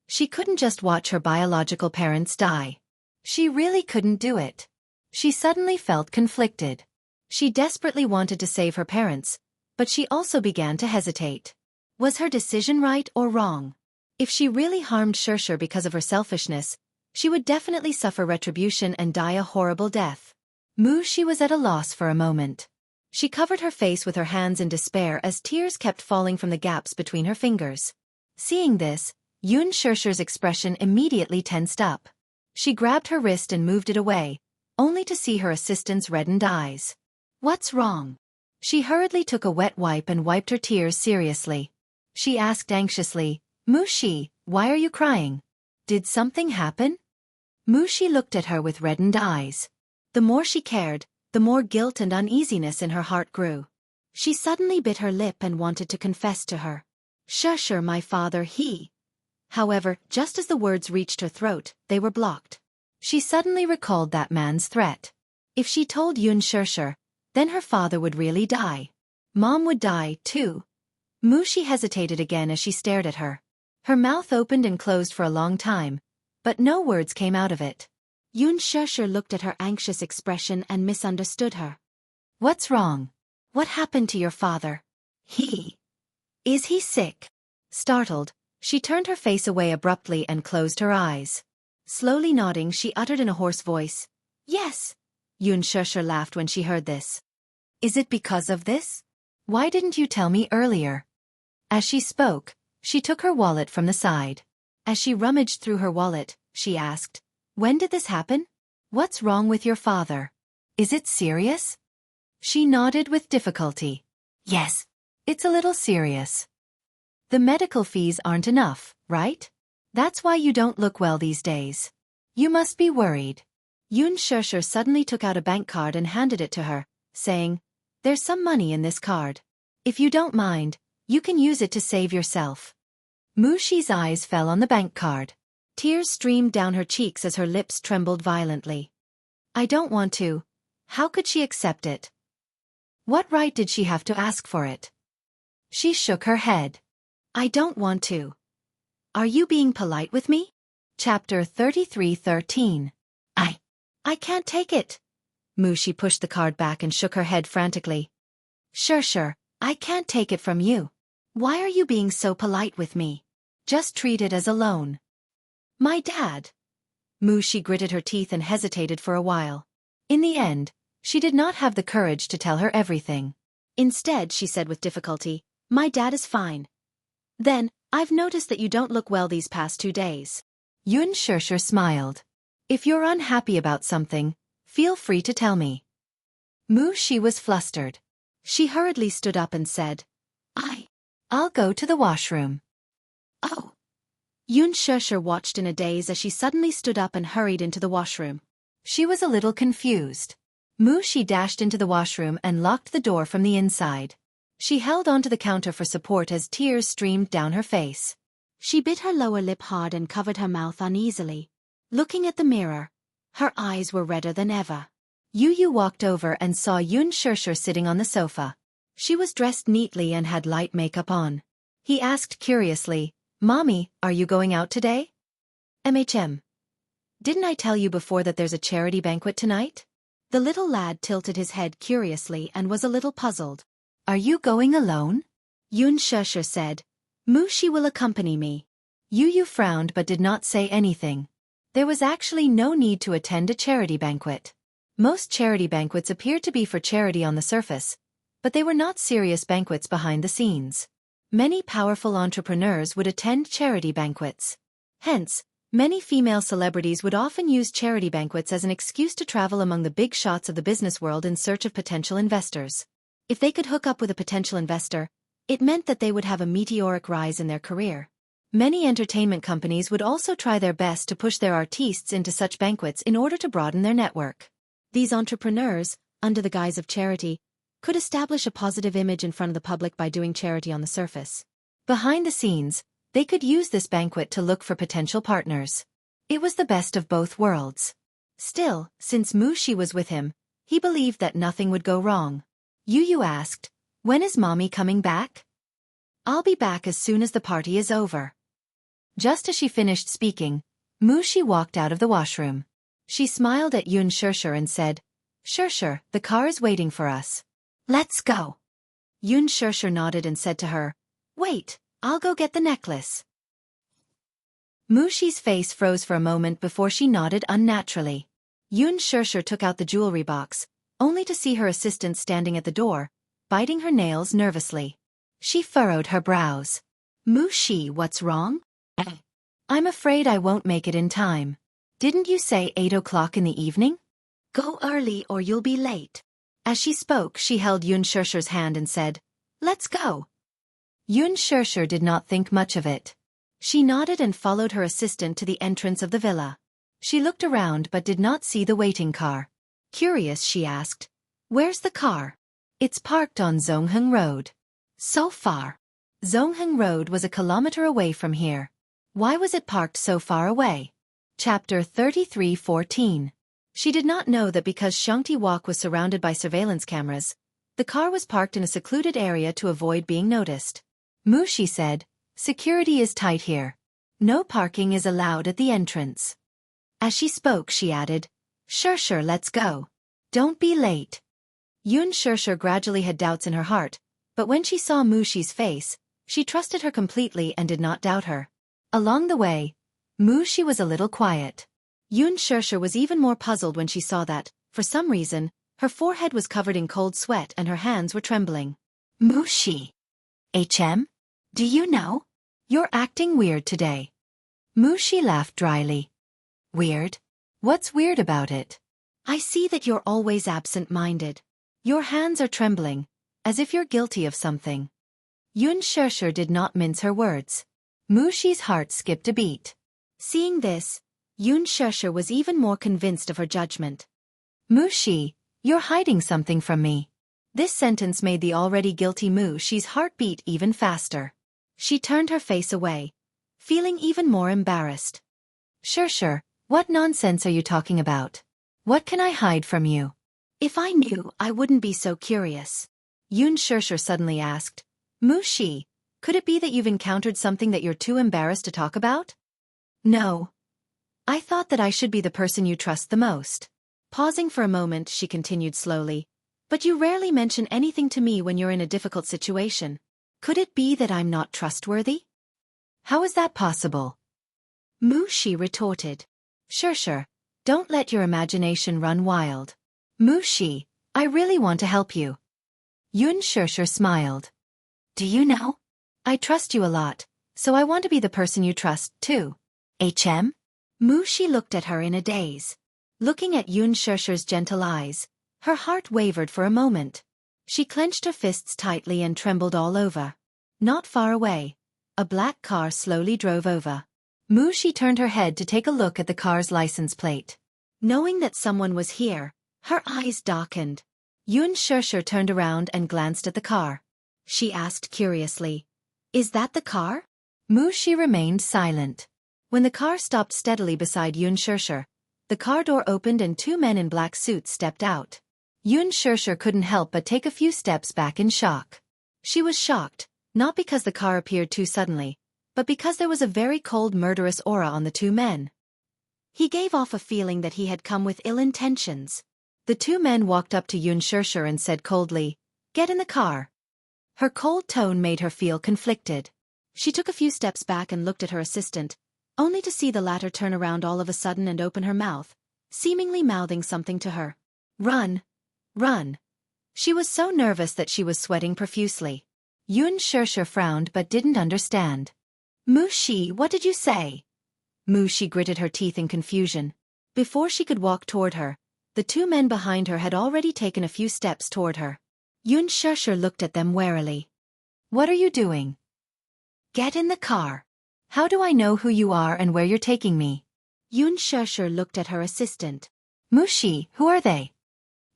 She couldn't just watch her biological parents die. She really couldn't do it. She suddenly felt conflicted. She desperately wanted to save her parents, but she also began to hesitate. Was her decision right or wrong? If she really harmed Shirshir because of her selfishness, she would definitely suffer retribution and die a horrible death. Mu Shi was at a loss for a moment. She covered her face with her hands in despair as tears kept falling from the gaps between her fingers. Seeing this, Yun Shirshir's expression immediately tensed up. She grabbed her wrist and moved it away, only to see her assistant's reddened eyes. "What's wrong?" She hurriedly took a wet wipe and wiped her tears seriously. She asked anxiously, Mushi, why are you crying? Did something happen? Mushi looked at her with reddened eyes. The more she cared, the more guilt and uneasiness in her heart grew. She suddenly bit her lip and wanted to confess to her. Sure, my father, he. However, just as the words reached her throat, they were blocked. She suddenly recalled that man's threat. If she told Yun Sure, then her father would really die. Mom would die, too. Mushi hesitated again as she stared at her. Her mouth opened and closed for a long time, but no words came out of it. Yun Sure looked at her anxious expression and misunderstood her. What's wrong? What happened to your father? Is he sick? Startled, she turned her face away abruptly and closed her eyes. Slowly nodding, she uttered in a hoarse voice, "Yes." Yun Sure laughed when she heard this. Is it because of this? Why didn't you tell me earlier? As she spoke, she took her wallet from the side. As she rummaged through her wallet, she asked, "When did this happen? What's wrong with your father? Is it serious?" She nodded with difficulty. Yes, it's a little serious. The medical fees aren't enough, right? That's why you don't look well these days. You must be worried. Yun Sure suddenly took out a bank card and handed it to her, saying, "There's some money in this card. If you don't mind, you can use it to save yourself." Mushi's eyes fell on the bank card. Tears streamed down her cheeks as her lips trembled violently. I don't want to. How could she accept it? What right did she have to ask for it? She shook her head. I don't want to. Are you being polite with me? Chapter 33:13. I can't take it. Mushi pushed the card back and shook her head frantically. Sure, I can't take it from you. Why are you being so polite with me? Just treat it as a loan. My dad. Mushi gritted her teeth and hesitated for a while. In the end, she did not have the courage to tell her everything. Instead, she said with difficulty, My dad is fine. Then, I've noticed that you don't look well these past 2 days. Yun Sure smiled. If you're unhappy about something, feel free to tell me. Mushi was flustered. She hurriedly stood up and said, I'll go to the washroom. Oh. Yun Sure watched in a daze as she suddenly stood up and hurried into the washroom. She was a little confused. Mushi dashed into the washroom and locked the door from the inside. She held onto the counter for support as tears streamed down her face. She bit her lower lip hard and covered her mouth uneasily. Looking at the mirror, her eyes were redder than ever. Yu walked over and saw Yun Sure sitting on the sofa. She was dressed neatly and had light makeup on. He asked curiously, Mommy, are you going out today? Didn't I tell you before that there's a charity banquet tonight? The little lad tilted his head curiously and was a little puzzled. Are you going alone? Yun Sure said, Mushi will accompany me. Yu frowned but did not say anything. There was actually no need to attend a charity banquet. Most charity banquets appeared to be for charity on the surface, but they were not serious banquets behind the scenes. Many powerful entrepreneurs would attend charity banquets. Hence, many female celebrities would often use charity banquets as an excuse to travel among the big shots of the business world in search of potential investors. If they could hook up with a potential investor, it meant that they would have a meteoric rise in their career. Many entertainment companies would also try their best to push their artistes into such banquets in order to broaden their network. These entrepreneurs, under the guise of charity, could establish a positive image in front of the public by doing charity on the surface. Behind the scenes, they could use this banquet to look for potential partners. It was the best of both worlds. Still, since Mushi was with him, he believed that nothing would go wrong. Yu asked, When is Mommy coming back? I'll be back as soon as the party is over. Just as she finished speaking, Mushi walked out of the washroom. She smiled at Yun Sure and said, Sure, the car is waiting for us. Let's go. Yun Sure nodded and said to her, Wait, I'll go get the necklace. Mushi's face froze for a moment before she nodded unnaturally. Yun Sure took out the jewelry box, only to see her assistant standing at the door, biting her nails nervously. She furrowed her brows. Mushi, what's wrong? I'm afraid I won't make it in time. Didn't you say 8 o'clock in the evening? Go early or you'll be late. As she spoke, she held Yun Sure's hand and said, Let's go. Yun Sure did not think much of it. She nodded and followed her assistant to the entrance of the villa. She looked around but did not see the waiting car. Curious, she asked, "Where's the car?" "It's parked on Zongheng Road." "So far." Zongheng Road was a kilometer away from here. Why was it parked so far away? Chapter 33:14. She did not know that because Shangti Walk was surrounded by surveillance cameras, the car was parked in a secluded area to avoid being noticed. Mushi said, "Security is tight here. No parking is allowed at the entrance." As she spoke, she added, Sure, let's go. Don't be late." Yun Sure gradually had doubts in her heart, but when she saw Mushi's face, she trusted her completely and did not doubt her. Along the way, Mushi was a little quiet. Yun Sure was even more puzzled when she saw that, for some reason, her forehead was covered in cold sweat and her hands were trembling. "Mushi. Do you know? You're acting weird today." Mushi laughed dryly. "Weird? What's weird about it?" "I see that you're always absent-minded. Your hands are trembling, as if you're guilty of something." Yun Sure did not mince her words. Mushi's heart skipped a beat. Seeing this, Yun Sure was even more convinced of her judgment. "Mushi, you're hiding something from me." This sentence made the already guilty Mushi's heart beat even faster. She turned her face away, feeling even more embarrassed. Sure, what nonsense are you talking about? What can I hide from you?" "If I knew, I wouldn't be so curious." Yun Sure suddenly asked, "Mushi, could it be that you've encountered something that you're too embarrassed to talk about?" "No. I thought that I should be the person you trust the most." Pausing for a moment, she continued slowly, "But you rarely mention anything to me when you're in a difficult situation. Could it be that I'm not trustworthy?" "How is that possible?" Mushi retorted. Sure, don't let your imagination run wild." "Mushi, I really want to help you." Yun Sure smiled. "Do you know? I trust you a lot, so I want to be the person you trust, too." Mushi looked at her in a daze. Looking at Yun Sure's gentle eyes, her heart wavered for a moment. She clenched her fists tightly and trembled all over. Not far away, a black car slowly drove over. Mushi turned her head to take a look at the car's license plate. Knowing that someone was here, her eyes darkened. Yun Sure turned around and glanced at the car. She asked curiously, "Is that the car?" Mushi remained silent. When the car stopped steadily beside Yun Sure, the car door opened and two men in black suits stepped out. Yun Sure couldn't help but take a few steps back in shock. She was shocked, not because the car appeared too suddenly, but because there was a very cold murderous aura on the two men. He gave off a feeling that he had come with ill intentions. The two men walked up to Yun Sure and said coldly, "Get in the car." Her cold tone made her feel conflicted. She took a few steps back and looked at her assistant, only to see the latter turn around all of a sudden and open her mouth, seemingly mouthing something to her. "Run! Run!" She was so nervous that she was sweating profusely. Yun Sure frowned but didn't understand. "Mushi, what did you say?" Mushi gritted her teeth in confusion. Before she could walk toward her, the two men behind her had already taken a few steps toward her. Yun Sure looked at them warily. "What are you doing?" "Get in the car." "How do I know who you are and where you're taking me?" Yun Sure looked at her assistant. "Mushi, who are they?"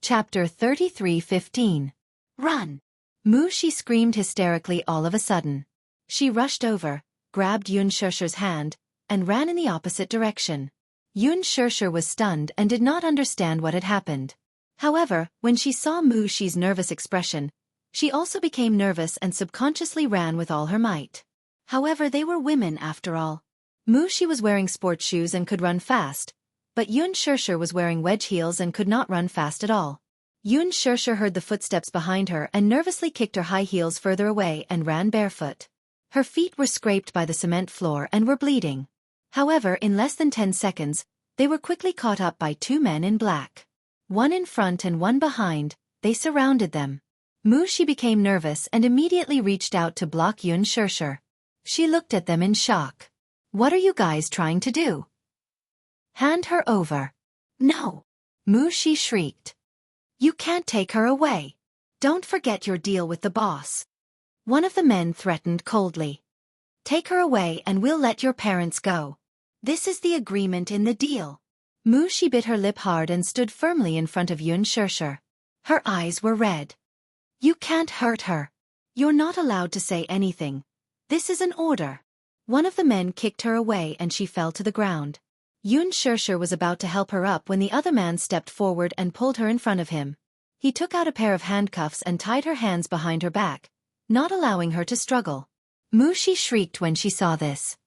Chapter 33:15. Run! Mushi screamed hysterically all of a sudden. She rushed over, grabbed Yun Sure's hand, and ran in the opposite direction. Yun Sure was stunned and did not understand what had happened. However, when she saw Mushi's nervous expression, she also became nervous and subconsciously ran with all her might. However, they were women after all. Mushi was wearing sports shoes and could run fast, but Yun Sure was wearing wedge heels and could not run fast at all. Yun Sure heard the footsteps behind her and nervously kicked her high heels further away and ran barefoot. Her feet were scraped by the cement floor and were bleeding. However, in less than 10 seconds, they were quickly caught up by two men in black. One in front and one behind, they surrounded them. Mushi became nervous and immediately reached out to block Yun Sure. She looked at them in shock. "What are you guys trying to do?" "Hand her over." "No!" Mushi shrieked. "You can't take her away. Don't forget your deal with the boss." One of the men threatened coldly. Take her away and we'll let your parents go. This is the agreement in the deal. Mu Shi bit her lip hard and stood firmly in front of Yun Shirshir. Her eyes were red. You can't hurt her. You're not allowed to say anything. This is an order. One of the men kicked her away and she fell to the ground. Yun Shirshir was about to help her up when the other man stepped forward and pulled her in front of him. He took out a pair of handcuffs and tied her hands behind her back, not allowing her to struggle. Mu Shi shrieked when she saw this.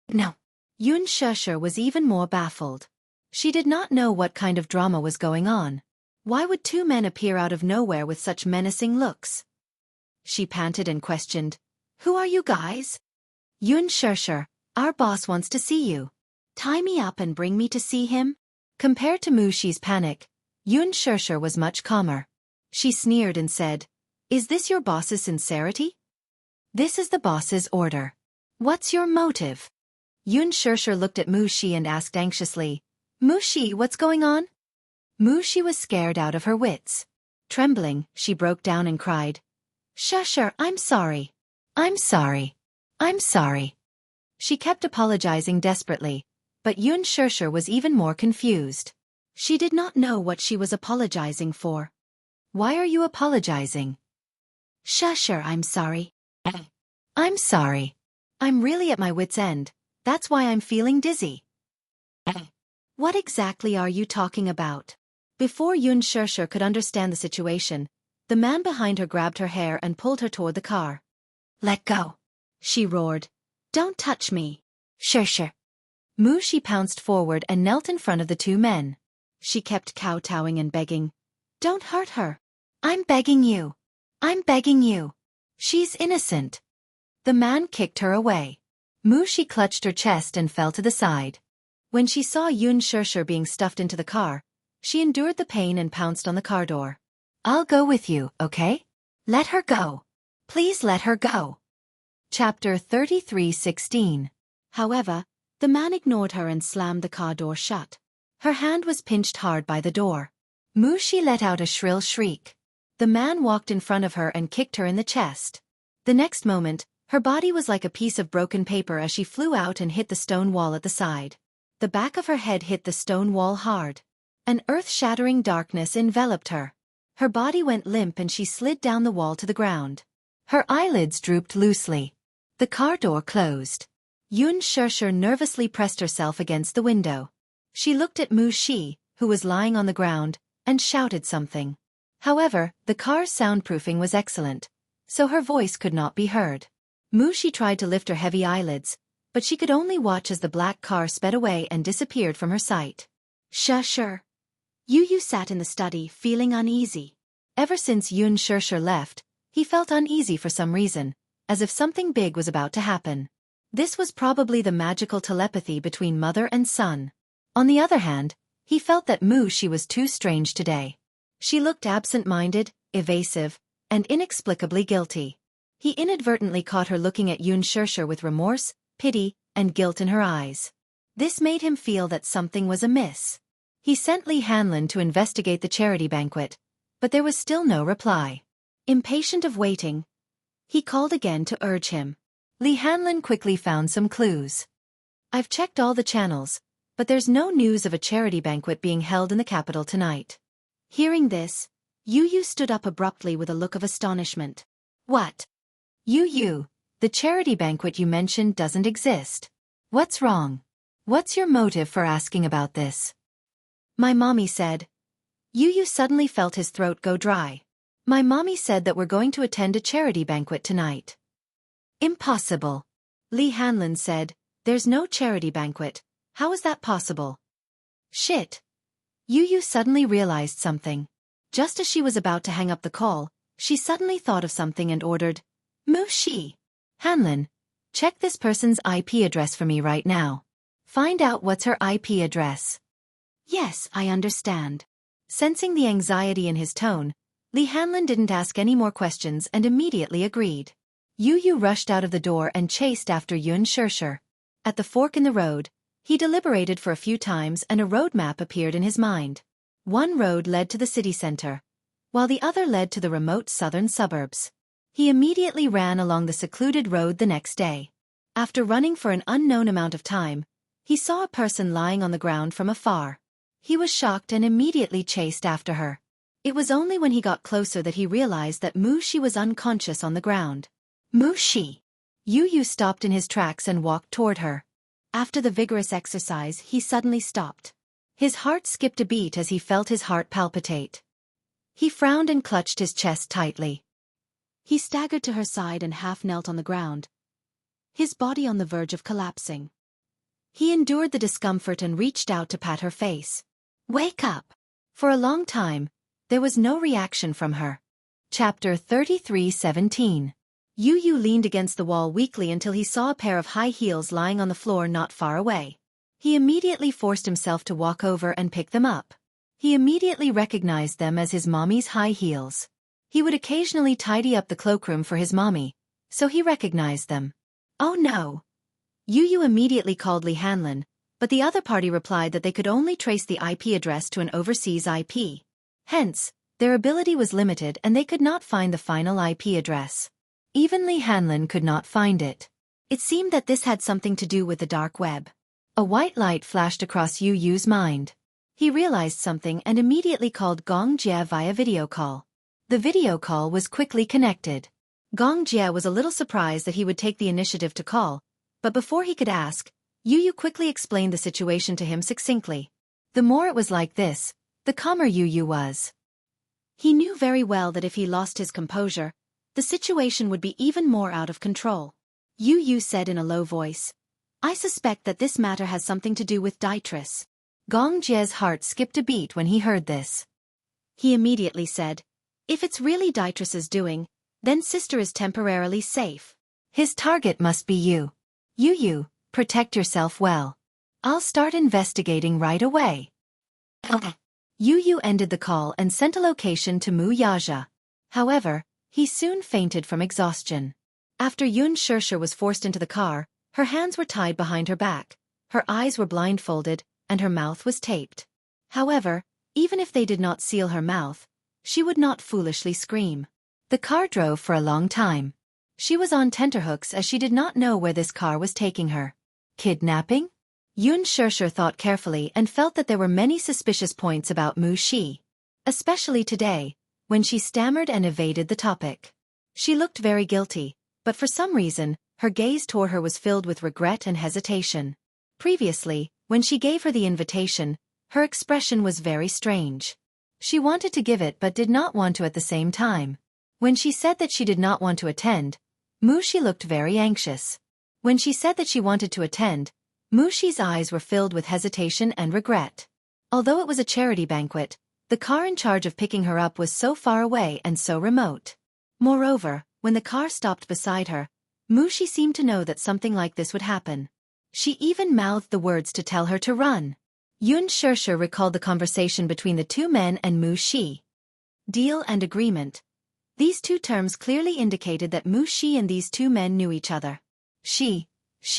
No. Yun Shirshir was even more baffled. She did not know what kind of drama was going on. Why would two men appear out of nowhere with such menacing looks? She panted and questioned, Who are you guys? Yun Shirshir, our boss wants to see you. Tie me up and bring me to see him? Compared to Mu Shi's panic, Yun Shirshir was much calmer. She sneered and said, Is this your boss's sincerity? This is the boss's order. What's your motive? Yun Shirshir looked at Mu Shi and asked anxiously, Mu Shi, what's going on? Mu Shi was scared out of her wits. Trembling, she broke down and cried, Shirshir, I'm sorry. I'm sorry. I'm sorry. She kept apologizing desperately, but Yun Shirshir was even more confused. She did not know what she was apologizing for. Why are you apologizing? Shirshir, I'm sorry. I'm sorry. I'm really at my wit's end. That's why I'm feeling dizzy. What exactly are you talking about? Before Yun Shirshir could understand the situation, the man behind her grabbed her hair and pulled her toward the car. Let go, she roared. Don't touch me. Shirshir. Mu Shi pounced forward and knelt in front of the two men. She kept kowtowing and begging. Don't hurt her. I'm begging you. I'm begging you. She's innocent. The man kicked her away. Mu Shi clutched her chest and fell to the side. When she saw Yun Shirshir being stuffed into the car, she endured the pain and pounced on the car door. I'll go with you, okay? Let her go. Please let her go. Chapter 33:16. However, the man ignored her and slammed the car door shut. Her hand was pinched hard by the door. Mu Shi let out a shrill shriek. The man walked in front of her and kicked her in the chest. The next moment, her body was like a piece of broken paper as she flew out and hit the stone wall at the side. The back of her head hit the stone wall hard. An earth-shattering darkness enveloped her. Her body went limp and she slid down the wall to the ground. Her eyelids drooped loosely. The car door closed. Yun Shirshir nervously pressed herself against the window. She looked at Mu Shi, who was lying on the ground, and shouted something. However, the car's soundproofing was excellent, so her voice could not be heard. Mu Shi tried to lift her heavy eyelids, but she could only watch as the black car sped away and disappeared from her sight. Shirshir. Yu sat in the study, feeling uneasy. Ever since Yun Shirshir left, he felt uneasy for some reason, as if something big was about to happen. This was probably the magical telepathy between mother and son. On the other hand, he felt that Mu Shi was too strange today. She looked absent-minded, evasive, and inexplicably guilty. He inadvertently caught her looking at Yun Shirshir with remorse, pity, and guilt in her eyes. This made him feel that something was amiss. He sent Li Hanlin to investigate the charity banquet, but there was still no reply. Impatient of waiting, he called again to urge him. Li Hanlin quickly found some clues. I've checked all the channels, but there's no news of a charity banquet being held in the capital tonight. Hearing this, Yu stood up abruptly with a look of astonishment. What? Yu, the charity banquet you mentioned doesn't exist. What's wrong? What's your motive for asking about this? My mommy said. Yu suddenly felt his throat go dry. My mommy said that we're going to attend a charity banquet tonight. Impossible. Li Hanlin said, there's no charity banquet. How is that possible? Shit. Yu suddenly realized something. Just as she was about to hang up the call, she suddenly thought of something and ordered, Mu Shi. Hanlin, check this person's IP address for me right now. Find out what's her IP address. Yes, I understand. Sensing the anxiety in his tone, Li Hanlin didn't ask any more questions and immediately agreed. Yu rushed out of the door and chased after Yun Shirshir. At the fork in the road, he deliberated for a few times and a road map appeared in his mind. One road led to the city center, while the other led to the remote southern suburbs. He immediately ran along the secluded road the next day. After running for an unknown amount of time, he saw a person lying on the ground from afar. He was shocked and immediately chased after her. It was only when he got closer that he realized that Mu-Shi was unconscious on the ground. Mu-Shi! Yu stopped in his tracks and walked toward her. After the vigorous exercise, he suddenly stopped. His heart skipped a beat as he felt his heart palpitate. He frowned and clutched his chest tightly. He staggered to her side and half knelt on the ground, his body on the verge of collapsing. He endured the discomfort and reached out to pat her face. "Wake up!" For a long time, there was no reaction from her. Chapter 33:17. Yu leaned against the wall weakly until he saw a pair of high heels lying on the floor not far away. He immediately forced himself to walk over and pick them up. He immediately recognized them as his mommy's high heels. He would occasionally tidy up the cloakroom for his mommy, so he recognized them. "Oh no!" Yu immediately called Li Hanlin, but the other party replied that they could only trace the IP address to an overseas IP. Hence, their ability was limited and they could not find the final IP address. Even Li Hanlin could not find it. It seemed that this had something to do with the dark web. A white light flashed across Yu's mind. He realized something and immediately called Gong Jie via video call. The video call was quickly connected. Gong Jie was a little surprised that he would take the initiative to call, but before he could ask, Yu quickly explained the situation to him succinctly. The more it was like this, the calmer Yu was. He knew very well that if he lost his composure, the situation would be even more out of control. Yu said in a low voice, "I suspect that this matter has something to do with Dietrich." Gong Jie's heart skipped a beat when he heard this. He immediately said, "If it's really Dietrich's doing, then sister is temporarily safe. His target must be you. Yu, protect yourself well. I'll start investigating right away." Yu ended the call and sent a location to Mu Yaja. However, he soon fainted from exhaustion. After Yun Shursher was forced into the car, her hands were tied behind her back, her eyes were blindfolded, and her mouth was taped. However, even if they did not seal her mouth, she would not foolishly scream. The car drove for a long time. She was on tenterhooks as she did not know where this car was taking her. Kidnapping? Yun Shursher thought carefully and felt that there were many suspicious points about Mu-Shi. Especially today, when she stammered and evaded the topic. She looked very guilty, but for some reason, her gaze toward her was filled with regret and hesitation. Previously, when she gave her the invitation, her expression was very strange. She wanted to give it but did not want to at the same time. When she said that she did not want to attend, Mu-Shi looked very anxious. When she said that she wanted to attend, Mu-Shi's eyes were filled with hesitation and regret. Although it was a charity banquet, the car in charge of picking her up was so far away and so remote. Moreover, when the car stopped beside her, Mu-Shi seemed to know that something like this would happen. She even mouthed the words to tell her to run. Yun Shursher recalled the conversation between the two men and Mu-Shi. Deal and agreement. These two terms clearly indicated that Mu-Shi and these two men knew each other. She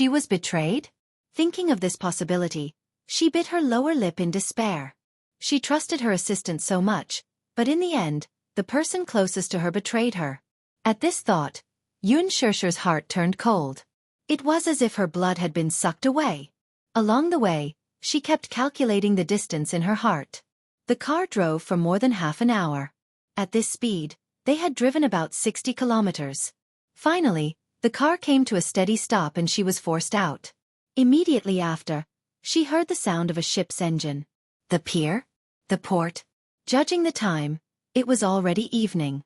was betrayed? Thinking of this possibility, she bit her lower lip in despair. She trusted her assistant so much, but in the end, the person closest to her betrayed her. At this thought, Yun Shursher's heart turned cold. It was as if her blood had been sucked away. Along the way, she kept calculating the distance in her heart. The car drove for more than half an hour. At this speed, they had driven about 60 kilometers. Finally, the car came to a steady stop and she was forced out. Immediately after, she heard the sound of a ship's engine. The pier? The port? Judging the time, it was already evening.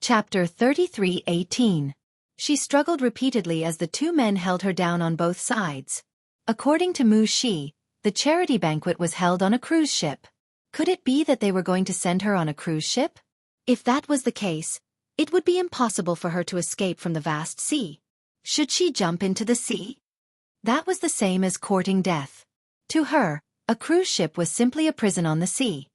Chapter 33:18. She struggled repeatedly as the two men held her down on both sides. According to Mu-Shi, the charity banquet was held on a cruise ship. Could it be that they were going to send her on a cruise ship? If that was the case, it would be impossible for her to escape from the vast sea. Should she jump into the sea? That was the same as courting death. To her, a cruise ship was simply a prison on the sea.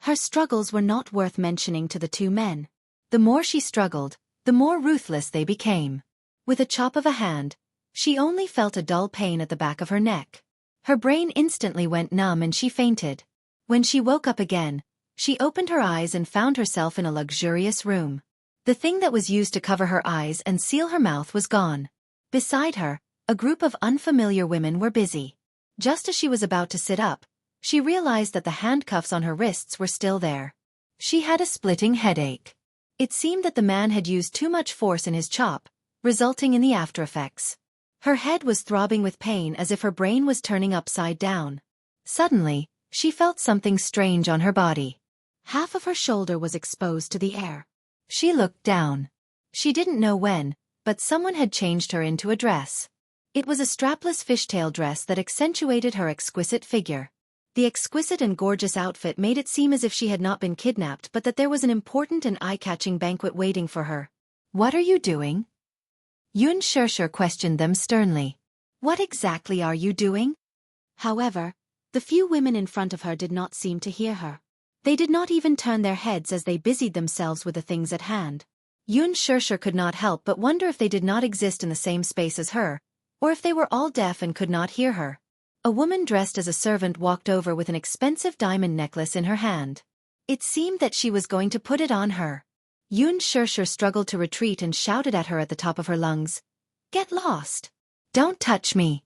Her struggles were not worth mentioning to the two men. The more she struggled, the more ruthless they became. With a chop of a hand, she only felt a dull pain at the back of her neck. Her brain instantly went numb and she fainted. When she woke up again, she opened her eyes and found herself in a luxurious room. The thing that was used to cover her eyes and seal her mouth was gone. Beside her, A group of unfamiliar women were busy. Just as she was about to sit up, she realized that the handcuffs on her wrists were still there. She had a splitting headache. It seemed that the man had used too much force in his chop, resulting in the aftereffects. Her head was throbbing with pain as if her brain was turning upside down. Suddenly, she felt something strange on her body. Half of her shoulder was exposed to the air. She looked down. She didn't know when, but someone had changed her into a dress. It was a strapless fishtail dress that accentuated her exquisite figure. The exquisite and gorgeous outfit made it seem as if she had not been kidnapped but that there was an important and eye-catching banquet waiting for her. "What are you doing?" Yun Shirshir questioned them sternly. "What exactly are you doing?" However, the few women in front of her did not seem to hear her. They did not even turn their heads as they busied themselves with the things at hand. Yun Shirshir could not help but wonder if they did not exist in the same space as her, or if they were all deaf and could not hear her. A woman dressed as a servant walked over with an expensive diamond necklace in her hand. It seemed that she was going to put it on her. Yun Shirshir struggled to retreat and shouted at her at the top of her lungs. "Get lost! Don't touch me!"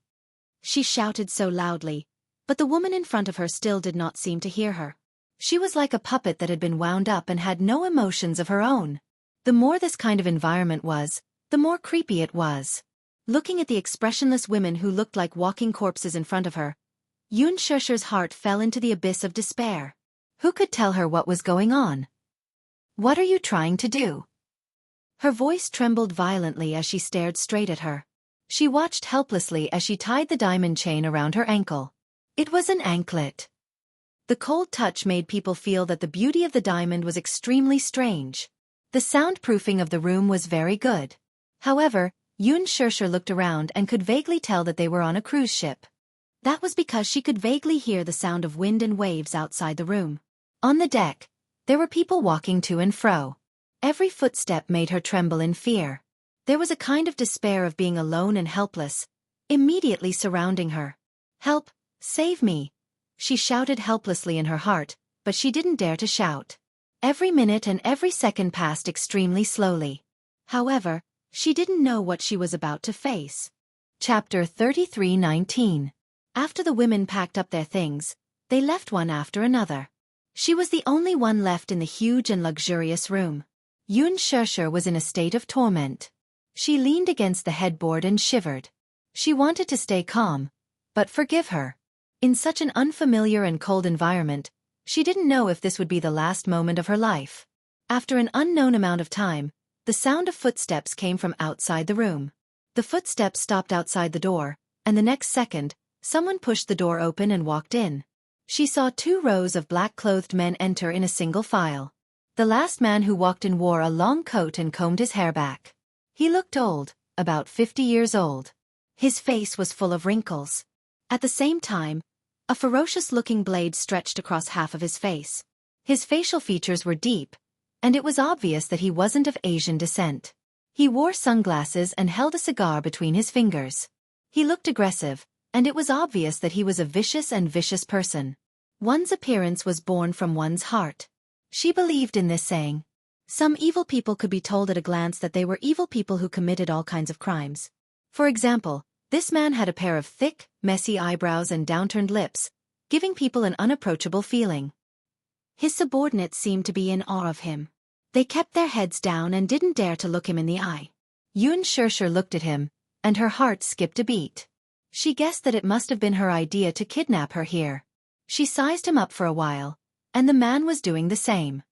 She shouted so loudly, but the woman in front of her still did not seem to hear her. She was like a puppet that had been wound up and had no emotions of her own. The more this kind of environment was, the more creepy it was. Looking at the expressionless women who looked like walking corpses in front of her, Yun Shirshir's heart fell into the abyss of despair. Who could tell her what was going on? "What are you trying to do?" Her voice trembled violently as she stared straight at her. She watched helplessly as she tied the diamond chain around her ankle. It was an anklet. The cold touch made people feel that the beauty of the diamond was extremely strange. The soundproofing of the room was very good. However, Yun Shirshir looked around and could vaguely tell that they were on a cruise ship. That was because she could vaguely hear the sound of wind and waves outside the room. On the deck, there were people walking to and fro. Every footstep made her tremble in fear. There was a kind of despair of being alone and helpless, immediately surrounding her. "Help! Save me!" She shouted helplessly in her heart, but she didn't dare to shout. Every minute and every second passed extremely slowly. However, she didn't know what she was about to face. Chapter 33:19. After the women packed up their things, they left one after another. She was the only one left in the huge and luxurious room. Yun Shirshir was in a state of torment. She leaned against the headboard and shivered. She wanted to stay calm, but forgive her. In such an unfamiliar and cold environment, she didn't know if this would be the last moment of her life. After an unknown amount of time, the sound of footsteps came from outside the room. The footsteps stopped outside the door, and the next second, someone pushed the door open and walked in. She saw 2 rows of black-clothed men enter in a single file. The last man who walked in wore a long coat and combed his hair back. He looked old, about 50 years old. His face was full of wrinkles. At the same time, a ferocious-looking blade stretched across half of his face. His facial features were deep, and it was obvious that he wasn't of Asian descent. He wore sunglasses and held a cigar between his fingers. He looked aggressive, and it was obvious that he was a vicious person. One's appearance was born from one's heart. She believed in this saying. Some evil people could be told at a glance that they were evil people who committed all kinds of crimes. For example, this man had a pair of thick, messy eyebrows and downturned lips, giving people an unapproachable feeling. His subordinates seemed to be in awe of him. They kept their heads down and didn't dare to look him in the eye. Yun Shirshir looked at him, and her heart skipped a beat. She guessed that it must have been her idea to kidnap her here. She sized him up for a while, and the man was doing the same.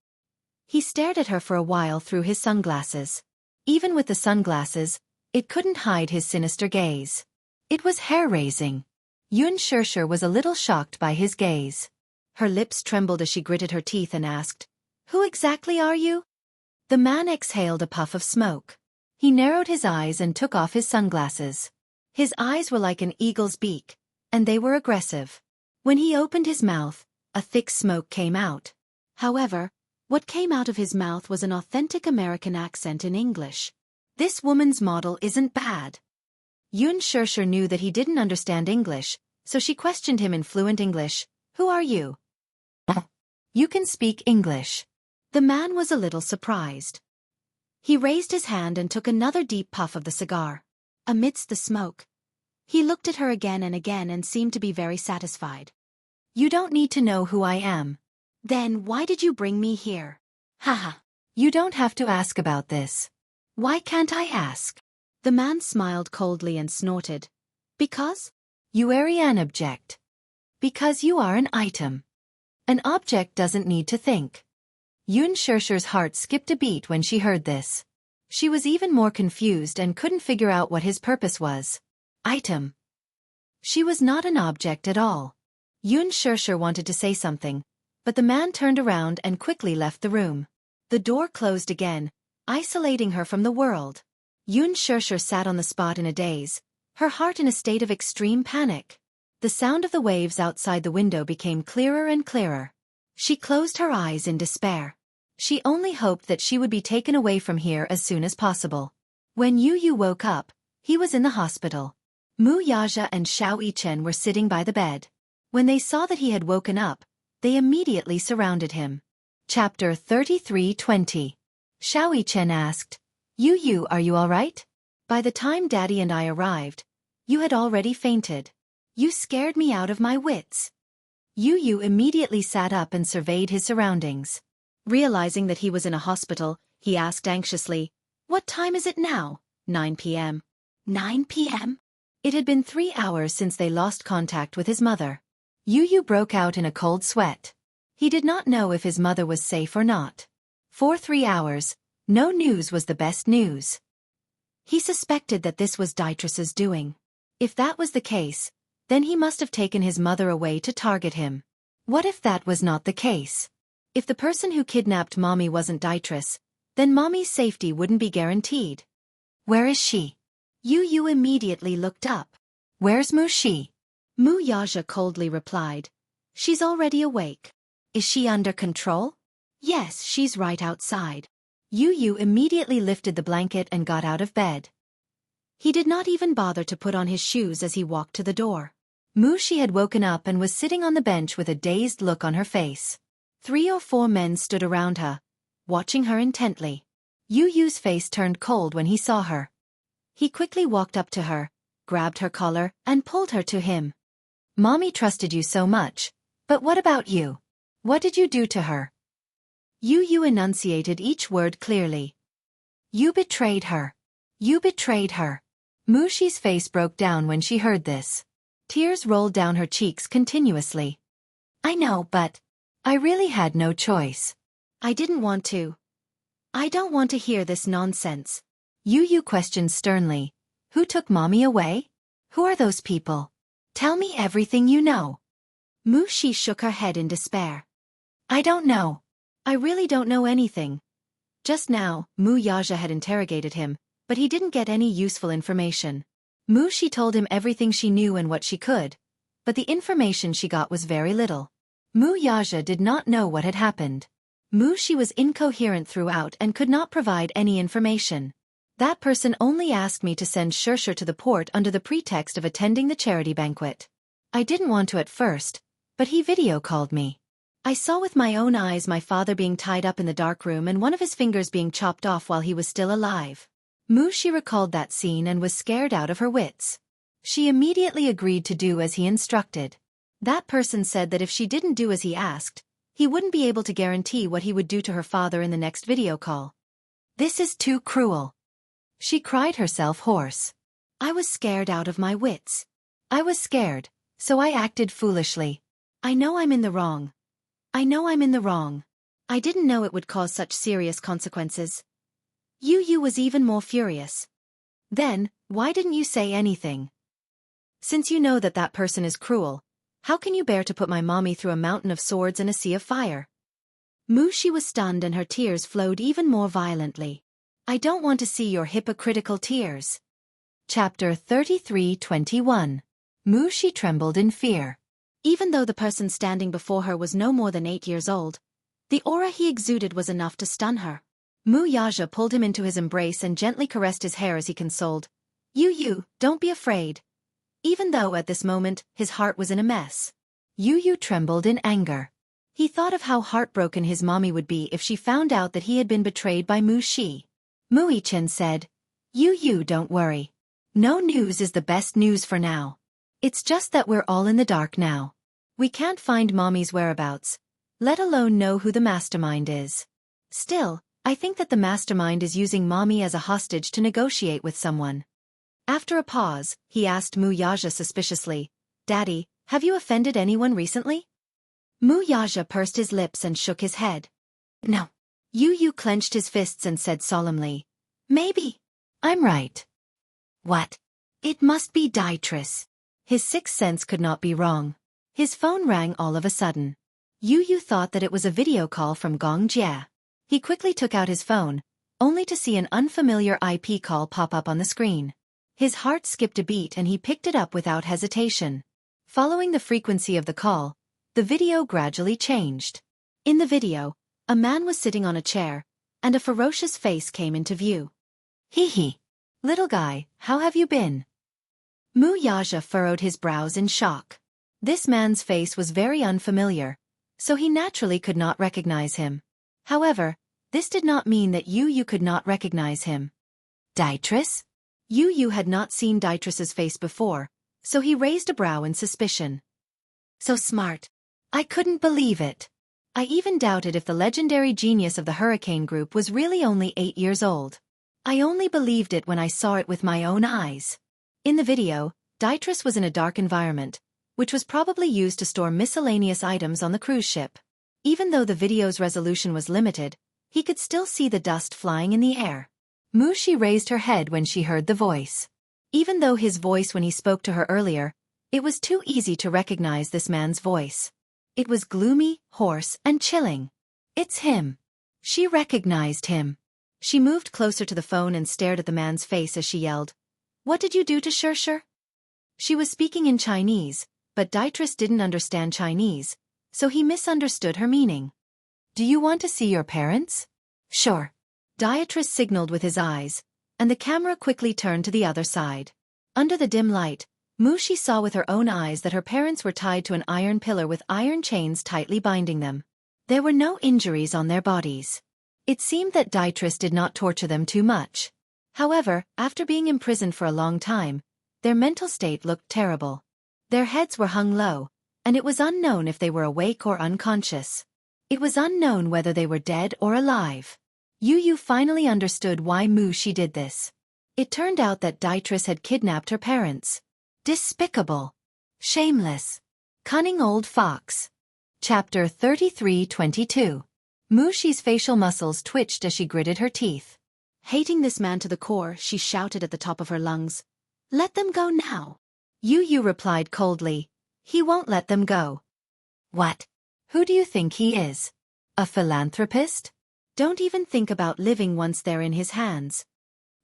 He stared at her for a while through his sunglasses. Even with the sunglasses, it couldn't hide his sinister gaze. It was hair-raising. Yun Shirshir was a little shocked by his gaze. Her lips trembled as she gritted her teeth and asked, "Who exactly are you?" The man exhaled a puff of smoke. He narrowed his eyes and took off his sunglasses. His eyes were like an eagle's beak, and they were aggressive. When he opened his mouth, a thick smoke came out. However, what came out of his mouth was an authentic American accent in English. This woman's model isn't bad. Yun Shirshir knew that he didn't understand English, so she questioned him in fluent English, "Who are you?" "You can speak English." The man was a little surprised. He raised his hand and took another deep puff of the cigar. Amidst the smoke, He looked at her again and again and seemed to be very satisfied. You don't need to know who I am. Then why did you bring me here? Haha. You don't have to ask about this. Why can't I ask? The man smiled coldly and snorted. Because? You are an object. Because you are an item. An object doesn't need to think. Yun Shursher's heart skipped a beat when she heard this. She was even more confused and couldn't figure out what his purpose was. Item. She was not an object at all. Yun Shursher wanted to say something, but the man turned around and quickly left the room. The door closed again, isolating her from the world. Yun Shursher sat on the spot in a daze, her heart in a state of extreme panic. The sound of the waves outside the window became clearer and clearer. She closed her eyes in despair. She only hoped that she would be taken away from here as soon as possible. When Yu woke up, he was in the hospital. Mu Yaja and Xiao Yichen were sitting by the bed. When they saw that he had woken up, they immediately surrounded him. Chapter 33:20. Xiao Yichen asked, Yu, are you all right? By the time Daddy and I arrived, you had already fainted. You scared me out of my wits. Yu immediately sat up and surveyed his surroundings. Realizing that he was in a hospital, he asked anxiously, What time is it now? 9 p.m. 9 p.m.? It had been 3 hours since they lost contact with his mother. Yu broke out in a cold sweat. He did not know if his mother was safe or not. For 3 hours, no news was the best news. He suspected that this was Dietrich's doing. If that was the case, then he must have taken his mother away to target him. What if that was not the case? If the person who kidnapped Mommy wasn't Dietrich, then Mommy's safety wouldn't be guaranteed. Where is she? Yu immediately looked up. Where's Mu-Shi? Mu Yaja coldly replied. She's already awake. Is she under control? Yes, she's right outside. Yu immediately lifted the blanket and got out of bed. He did not even bother to put on his shoes as he walked to the door. Mu-Shi had woken up and was sitting on the bench with a dazed look on her face. 3 or 4 men stood around her, watching her intently. Yu's face turned cold when he saw her. He quickly walked up to her, grabbed her collar, and pulled her to him. Mommy trusted you so much, but what about you? What did you do to her? Yu enunciated each word clearly. You betrayed her. You betrayed her. Mu-Shi's face broke down when she heard this. Tears rolled down her cheeks continuously. I know, but I really had no choice. I didn't want to. I don't want to hear this nonsense. Yu questioned sternly. Who took Mommy away? Who are those people? Tell me everything you know. Mu-Shi shook her head in despair. I don't know. I really don't know anything. Just now, Mu Yaja had interrogated him, but he didn't get any useful information. Mu-Shi told him everything she knew and what she could, but the information she got was very little. Mu Yaja did not know what had happened. Mu-Shi was incoherent throughout and could not provide any information. That person only asked me to send Shursher to the port under the pretext of attending the charity banquet. I didn't want to at first, but he video called me. I saw with my own eyes my father being tied up in the dark room and one of his fingers being chopped off while he was still alive. Mu-Shi recalled that scene and was scared out of her wits. She immediately agreed to do as he instructed. That person said that if she didn't do as he asked, he wouldn't be able to guarantee what he would do to her father in the next video call. This is too cruel. She cried herself hoarse. I was scared out of my wits. I was scared, so I acted foolishly. I know I'm in the wrong. I know I'm in the wrong. I didn't know it would cause such serious consequences. Yu was even more furious. Then, why didn't you say anything? Since you know that that person is cruel, how can you bear to put my mommy through a mountain of swords and a sea of fire? Mu-Shi was stunned and her tears flowed even more violently. I don't want to see your hypocritical tears. Chapter 33:21. Mu-Shi trembled in fear. Even though the person standing before her was no more than 8 years old, the aura he exuded was enough to stun her. Mu Yaja pulled him into his embrace and gently caressed his hair as he consoled. Yu, don't be afraid. Even though at this moment his heart was in a mess. Yu trembled in anger. He thought of how heartbroken his mommy would be if she found out that he had been betrayed by Mu-Shi. Mu Yichen said, Yu, don't worry. No news is the best news for now. It's just that we're all in the dark now. We can't find Mommy's whereabouts, let alone know who the mastermind is. Still, I think that the mastermind is using Mommy as a hostage to negotiate with someone. After a pause, he asked Mu Yaja suspiciously, Daddy, have you offended anyone recently? Mu Yaja pursed his lips and shook his head. No. Yu clenched his fists and said solemnly, Maybe. I'm right. What? It must be Dietrich. His sixth sense could not be wrong. His phone rang all of a sudden. Yu thought that it was a video call from Gong Jie. He quickly took out his phone, only to see an unfamiliar IP call pop up on the screen. His heart skipped a beat and he picked it up without hesitation. Following the frequency of the call, the video gradually changed. In the video, a man was sitting on a chair, and a ferocious face came into view. Hee. Little guy, how have you been? Mu Yaja furrowed his brows in shock. This man's face was very unfamiliar, so he naturally could not recognize him. However, this did not mean that Yu could not recognize him. Dietrich? Yu had not seen Dietrich's face before, so he raised a brow in suspicion. So smart. I couldn't believe it. I even doubted if the legendary genius of the Hurricane Group was really only 8 years old. I only believed it when I saw it with my own eyes. In the video, Dietrich was in a dark environment, which was probably used to store miscellaneous items on the cruise ship. Even though the video's resolution was limited, he could still see the dust flying in the air. Mushi raised her head when she heard the voice. Even though his voice when he spoke to her earlier, it was too easy to recognize this man's voice. It was gloomy, hoarse, and chilling. It's him. She recognized him. She moved closer to the phone and stared at the man's face as she yelled, What did you do to Shershur? She was speaking in Chinese, but Dietrich didn't understand Chinese, so he misunderstood her meaning. Do you want to see your parents? Sure. Dietrich signaled with his eyes, and the camera quickly turned to the other side. Under the dim light, Mushi saw with her own eyes that her parents were tied to an iron pillar with iron chains tightly binding them. There were no injuries on their bodies. It seemed that Dietrich did not torture them too much. However, after being imprisoned for a long time, their mental state looked terrible. Their heads were hung low, and it was unknown if they were awake or unconscious. It was unknown whether they were dead or alive. Yu finally understood why Mushi did this. It turned out that Dietrich had kidnapped her parents. Despicable. Shameless. Cunning old fox. Chapter 33-22. Mushi's facial muscles twitched as she gritted her teeth. Hating this man to the core, she shouted at the top of her lungs, Let them go now. Yu replied coldly, He won't let them go. What? Who do you think he is? A philanthropist? Don't even think about living once they're in his hands.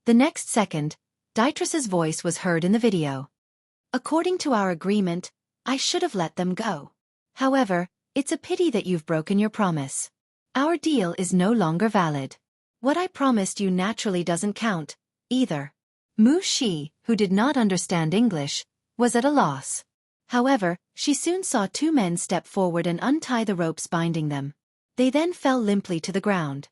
The next second, Dietrich's voice was heard in the video. According to our agreement, I should have let them go. However, it's a pity that you've broken your promise. Our deal is no longer valid. What I promised you naturally doesn't count, either. Mushi, who did not understand English, was at a loss. However, she soon saw two men step forward and untie the ropes binding them. They then fell limply to the ground.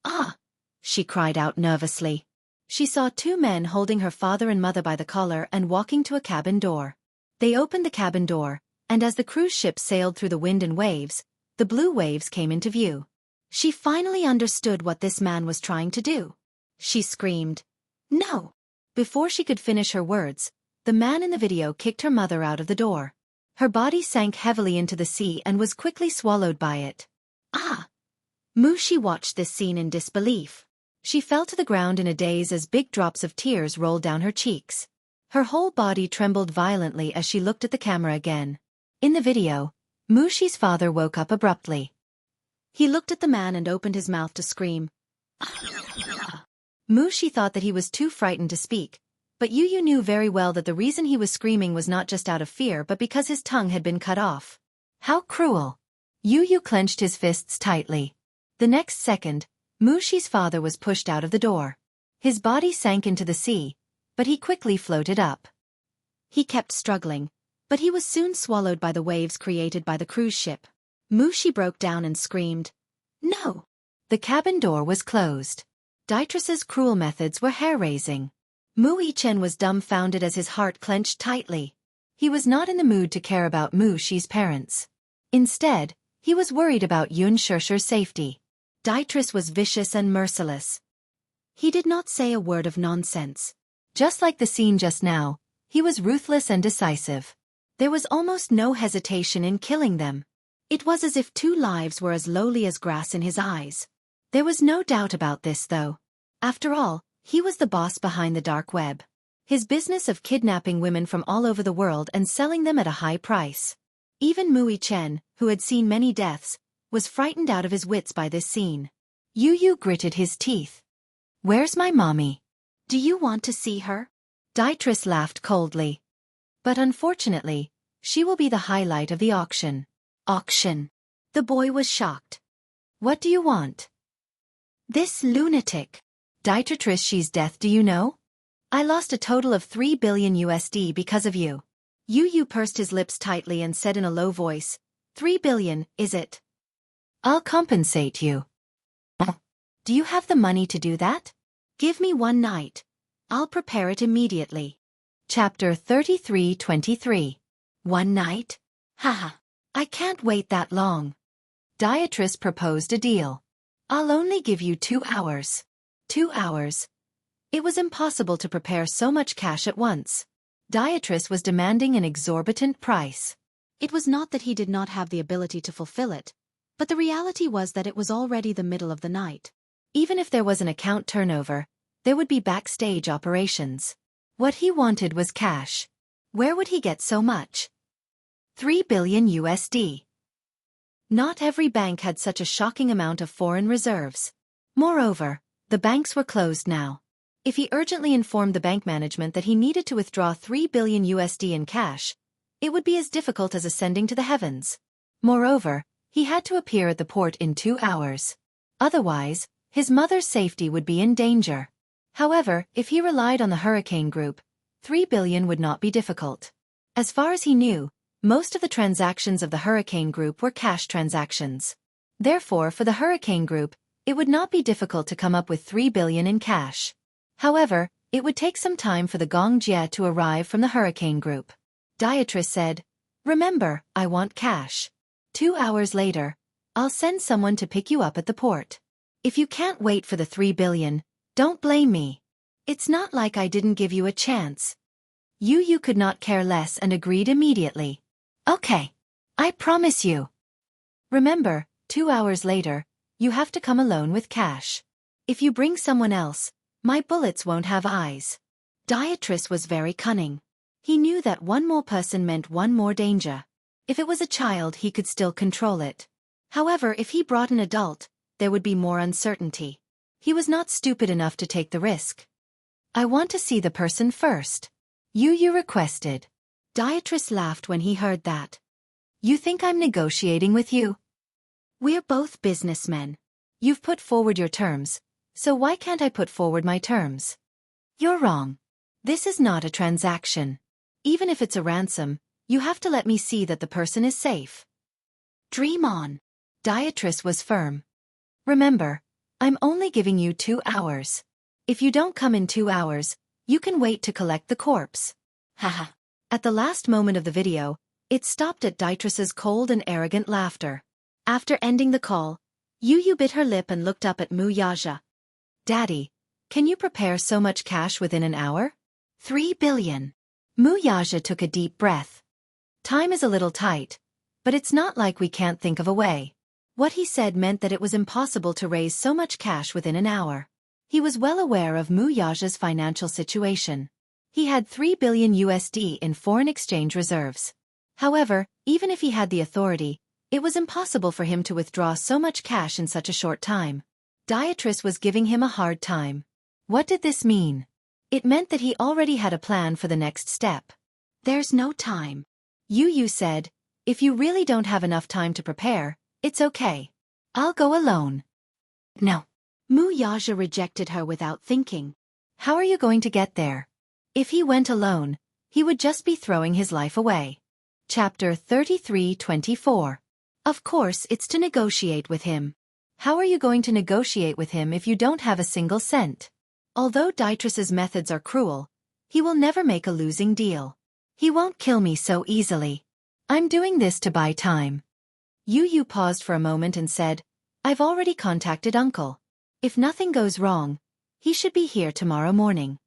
Ah! She cried out nervously. She saw two men holding her father and mother by the collar and walking to a cabin door. They opened the cabin door, and as the cruise ship sailed through the wind and waves, the blue waves came into view. She finally understood what this man was trying to do. She screamed, No! Before she could finish her words, the man in the video kicked her mother out of the door. Her body sank heavily into the sea and was quickly swallowed by it. Ah! Mushi watched this scene in disbelief. She fell to the ground in a daze as big drops of tears rolled down her cheeks. Her whole body trembled violently as she looked at the camera again. In the video, Mushi's father woke up abruptly. He looked at the man and opened his mouth to scream. Mushi thought that he was too frightened to speak, but Yu knew very well that the reason he was screaming was not just out of fear but because his tongue had been cut off. How cruel! Yu clenched his fists tightly. The next second, Mushi's father was pushed out of the door. His body sank into the sea, but he quickly floated up. He kept struggling, but he was soon swallowed by the waves created by the cruise ship. Mushi broke down and screamed, No! The cabin door was closed. Dietrich's cruel methods were hair-raising. Mu Yichen was dumbfounded as his heart clenched tightly. He was not in the mood to care about Mu Shi's parents. Instead, he was worried about Yun Shishir's safety. Dietrich was vicious and merciless. He did not say a word of nonsense. Just like the scene just now, he was ruthless and decisive. There was almost no hesitation in killing them. It was as if 2 lives were as lowly as grass in his eyes. There was no doubt about this, though. After all, he was the boss behind the dark web. His business of kidnapping women from all over the world and selling them at a high price. Even Mu Yichen, who had seen many deaths, was frightened out of his wits by this scene. Yu Yu gritted his teeth. "Where's my mommy? Do you want to see her?" Dietrich laughed coldly. "But unfortunately, she will be the highlight of the auction." "Auction?" The boy was shocked. "What do you want?" "This lunatic." "Dietrich's death, do you know? I lost a total of $3 billion USD because of you." Yu Yu pursed his lips tightly and said in a low voice, "$3 billion, is it? I'll compensate you." "Do you have the money to do that?" "Give me 1 night. I'll prepare it immediately." Chapter 33-23. 1 night? Haha. I can't wait that long. Dietrich proposed a deal. "I'll only give you 2 hours. 2 hours." It was impossible to prepare so much cash at once. Dietrich was demanding an exorbitant price. It was not that he did not have the ability to fulfill it, but the reality was that it was already the middle of the night. Even if there was an account turnover, there would be backstage operations. What he wanted was cash. Where would he get so much? $3 billion USD. Not every bank had such a shocking amount of foreign reserves. Moreover, the banks were closed now. If he urgently informed the bank management that he needed to withdraw $3 billion USD in cash, it would be as difficult as ascending to the heavens. Moreover, he had to appear at the port in 2 hours. Otherwise, his mother's safety would be in danger. However, if he relied on the Hurricane Group, $3 billion would not be difficult. As far as he knew, most of the transactions of the Hurricane Group were cash transactions. Therefore, for the Hurricane Group, it would not be difficult to come up with $3 billion in cash. However, it would take some time for the Gong Jie to arrive from the Hurricane Group. Dietrich said, "Remember, I want cash. 2 hours later, I'll send someone to pick you up at the port. If you can't wait for the $3 billion, don't blame me. It's not like I didn't give you a chance." Yu Yu could not care less and agreed immediately. "Okay. I promise you." "Remember, 2 hours later, you have to come alone with cash. If you bring someone else, my bullets won't have eyes." Dietrich was very cunning. He knew that one more person meant one more danger. If it was a child, he could still control it. However, if he brought an adult, there would be more uncertainty. He was not stupid enough to take the risk. "I want to see the person first," Yu Yu requested. Dietrich laughed when he heard that. "You think I'm negotiating with you? We're both businessmen. You've put forward your terms, so why can't I put forward my terms?" "You're wrong. This is not a transaction. Even if it's a ransom, you have to let me see that the person is safe." "Dream on." Dietrich was firm. "Remember, I'm only giving you 2 hours. If you don't come in 2 hours, you can wait to collect the corpse." Haha. At the last moment of the video, it stopped at Dietrich's cold and arrogant laughter. After ending the call, Yu Yu bit her lip and looked up at Mu Yaja. "Daddy, can you prepare so much cash within an hour?" $3 billion. Mu Yaja took a deep breath. Time is a little tight, but it's not like we can't think of a way. What he said meant that it was impossible to raise so much cash within an hour. He was well aware of Mu Yaja's financial situation. He had $3 billion USD in foreign exchange reserves. However, even if he had the authority, it was impossible for him to withdraw so much cash in such a short time. Dietrich was giving him a hard time. What did this mean? It meant that he already had a plan for the next step. "There's no time," Yu Yu said. "If you really don't have enough time to prepare, it's okay. I'll go alone." "No." Mu Yaja rejected her without thinking. How are you going to get there? If he went alone, he would just be throwing his life away. Chapter 33-24. Of course, it's to negotiate with him. How are you going to negotiate with him if you don't have a single cent? Although Dietress's methods are cruel, he will never make a losing deal. He won't kill me so easily. I'm doing this to buy time. Yu paused for a moment and said, I've already contacted Uncle. If nothing goes wrong, he should be here tomorrow morning.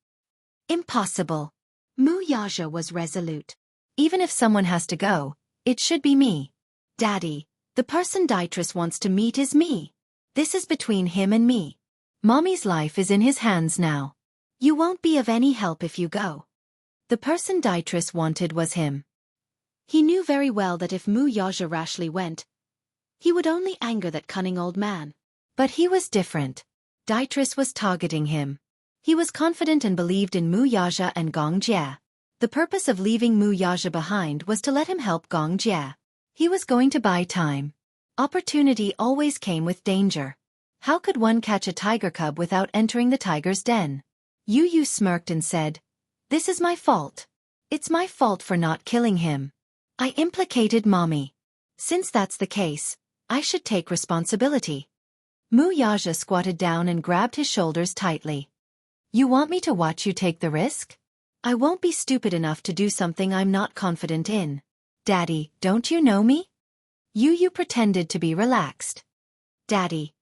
Impossible. Mu Yaja was resolute. Even if someone has to go, it should be me. Daddy, the person Dietress wants to meet is me. This is between him and me. Mommy's life is in his hands now. You won't be of any help if you go. The person Dietress wanted was him. He knew very well that if Mu Yaja rashly went, he would only anger that cunning old man. But he was different. Dietress was targeting him. He was confident and believed in Mu Yaja and Gong Jie. The purpose of leaving Mu Yaja behind was to let him help Gong Jie. He was going to buy time. Opportunity always came with danger. How could one catch a tiger cub without entering the tiger's den? Yu smirked and said, This is my fault. It's my fault for not killing him. I implicated Mommy. Since that's the case, I should take responsibility. Mu Yaja squatted down and grabbed his shoulders tightly. You want me to watch you take the risk? I won't be stupid enough to do something I'm not confident in. Daddy, don't you know me? Yu pretended to be relaxed. Daddy,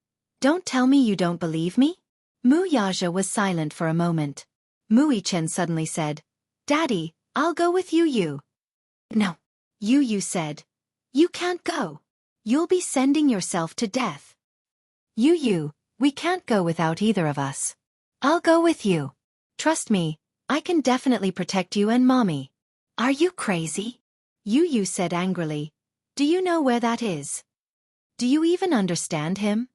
don't tell me you don't believe me? Mu Yaja was silent for a moment. Mu Yichen suddenly said, Daddy, I'll go with Yu. No. Yu said, You can't go. You'll be sending yourself to death. Yu, we can't go without either of us. I'll go with you. Trust me, I can definitely protect you and Mommy. Are you crazy? Yu said angrily. Do you know where that is? Do you even understand him?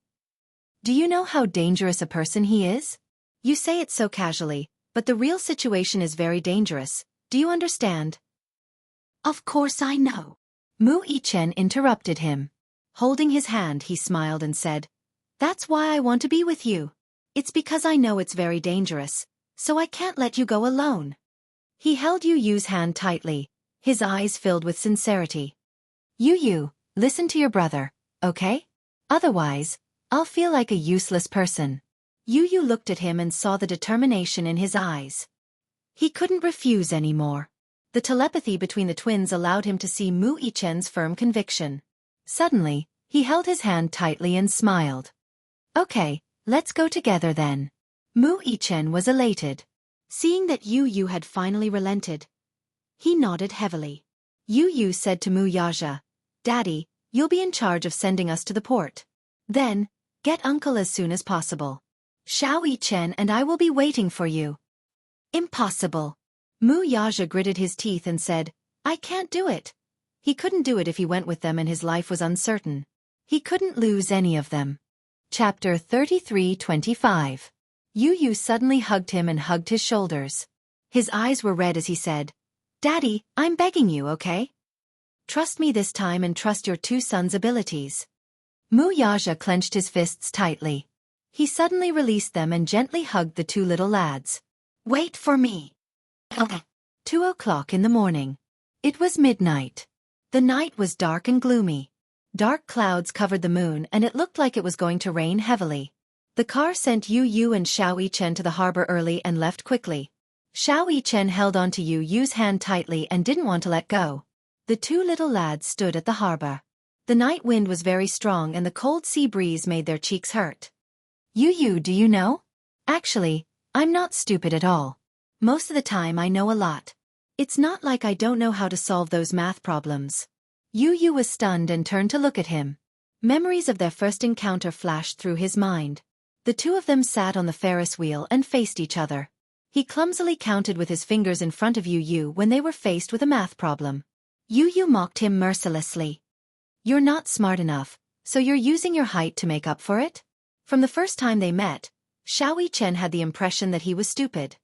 Do you know how dangerous a person he is? You say it so casually, but the real situation is very dangerous. Do you understand? Of course I know. Mu Yichen interrupted him. Holding his hand, he smiled and said, That's why I want to be with you. It's because I know it's very dangerous, so I can't let you go alone. He held Yu's hand tightly, his eyes filled with sincerity. Yu, listen to your brother, okay? Otherwise, I'll feel like a useless person. Yu looked at him and saw the determination in his eyes. He couldn't refuse anymore. The telepathy between the twins allowed him to see Mu Yichen's firm conviction. Suddenly, he held his hand tightly and smiled. Okay, let's go together then. Mu Yichen was elated. Seeing that Yu had finally relented, he nodded heavily. Yu said to Mu Yaja, Daddy, you'll be in charge of sending us to the port. Then, get Uncle as soon as possible. Xiao Yichen and I will be waiting for you. Impossible. Mu Yaja gritted his teeth and said, I can't do it. He couldn't do it if he went with them and his life was uncertain. He couldn't lose any of them. Chapter 33:25. Yu suddenly hugged him and hugged his shoulders. His eyes were red as he said, Daddy, I'm begging you, okay? Trust me this time and trust your two sons' abilities. Mu Yaja clenched his fists tightly. He suddenly released them and gently hugged the two little lads. Wait for me. 2:00 in the morning. It was midnight. The night was dark and gloomy. Dark clouds covered the moon and it looked like it was going to rain heavily. The car sent Yu and Xiao Yichen to the harbor early and left quickly. Xiao Yichen held onto Yu's hand tightly and didn't want to let go. The two little lads stood at the harbor. The night wind was very strong and the cold sea breeze made their cheeks hurt. Yu, do you know? Actually, I'm not stupid at all. Most of the time I know a lot. It's not like I don't know how to solve those math problems. Yu was stunned and turned to look at him. Memories of their first encounter flashed through his mind. The two of them sat on the Ferris wheel and faced each other. He clumsily counted with his fingers in front of Yu when they were faced with a math problem. Yu mocked him mercilessly. You're not smart enough, so you're using your height to make up for it? From the first time they met, Xiao Yichen had the impression that he was stupid.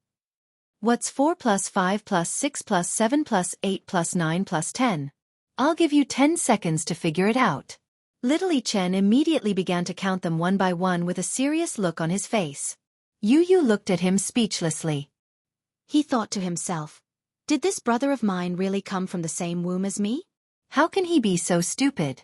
What's 4 plus 5 plus 6 plus 7 plus 8 plus 9 plus 10? I'll give you 10 seconds to figure it out. Little Yichen immediately began to count them one by one with a serious look on his face. Yu looked at him speechlessly. He thought to himself, did this brother of mine really come from the same womb as me? How can he be so stupid?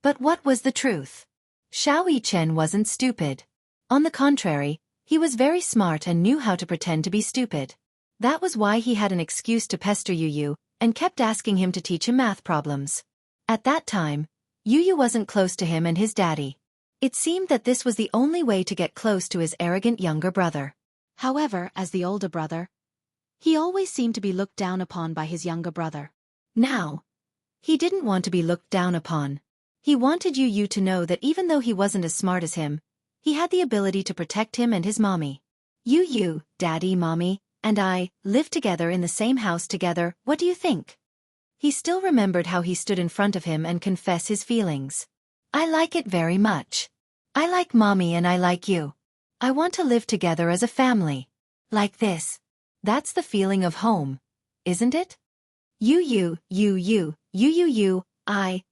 But what was the truth? Xiao Yichen wasn't stupid. On the contrary, He was very smart and knew how to pretend to be stupid. That was why he had an excuse to pester Yu and kept asking him to teach him math problems. At that time, Yu wasn't close to him and his daddy. It seemed that this was the only way to get close to his arrogant younger brother. However, as the older brother, he always seemed to be looked down upon by his younger brother. Now, he didn't want to be looked down upon. He wanted Yu to know that even though he wasn't as smart as him, he had the ability to protect him and his mommy. Yu, Daddy, Mommy, and I lived together in the same house together. What do you think? He still remembered how he stood in front of him and confessed his feelings. I like it very much. I like Mommy and I like you. I want to live together as a family. Like this. That's the feeling of home, isn't it? Yu, I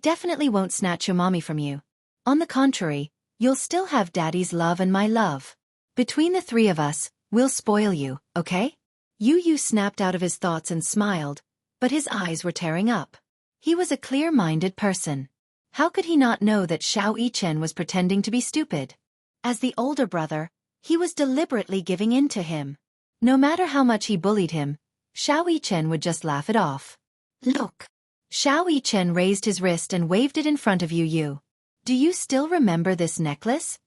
definitely won't snatch your mommy from you. On the contrary, you'll still have Daddy's love and my love. Between the three of us, we'll spoil you, okay? Yu snapped out of his thoughts and smiled, but his eyes were tearing up. He was a clear-minded person. How could he not know that Xiao Yichen was pretending to be stupid? As the older brother, he was deliberately giving in to him. No matter how much he bullied him, Xiao Yichen would just laugh it off. Look. Xiao Yichen raised his wrist and waved it in front of Yu. Do you still remember this necklace?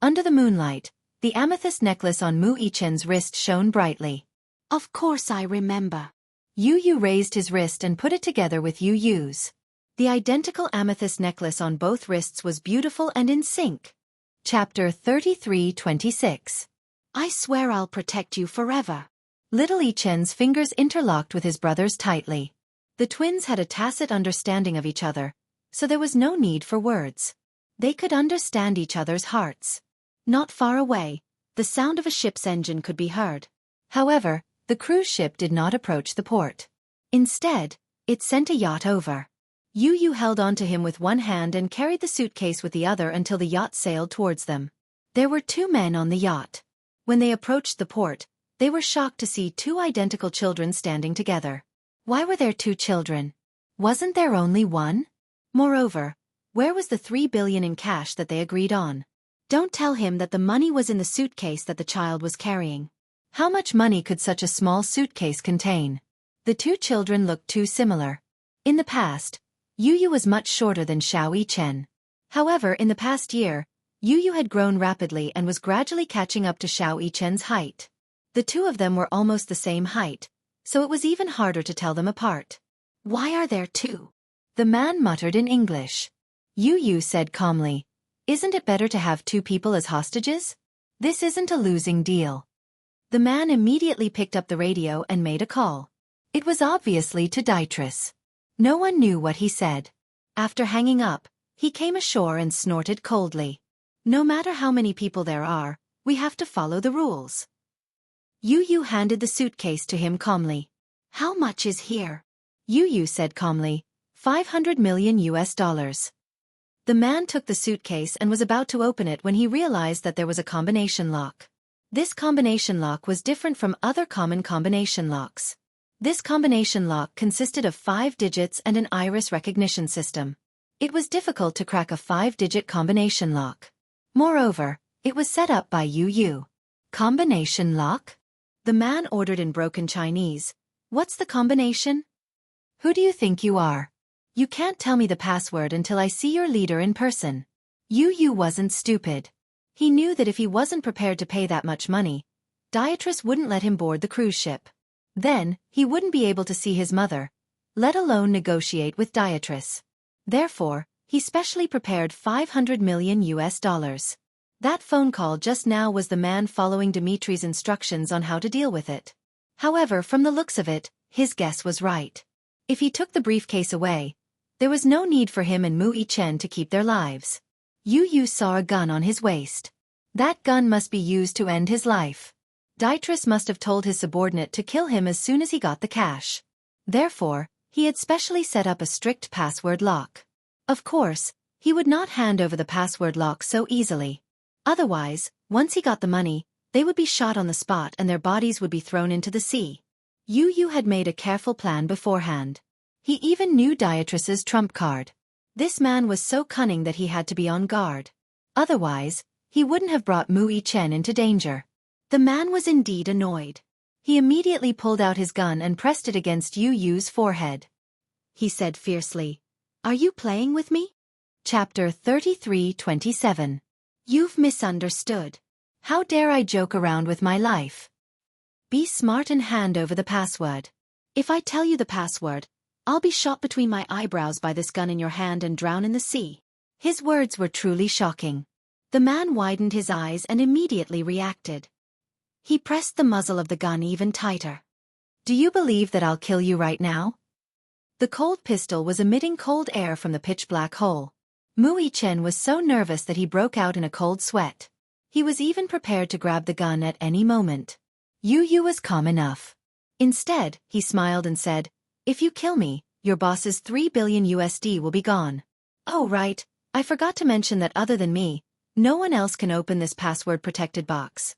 Under the moonlight, the amethyst necklace on Mu Yichen's wrist shone brightly. Of course I remember. Yu raised his wrist and put it together with Yu's. The identical amethyst necklace on both wrists was beautiful and in sync. Chapter 33-26. I swear I'll protect you forever. Little Yichen's fingers interlocked with his brother's tightly. The twins had a tacit understanding of each other, so there was no need for words. They could understand each other's hearts. Not far away, the sound of a ship's engine could be heard. However, the cruise ship did not approach the port. Instead, it sent a yacht over. Yu held onto him with one hand and carried the suitcase with the other until the yacht sailed towards them. There were 2 men on the yacht. When they approached the port, they were shocked to see 2 identical children standing together. Why were there 2 children? Wasn't there only one? Moreover, where was the 3 billion in cash that they agreed on? Don't tell him that the money was in the suitcase that the child was carrying. How much money could such a small suitcase contain? The 2 children looked too similar. In the past, Yu was much shorter than Xiao Yichen. However, in the past year, Yu had grown rapidly and was gradually catching up to Xiao Yichen's height. The 2 of them were almost the same height, so it was even harder to tell them apart. Why are there 2? The man muttered in English. Yu said calmly, Isn't it better to have 2 people as hostages? This isn't a losing deal. The man immediately picked up the radio and made a call. It was obviously to Dietrich. No one knew what he said. After hanging up, he came ashore and snorted coldly. No matter how many people there are, we have to follow the rules. Yu handed the suitcase to him calmly. How much is here? Yu said calmly, $500 million. The man took the suitcase and was about to open it when he realized that there was a combination lock. This combination lock was different from other common combination locks. This combination lock consisted of 5 digits and an iris recognition system. It was difficult to crack a 5-digit combination lock. Moreover, it was set up by Yu. Combination lock? The man ordered in broken Chinese. What's the combination? Who do you think you are? You can't tell me the password until I see your leader in person. Yu wasn't stupid. He knew that if he wasn't prepared to pay that much money, Dietrich wouldn't let him board the cruise ship. Then, he wouldn't be able to see his mother, let alone negotiate with Dietrich. Therefore, he specially prepared $500 million. That phone call just now was the man following Dimitri's instructions on how to deal with it. However, from the looks of it, his guess was right. If he took the briefcase away, there was no need for him and Mu Yichen to keep their lives. Yu saw a gun on his waist. That gun must be used to end his life. Dietrich must have told his subordinate to kill him as soon as he got the cash. Therefore, he had specially set up a strict password lock. Of course, he would not hand over the password lock so easily. Otherwise, once he got the money, they would be shot on the spot and their bodies would be thrown into the sea. Yu had made a careful plan beforehand. He even knew Dietrich's trump card. This man was so cunning that he had to be on guard. Otherwise, he wouldn't have brought Mui Chen into danger. The man was indeed annoyed. He immediately pulled out his gun and pressed it against Yu Yu's forehead. He said fiercely, "Are you playing with me?" Chapter 33:27. You've misunderstood. How dare I joke around with my life? Be smart and hand over the password. If I tell you the password, I'll be shot between my eyebrows by this gun in your hand and drown in the sea. His words were truly shocking. The man widened his eyes and immediately reacted. He pressed the muzzle of the gun even tighter. Do you believe that I'll kill you right now? The cold pistol was emitting cold air from the pitch-black hole. Mui Chen was so nervous that he broke out in a cold sweat. He was even prepared to grab the gun at any moment. Yu Yu was calm enough. Instead, he smiled and said, "If you kill me, your boss's $3 billion will be gone. Oh right, I forgot to mention that other than me, no one else can open this password-protected box.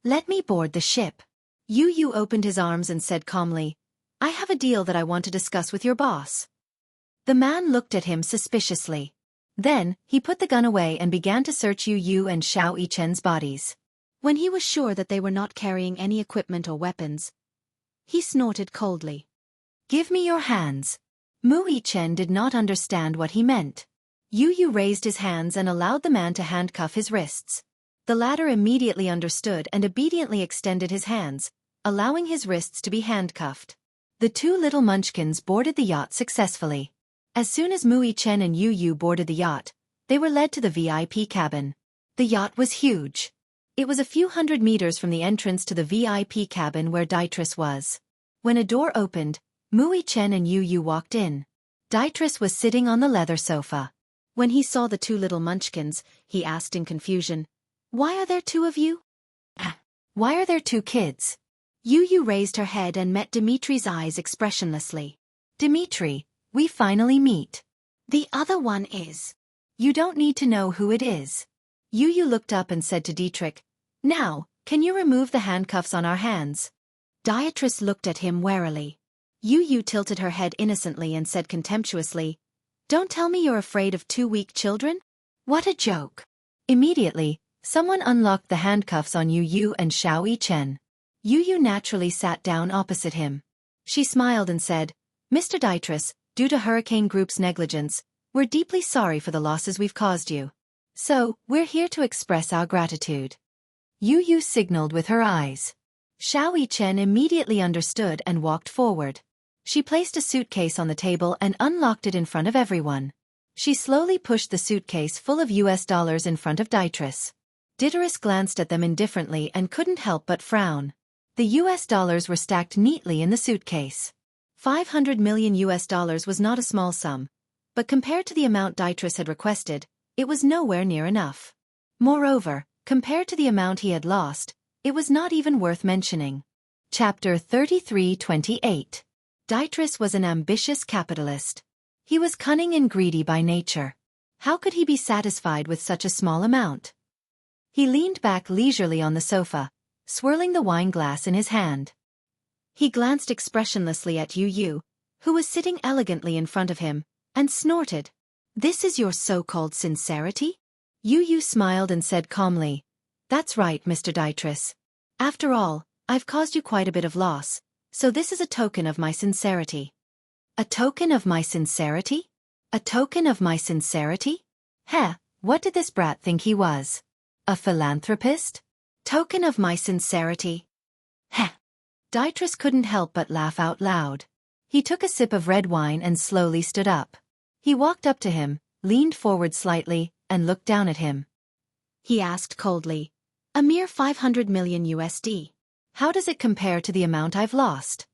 Let me board the ship." Yu Yu opened his arms and said calmly, "I have a deal that I want to discuss with your boss." The man looked at him suspiciously. Then, he put the gun away and began to search Yu Yu and Xiao Yichen's bodies. When he was sure that they were not carrying any equipment or weapons, he snorted coldly. "Give me your hands." Mui Chen did not understand what he meant. Yu Yu raised his hands and allowed the man to handcuff his wrists. The latter immediately understood and obediently extended his hands, allowing his wrists to be handcuffed. The two little munchkins boarded the yacht successfully. As soon as Mui Chen and Yu Yu boarded the yacht, they were led to the VIP cabin. The yacht was huge. It was a few hundred meters from the entrance to the VIP cabin where Dietrich was. When a door opened, Mui Chen and Yu Yu walked in. Dietrich was sitting on the leather sofa. When he saw the two little munchkins, he asked in confusion, "Why are there two of you?" "Why are there two kids?" Yu Yu raised her head and met Dimitri's eyes expressionlessly. "Dimitri, we finally meet." "The other one is." "You don't need to know who it is." Yu Yu looked up and said to Dietrich, "Now, can you remove the handcuffs on our hands?" Dietrich looked at him warily. Yu Yu tilted her head innocently and said contemptuously, "Don't tell me you're afraid of two weak children? What a joke." Immediately, someone unlocked the handcuffs on Yu Yu and Xiao Yichen. Yu Yu naturally sat down opposite him. She smiled and said, "Mr. Dietrich, due to Hurricane Group's negligence, we're deeply sorry for the losses we've caused you. So, we're here to express our gratitude." Yu Yu signaled with her eyes. Xiao Yichen immediately understood and walked forward. She placed a suitcase on the table and unlocked it in front of everyone. She slowly pushed the suitcase full of US dollars in front of Dietrich. Dietrich glanced at them indifferently and couldn't help but frown. The US dollars were stacked neatly in the suitcase. $500 million was not a small sum, but compared to the amount Dietrich had requested, it was nowhere near enough. Moreover, compared to the amount he had lost, it was not even worth mentioning. Chapter 33:28. Dietrich was an ambitious capitalist. He was cunning and greedy by nature. How could he be satisfied with such a small amount? He leaned back leisurely on the sofa, swirling the wine glass in his hand. He glanced expressionlessly at Yu Yu, who was sitting elegantly in front of him, and snorted. "This is your so-called sincerity?" Yu Yu smiled and said calmly, "That's right, Mr. Dietrich. After all, I've caused you quite a bit of loss, so this is a token of my sincerity." "A token of my sincerity? A token of my sincerity? Heh, what did this brat think he was? A philanthropist? Token of my sincerity? Heh." Dietrich couldn't help but laugh out loud. He took a sip of red wine and slowly stood up. He walked up to him, leaned forward slightly, and looked down at him. He asked coldly, "A mere $500 million. How does it compare to the amount I've lost?"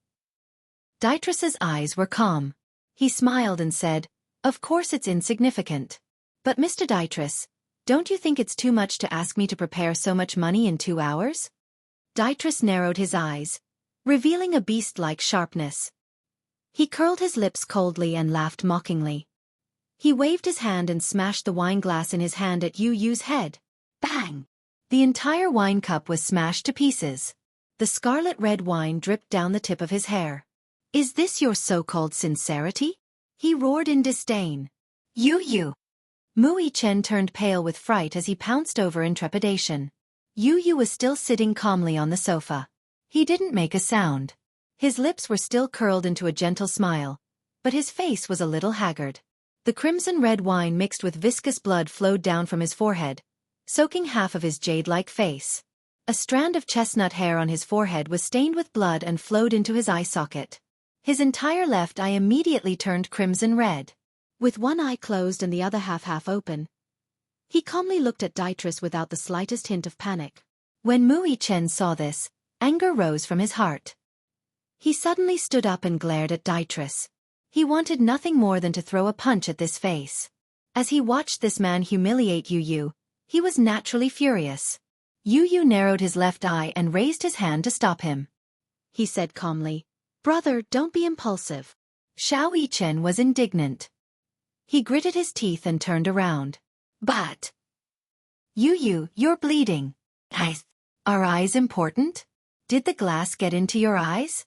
Dietrich's eyes were calm. He smiled and said, "Of course it's insignificant. But Mr. Dietrich, don't you think it's too much to ask me to prepare so much money in 2 hours?" Dietrich narrowed his eyes, revealing a beast-like sharpness. He curled his lips coldly and laughed mockingly. He waved his hand and smashed the wine glass in his hand at Yu Yu's head. Bang! The entire wine cup was smashed to pieces. The scarlet red wine dripped down the tip of his hair. "Is this your so-called sincerity?" he roared in disdain. "Yu Yu! Mui Chen turned pale with fright as he pounced over in trepidation. Yu Yu was still sitting calmly on the sofa. He didn't make a sound. His lips were still curled into a gentle smile, but his face was a little haggard. The crimson-red wine mixed with viscous blood flowed down from his forehead, soaking half of his jade-like face. A strand of chestnut hair on his forehead was stained with blood and flowed into his eye socket. His entire left eye immediately turned crimson-red. With one eye closed and the other half open, he calmly looked at Dietrich without the slightest hint of panic. When Mui Chen saw this, anger rose from his heart. He suddenly stood up and glared at Dietrich. He wanted nothing more than to throw a punch at this face. As he watched this man humiliate Yu Yu, he was naturally furious. Yu Yu narrowed his left eye and raised his hand to stop him. He said calmly, "Brother, don't be impulsive." Xiao Yichen was indignant. He gritted his teeth and turned around. But... Yu Yu, you're bleeding. Are eyes important? Did the glass get into your eyes?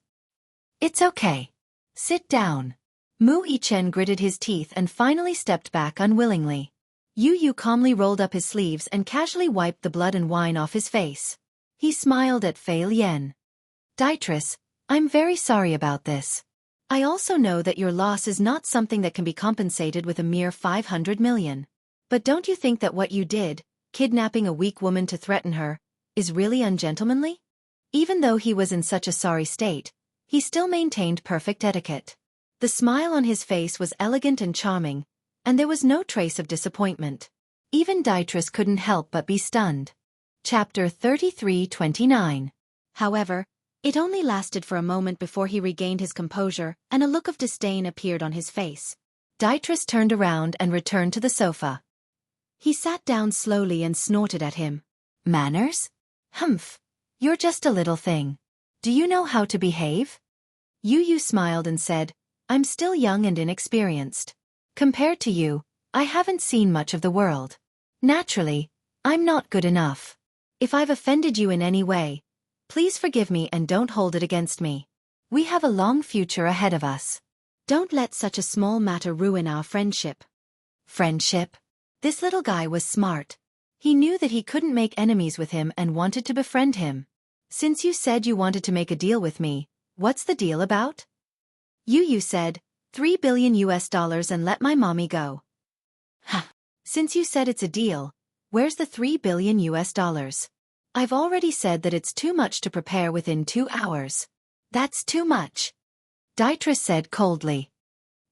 It's okay. Sit down. Mui Chen gritted his teeth and finally stepped back unwillingly. Yu Yu calmly rolled up his sleeves and casually wiped the blood and wine off his face. He smiled at Fei Lian. Dietrich, I'm very sorry about this. I also know that your loss is not something that can be compensated with a mere 500 million. But don't you think that what you did, kidnapping a weak woman to threaten her, is really ungentlemanly? Even though he was in such a sorry state, he still maintained perfect etiquette. The smile on his face was elegant and charming, and there was no trace of disappointment. Even Dietrich couldn't help but be stunned. Chapter 33-29. However, it only lasted for a moment before he regained his composure, and a look of disdain appeared on his face. Dietrich turned around and returned to the sofa. He sat down slowly and snorted at him. Manners? Humph. You're just a little thing. Do you know how to behave? Yu Yu smiled and said, I'm still young and inexperienced. Compared to you, I haven't seen much of the world. Naturally, I'm not good enough. If I've offended you in any way, please forgive me and don't hold it against me. We have a long future ahead of us. Don't let such a small matter ruin our friendship. Friendship? This little guy was smart. He knew that he couldn't make enemies with him and wanted to befriend him. Since you said you wanted to make a deal with me, what's the deal about? Yu Yu said, $3 billion and let my mommy go. Huh. Since you said it's a deal, where's the $3 billion? I've already said that it's too much to prepare within 2 hours. That's too much. Dietrich said coldly.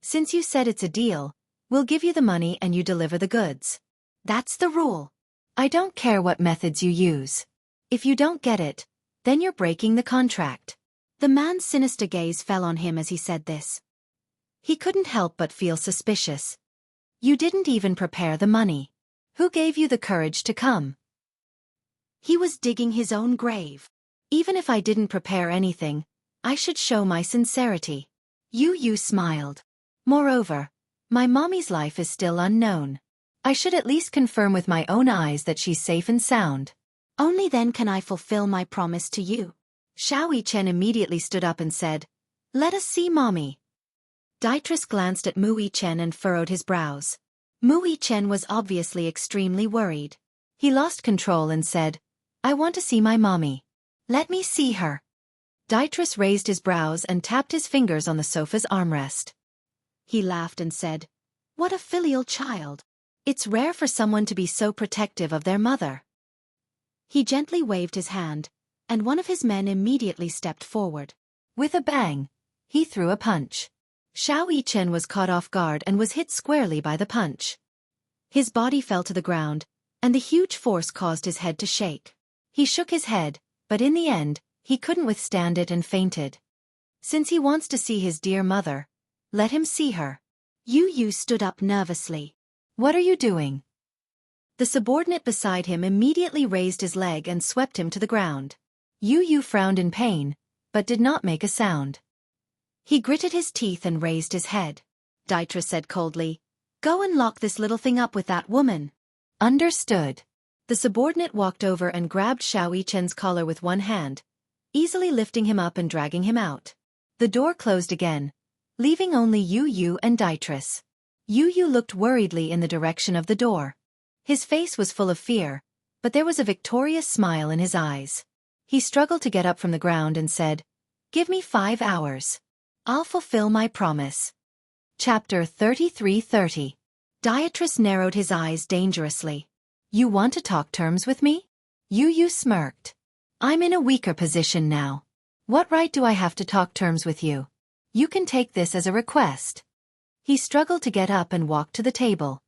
Since you said it's a deal, we'll give you the money and you deliver the goods. That's the rule. I don't care what methods you use. If you don't get it, then you're breaking the contract. The man's sinister gaze fell on him as he said this. He couldn't help but feel suspicious. You didn't even prepare the money. Who gave you the courage to come? He was digging his own grave. Even if I didn't prepare anything, I should show my sincerity. Yu Yu smiled. Moreover, my mommy's life is still unknown. I should at least confirm with my own eyes that she's safe and sound. Only then can I fulfill my promise to you. Xiao Yichen immediately stood up and said, Let us see mommy. Dietrich glanced at Mui Chen and furrowed his brows. Mui Chen was obviously extremely worried. He lost control and said, I want to see my mommy. Let me see her. Dietrich raised his brows and tapped his fingers on the sofa's armrest. He laughed and said, What a filial child. It's rare for someone to be so protective of their mother. He gently waved his hand, and one of his men immediately stepped forward. With a bang, he threw a punch. Xiao Yichen was caught off guard and was hit squarely by the punch. His body fell to the ground, and the huge force caused his head to shake. He shook his head, but in the end, he couldn't withstand it and fainted. Since he wants to see his dear mother, let him see her. Yu Yu stood up nervously. What are you doing? The subordinate beside him immediately raised his leg and swept him to the ground. Yu Yu frowned in pain, but did not make a sound. He gritted his teeth and raised his head. Dietrich said coldly, Go and lock this little thing up with that woman. Understood. The subordinate walked over and grabbed Xiao Yichen's collar with one hand, easily lifting him up and dragging him out. The door closed again, leaving only Yu Yu and Dietrich. Yu looked worriedly in the direction of the door. His face was full of fear, but there was a victorious smile in his eyes. He struggled to get up from the ground and said, "Give me 5 hours. I'll fulfill my promise." Chapter 33:30. Dietrich narrowed his eyes dangerously. "You want to talk terms with me?" Yu smirked. "I'm in a weaker position now. What right do I have to talk terms with you? You can take this as a request." He struggled to get up and walk to the table.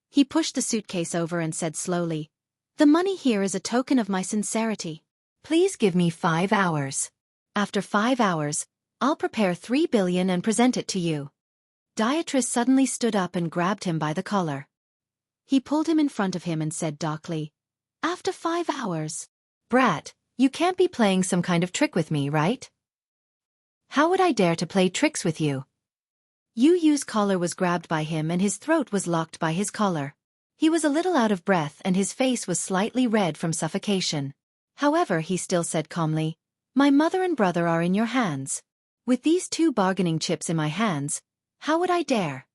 He pushed the suitcase over and said slowly, "The money here is a token of my sincerity. Please give me 5 hours. After 5 hours, I'll prepare 3 billion and present it to you." Dietrich suddenly stood up and grabbed him by the collar. He pulled him in front of him and said darkly, "After 5 hours. Brat, you can't be playing some kind of trick with me, right? How would I dare to play tricks with you?" Yu's collar was grabbed by him and his throat was locked by his collar. He was a little out of breath and his face was slightly red from suffocation. However, he still said calmly, "My mother and brother are in your hands. With these 2 bargaining chips in my hands, how would I dare?"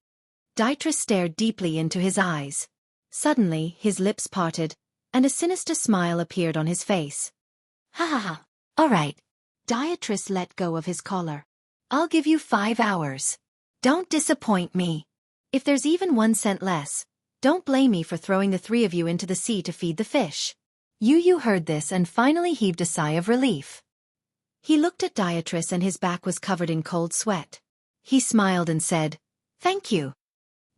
Dietrich stared deeply into his eyes. Suddenly, his lips parted, and a sinister smile appeared on his face. "Ha ha ha. All right." Dietrich let go of his collar. "I'll give you 5 hours. Don't disappoint me. If there's even 1 cent less, don't blame me for throwing the 3 of you into the sea to feed the fish." Yu heard this and finally heaved a sigh of relief. He looked at Dietrich and his back was covered in cold sweat. He smiled and said, "Thank you."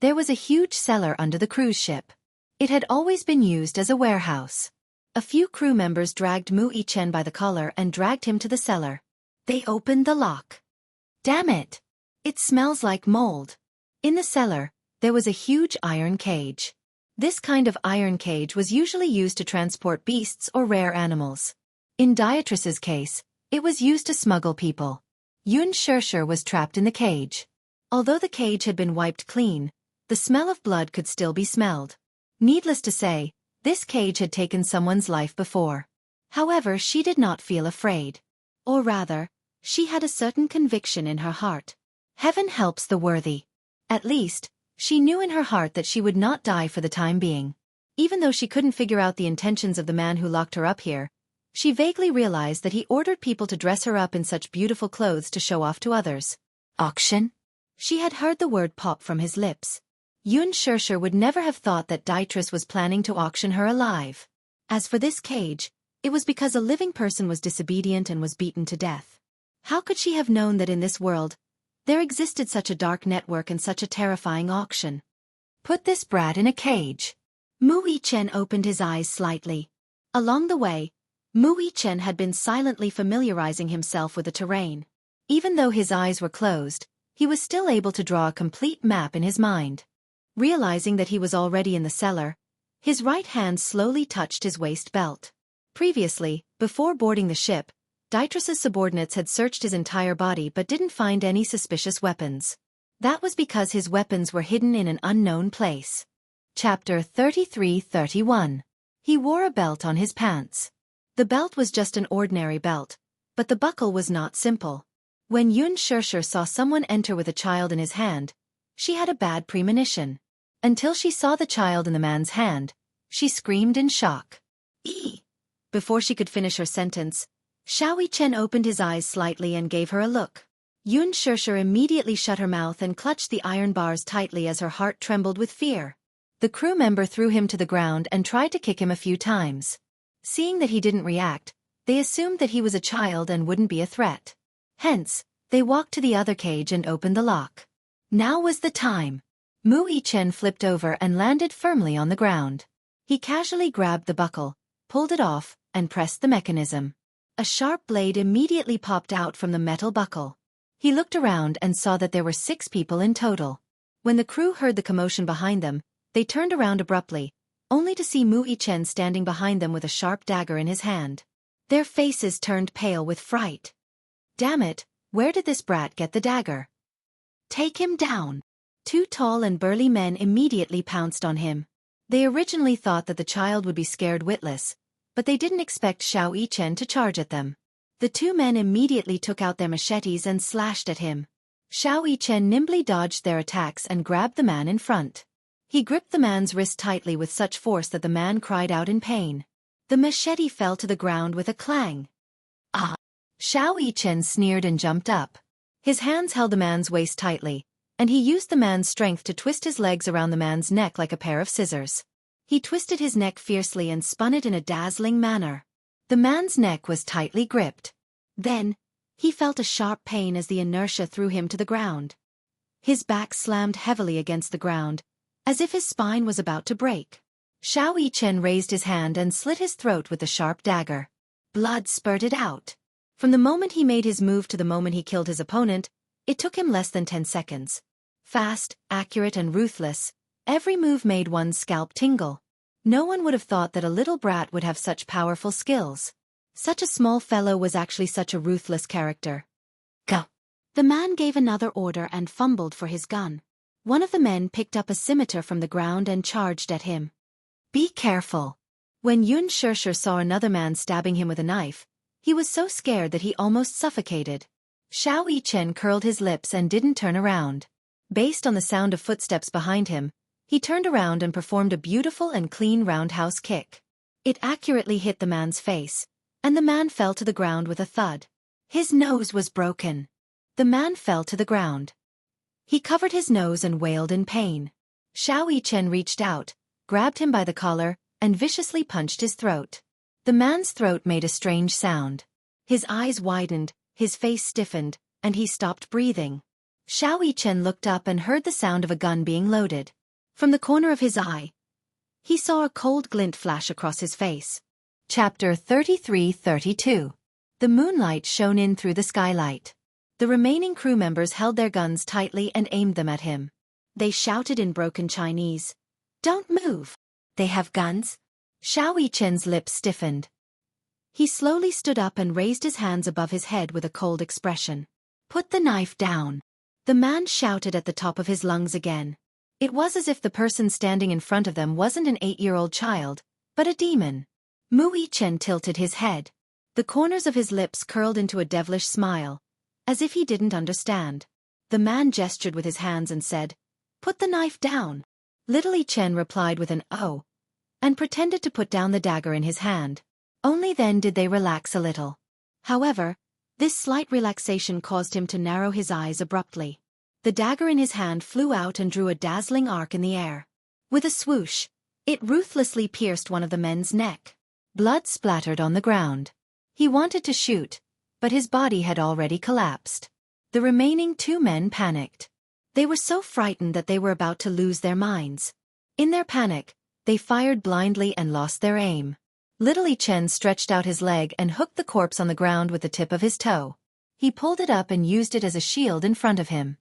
There was a huge cellar under the cruise ship. It had always been used as a warehouse. A few crew members dragged Mu Yichen by the collar and dragged him to the cellar. They opened the lock. Damn it! It smells like mold. In the cellar, there was a huge iron cage. This kind of iron cage was usually used to transport beasts or rare animals. In Dietrich's case, it was used to smuggle people. Yun Shershur was trapped in the cage. Although the cage had been wiped clean, the smell of blood could still be smelled. Needless to say, this cage had taken someone's life before. However, she did not feel afraid. Or rather, she had a certain conviction in her heart. Heaven helps the worthy. At least, she knew in her heart that she would not die for the time being. Even though she couldn't figure out the intentions of the man who locked her up here, she vaguely realized that he ordered people to dress her up in such beautiful clothes to show off to others. Auction? She had heard the word pop from his lips. Yun Shershur would never have thought that Dietrich was planning to auction her alive. As for this cage, it was because a living person was disobedient and was beaten to death. How could she have known that in this world, there existed such a dark network and such a terrifying auction? Put this brat in a cage. Mu Yichen opened his eyes slightly. Along the way, Mu Yichen had been silently familiarizing himself with the terrain. Even though his eyes were closed, he was still able to draw a complete map in his mind. Realizing that he was already in the cellar, his right hand slowly touched his waist belt. Previously, before boarding the ship, Dietrich's subordinates had searched his entire body but didn't find any suspicious weapons. That was because his weapons were hidden in an unknown place. Chapter 33:31. He wore a belt on his pants. The belt was just an ordinary belt, but the buckle was not simple. When Yun Shershur saw someone enter with a child in his hand, she had a bad premonition. Until she saw the child in the man's hand, she screamed in shock. "Ee!" Before she could finish her sentence, Xiao Yichen opened his eyes slightly and gave her a look. Yun Shershur immediately shut her mouth and clutched the iron bars tightly as her heart trembled with fear. The crew member threw him to the ground and tried to kick him a few times. Seeing that he didn't react, they assumed that he was a child and wouldn't be a threat. Hence, they walked to the other cage and opened the lock. Now was the time. Mu Yichen flipped over and landed firmly on the ground. He casually grabbed the buckle, pulled it off, and pressed the mechanism. A sharp blade immediately popped out from the metal buckle. He looked around and saw that there were 6 people in total. When the crew heard the commotion behind them, they turned around abruptly, only to see Mu Yichen standing behind them with a sharp dagger in his hand. Their faces turned pale with fright. Damn it, where did this brat get the dagger? Take him down. 2 tall and burly men immediately pounced on him. They originally thought that the child would be scared witless, but they didn't expect Xiao Yichen to charge at them. The 2 men immediately took out their machetes and slashed at him. Xiao Yichen nimbly dodged their attacks and grabbed the man in front. He gripped the man's wrist tightly with such force that the man cried out in pain. The machete fell to the ground with a clang. Ah! Xiao Yichen sneered and jumped up. His hands held the man's waist tightly, and he used the man's strength to twist his legs around the man's neck like a pair of scissors. He twisted his neck fiercely and spun it in a dazzling manner. The man's neck was tightly gripped. Then, he felt a sharp pain as the inertia threw him to the ground. His back slammed heavily against the ground, as if his spine was about to break. Xiao Yichen raised his hand and slit his throat with the sharp dagger. Blood spurted out. From the moment he made his move to the moment he killed his opponent, it took him less than 10 seconds. Fast, accurate and ruthless, every move made one's scalp tingle. No one would have thought that a little brat would have such powerful skills. Such a small fellow was actually such a ruthless character. Go! The man gave another order and fumbled for his gun. One of the men picked up a scimitar from the ground and charged at him. Be careful! When Yun Shirshir saw another man stabbing him with a knife, he was so scared that he almost suffocated. Xiao Yichen curled his lips and didn't turn around. Based on the sound of footsteps behind him, he turned around and performed a beautiful and clean roundhouse kick. It accurately hit the man's face, and the man fell to the ground with a thud. His nose was broken. The man fell to the ground. He covered his nose and wailed in pain. Xiao Yichen reached out, grabbed him by the collar, and viciously punched his throat. The man's throat made a strange sound. His eyes widened, his face stiffened, and he stopped breathing. Xiao Yichen looked up and heard the sound of a gun being loaded. From the corner of his eye, he saw a cold glint flash across his face. Chapter 33-32. The moonlight shone in through the skylight. The remaining crew members held their guns tightly and aimed them at him. They shouted in broken Chinese, "Don't move! They have guns!" Xiao Yichen's lips stiffened. He slowly stood up and raised his hands above his head with a cold expression. "Put the knife down!" The man shouted at the top of his lungs again. It was as if the person standing in front of them wasn't an 8-year-old child, but a demon. Mu Yichen tilted his head. The corners of his lips curled into a devilish smile, as if he didn't understand. The man gestured with his hands and said, "Put the knife down." Little Yichen replied with an "oh," and pretended to put down the dagger in his hand. Only then did they relax a little. However, this slight relaxation caused him to narrow his eyes abruptly. The dagger in his hand flew out and drew a dazzling arc in the air. With a swoosh, it ruthlessly pierced one of the men's neck. Blood splattered on the ground. He wanted to shoot, but his body had already collapsed. The remaining 2 men panicked. They were so frightened that they were about to lose their minds. In their panic, they fired blindly and lost their aim. Little Yichen stretched out his leg and hooked the corpse on the ground with the tip of his toe. He pulled it up and used it as a shield in front of him.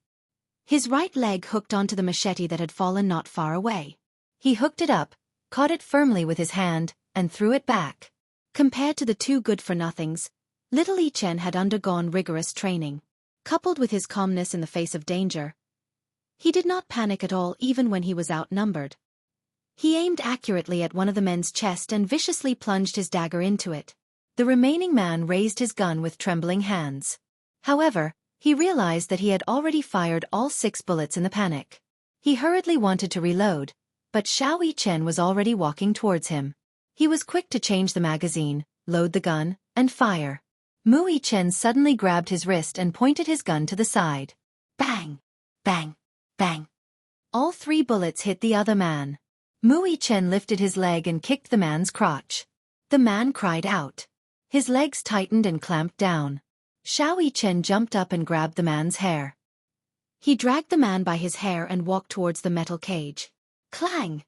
His right leg hooked onto the machete that had fallen not far away. He hooked it up, caught it firmly with his hand, and threw it back. Compared to the 2 good-for-nothings, Little Yichen had undergone rigorous training. Coupled with his calmness in the face of danger, he did not panic at all even when he was outnumbered. He aimed accurately at one of the men's chest and viciously plunged his dagger into it. The remaining man raised his gun with trembling hands. However, he realized that he had already fired all 6 bullets in the panic. He hurriedly wanted to reload, but Xiao Yichen was already walking towards him. He was quick to change the magazine, load the gun, and fire. Mu Yichen suddenly grabbed his wrist and pointed his gun to the side. Bang! Bang! Bang! All 3 bullets hit the other man. Mu Yichen lifted his leg and kicked the man's crotch. The man cried out. His legs tightened and clamped down. Xiao Yichen jumped up and grabbed the man's hair. He dragged the man by his hair and walked towards the metal cage. Clang!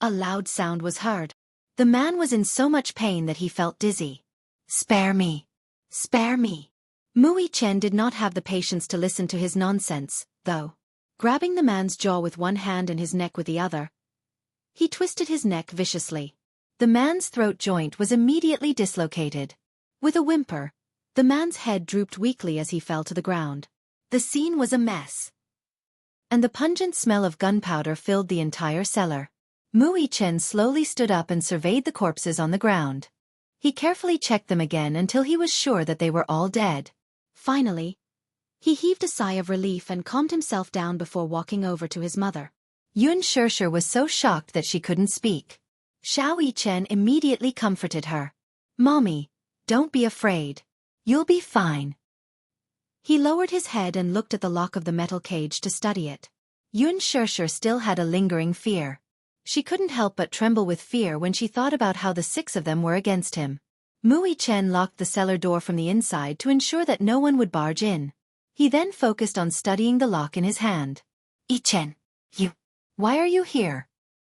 A loud sound was heard. The man was in so much pain that he felt dizzy. "Spare me! Spare me!" Mu Yichen did not have the patience to listen to his nonsense, though. Grabbing the man's jaw with one hand and his neck with the other, he twisted his neck viciously. The man's throat joint was immediately dislocated. With a whimper, the man's head drooped weakly as he fell to the ground. The scene was a mess, and the pungent smell of gunpowder filled the entire cellar. Mu Yichen slowly stood up and surveyed the corpses on the ground. He carefully checked them again until he was sure that they were all dead. Finally, He heaved a sigh of relief and calmed himself down before walking over to his mother. Yun Shirshir was so shocked that she couldn't speak. Xiao Yichen immediately comforted her. "Mommy, don't be afraid. You'll be fine." He lowered his head and looked at the lock of the metal cage to study it. Yun Shirshir still had a lingering fear. She couldn't help but tremble with fear when she thought about how the 6 of them were against him. Mu Yichen locked the cellar door from the inside to ensure that no one would barge in. He then focused on studying the lock in his hand. "Yichen, why are you here?"